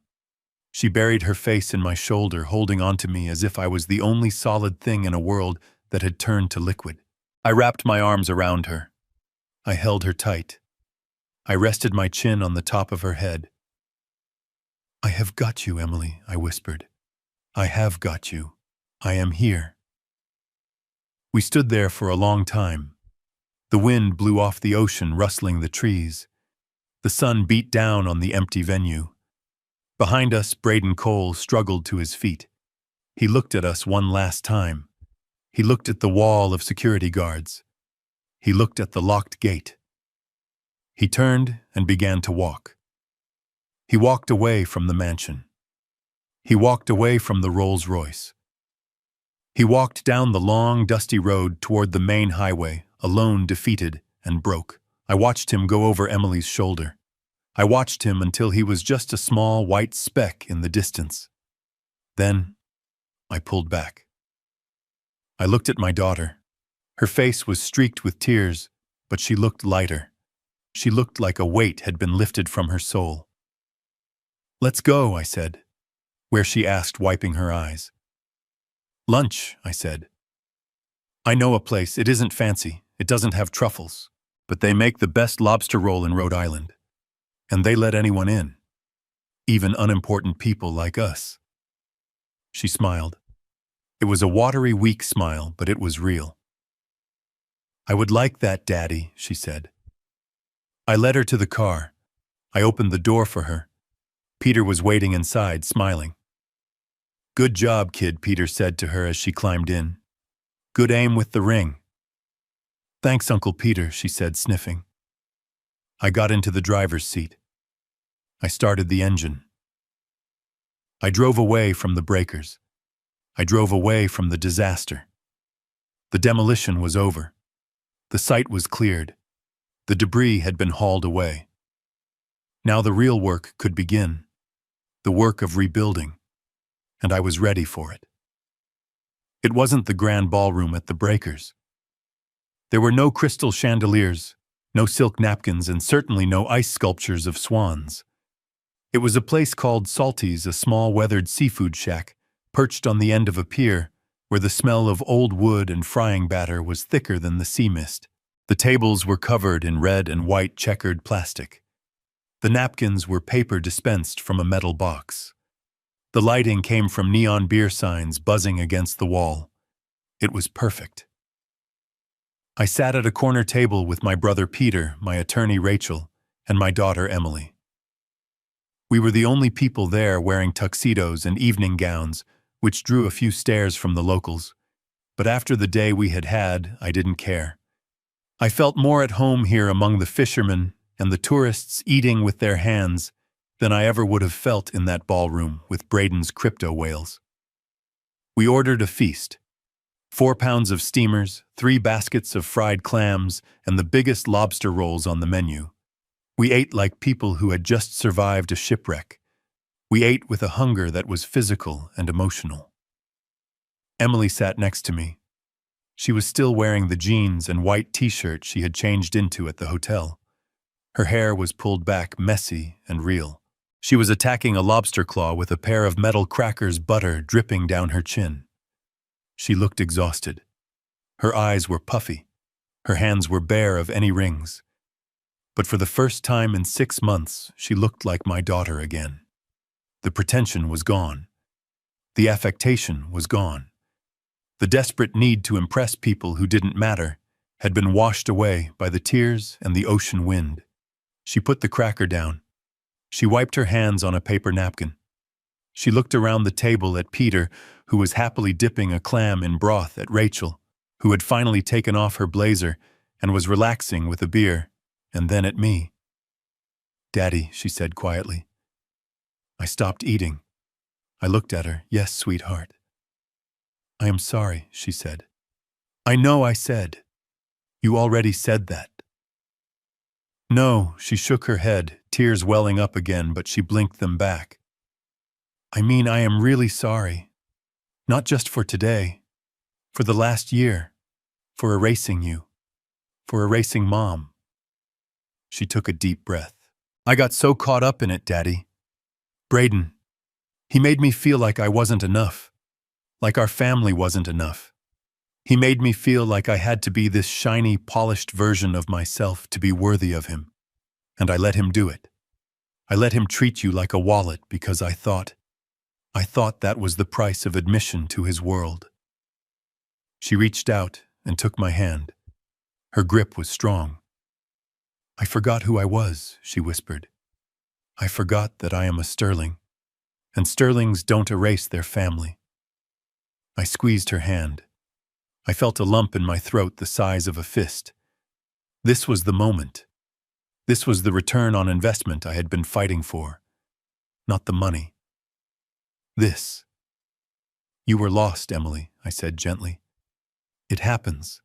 She buried her face in my shoulder, holding onto me as if I was the only solid thing in a world that had turned to liquid. I wrapped my arms around her. I held her tight. I rested my chin on the top of her head. "I have got you, Emily," I whispered. "I have got you. I am here." We stood there for a long time. The wind blew off the ocean, rustling the trees. The sun beat down on the empty venue. Behind us, Braden Cole struggled to his feet. He looked at us one last time. He looked at the wall of security guards. He looked at the locked gate. He turned and began to walk. He walked away from the mansion. He walked away from the Rolls-Royce. He walked down the long, dusty road toward the main highway, alone, defeated, and broke. I watched him go over Emily's shoulder. I watched him until he was just a small white speck in the distance. Then, I pulled back. I looked at my daughter. Her face was streaked with tears, but she looked lighter. She looked like a weight had been lifted from her soul. "Let's go," I said. "Where?" she asked, wiping her eyes. "Lunch," I said. "I know a place. It isn't fancy. It doesn't have truffles. But they make the best lobster roll in Rhode Island. And they let anyone in. Even unimportant people like us." She smiled. It was a watery, weak smile, but it was real. "I would like that, Daddy," she said. I led her to the car. I opened the door for her. Peter was waiting inside, smiling. "Good job, kid," Peter said to her as she climbed in. "Good aim with the ring." "Thanks, Uncle Peter," she said, sniffing. I got into the driver's seat. I started the engine. I drove away from the breakers. I drove away from the disaster. The demolition was over. The site was cleared. The debris had been hauled away. Now the real work could begin. The work of rebuilding. And I was ready for it. It wasn't the grand ballroom at the breakers. There were no crystal chandeliers, no silk napkins, and certainly no ice sculptures of swans. It was a place called Salty's, a small weathered seafood shack, perched on the end of a pier, where the smell of old wood and frying batter was thicker than the sea mist. The tables were covered in red and white checkered plastic. The napkins were paper dispensed from a metal box. The lighting came from neon beer signs buzzing against the wall. It was perfect. I sat at a corner table with my brother Peter, my attorney Rachel, and my daughter Emily. We were the only people there wearing tuxedos and evening gowns, which drew a few stares from the locals. But after the day we had had, I didn't care. I felt more at home here among the fishermen and the tourists eating with their hands than I ever would have felt in that ballroom with Braden's crypto whales. We ordered a feast. 4 pounds of steamers, 3 baskets of fried clams, and the biggest lobster rolls on the menu. We ate like people who had just survived a shipwreck. We ate with a hunger that was physical and emotional. Emily sat next to me. She was still wearing the jeans and white t-shirt she had changed into at the hotel. Her hair was pulled back, messy and real. She was attacking a lobster claw with a pair of metal crackers, butter dripping down her chin. She looked exhausted. Her eyes were puffy. Her hands were bare of any rings. But for the first time in 6 months, she looked like my daughter again. The pretension was gone. The affectation was gone. The desperate need to impress people who didn't matter had been washed away by the tears and the ocean wind. She put the cracker down. She wiped her hands on a paper napkin. She looked around the table at Peter, who was happily dipping a clam in broth, at Rachel, who had finally taken off her blazer and was relaxing with a beer, and then at me. "Daddy," she said quietly. I stopped eating. I looked at her. "Yes, sweetheart." "I am sorry," she said. "I know I said. You already said that." "No," she shook her head, tears tears welling up again, but she blinked them back. I mean, I am really sorry. Not just for today. For the last year. For erasing you. For erasing Mom. She took a deep breath. I got so caught up in it, Daddy. Braden. He made me feel like I wasn't enough. Like our family wasn't enough. He made me feel like I had to be this shiny, polished version of myself to be worthy of him. And I let him do it. I let him treat you like a wallet because I thought that was the price of admission to his world. She reached out and took my hand. Her grip was strong. I forgot who I was, she whispered. I forgot that I am a Sterling, and Sterlings don't erase their family. I squeezed her hand. I felt a lump in my throat the size of a fist. This was the moment. This was the return on investment I had been fighting for. Not the money. This. You were lost, Emily, I said gently. It happens.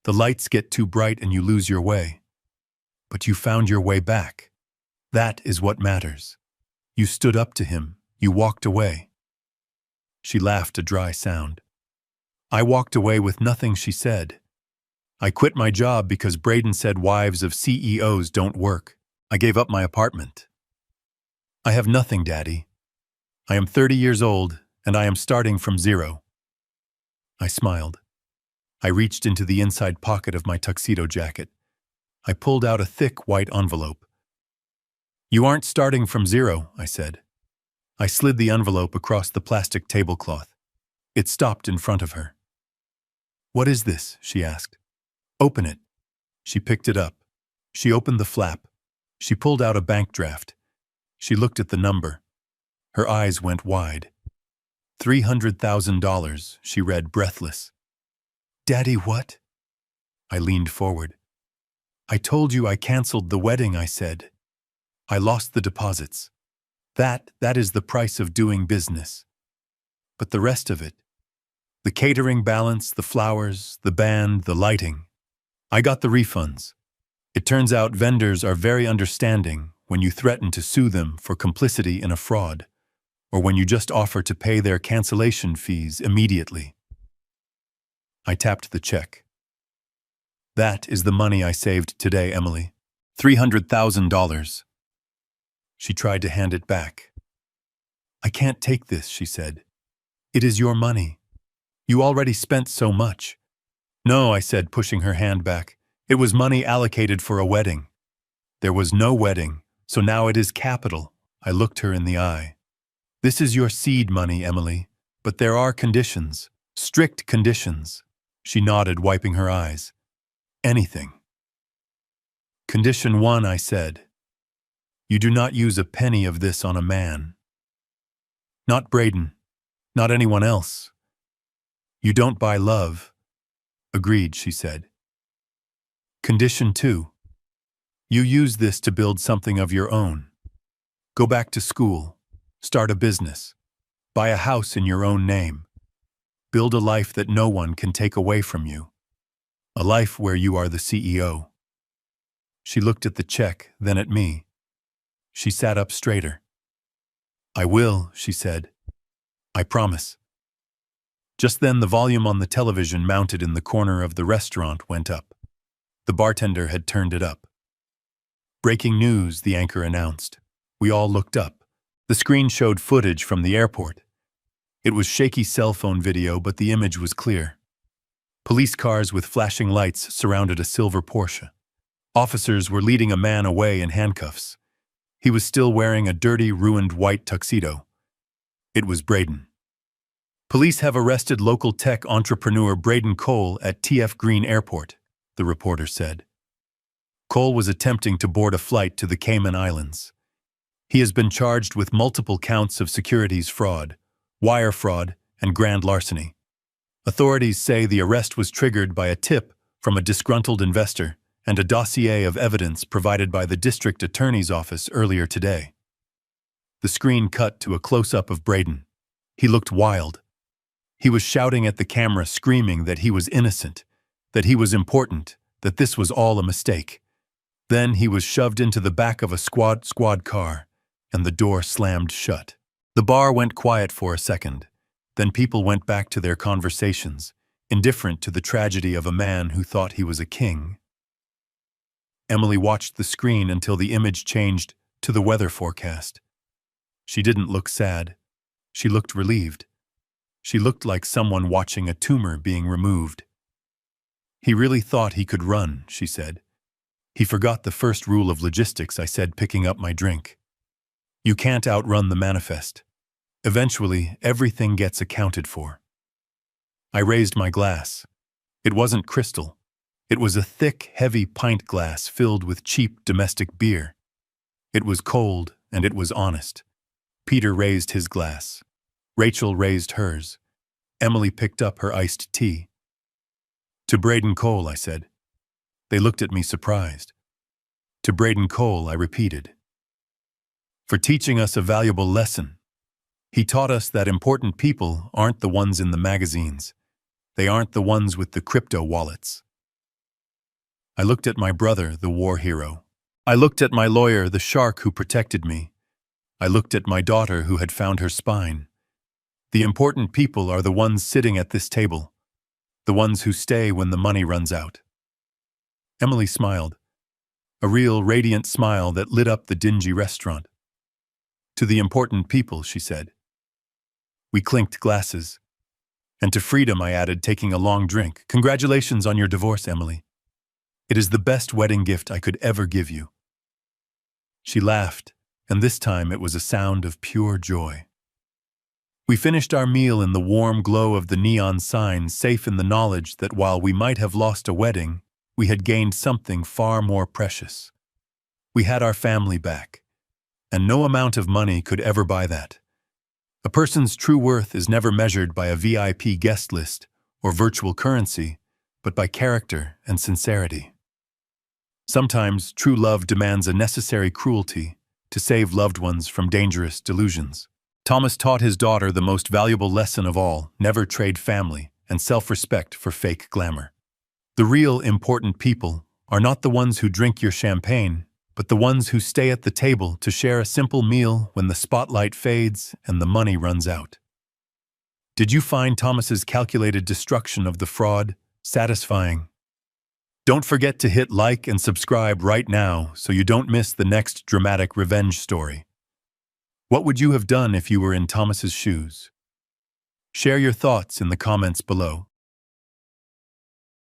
The lights get too bright and you lose your way. But you found your way back. That is what matters. You stood up to him. You walked away. She laughed a dry sound. I walked away with nothing, she said. I quit my job because Braden said wives of CEOs don't work. I gave up my apartment. I have nothing, Daddy. I am 30 years old, and I am starting from zero. I smiled. I reached into the inside pocket of my tuxedo jacket. I pulled out a thick white envelope. You aren't starting from zero, I said. I slid the envelope across the plastic tablecloth. It stopped in front of her. What is this? She asked. Open it. She picked it up. She opened the flap. She pulled out a bank draft. She looked at the number. Her eyes went wide. $300,000, she read, breathless. Daddy, what? I leaned forward. I told you I canceled the wedding, I said. I lost the deposits. That is the price of doing business. But the rest of it, the catering balance, the flowers, the band, the lighting, I got the refunds. It turns out vendors are very understanding when you threaten to sue them for complicity in a fraud, or when you just offer to pay their cancellation fees immediately. I tapped the check. That is the money I saved today, Emily. $300,000. She tried to hand it back. I can't take this, she said. It is your money. You already spent so much. No, I said, pushing her hand back. It was money allocated for a wedding. There was no wedding, so now it is capital. I looked her in the eye. This is your seed money, Emily, but there are conditions, strict conditions. She nodded, wiping her eyes. Anything. Condition 1, I said. You do not use a penny of this on a man. Not Braden. Not anyone else. You don't buy love. Agreed, she said. Condition 2. You use this to build something of your own. Go back to school. Start a business. Buy a house in your own name. Build a life that no one can take away from you. A life where you are the CEO. She looked at the check, then at me. She sat up straighter. I will, she said. I promise. Just then the volume on the television mounted in the corner of the restaurant went up. The bartender had turned it up. Breaking news, the anchor announced. We all looked up. The screen showed footage from the airport. It was shaky cell phone video, but the image was clear. Police cars with flashing lights surrounded a silver Porsche. Officers were leading a man away in handcuffs. He was still wearing a dirty, ruined white tuxedo. It was Braden. Police have arrested local tech entrepreneur Braden Cole at TF Green Airport, the reporter said. Cole was attempting to board a flight to the Cayman Islands. He has been charged with multiple counts of securities fraud, wire fraud, and grand larceny. Authorities say the arrest was triggered by a tip from a disgruntled investor and a dossier of evidence provided by the district attorney's office earlier today. The screen cut to a close-up of Braden. He looked wild. He was shouting at the camera, screaming that he was innocent, that he was important, that this was all a mistake. Then he was shoved into the back of a squad car, and the door slammed shut. The bar went quiet for a second. Then people went back to their conversations, indifferent to the tragedy of a man who thought he was a king. Emily watched the screen until the image changed to the weather forecast. She didn't look sad. She looked relieved. She looked like someone watching a tumor being removed. "He really thought he could run," she said. "He forgot the first rule of logistics," I said, picking up my drink. "You can't outrun the manifest. Eventually, everything gets accounted for." I raised my glass. It wasn't crystal. It was a thick, heavy pint glass filled with cheap domestic beer. It was cold, and it was honest. Peter raised his glass. Rachel raised hers. Emily picked up her iced tea. "To Braden Cole," I said. They looked at me surprised. "To Braden Cole," I repeated. "For teaching us a valuable lesson. He taught us that important people aren't the ones in the magazines. They aren't the ones with the crypto wallets." I looked at my brother, the war hero. I looked at my lawyer, the shark who protected me. I looked at my daughter who had found her spine. The important people are the ones sitting at this table, the ones who stay when the money runs out. Emily smiled, a real radiant smile that lit up the dingy restaurant. "To the important people," she said. We clinked glasses. "And to freedom," I added, taking a long drink. "Congratulations on your divorce, Emily. It is the best wedding gift I could ever give you." She laughed, and this time it was a sound of pure joy. We finished our meal in the warm glow of the neon signs, safe in the knowledge that while we might have lost a wedding, we had gained something far more precious. We had our family back, and no amount of money could ever buy that. A person's true worth is never measured by a VIP guest list or virtual currency, but by character and sincerity. Sometimes true love demands a necessary cruelty to save loved ones from dangerous delusions. Thomas taught his daughter the most valuable lesson of all: never trade family and self-respect for fake glamour. The real important people are not the ones who drink your champagne, but the ones who stay at the table to share a simple meal when the spotlight fades and the money runs out. Did you find Thomas's calculated destruction of the fraud satisfying? Don't forget to hit like and subscribe right now so you don't miss the next dramatic revenge story. What would you have done if you were in Thomas's shoes? Share your thoughts in the comments below.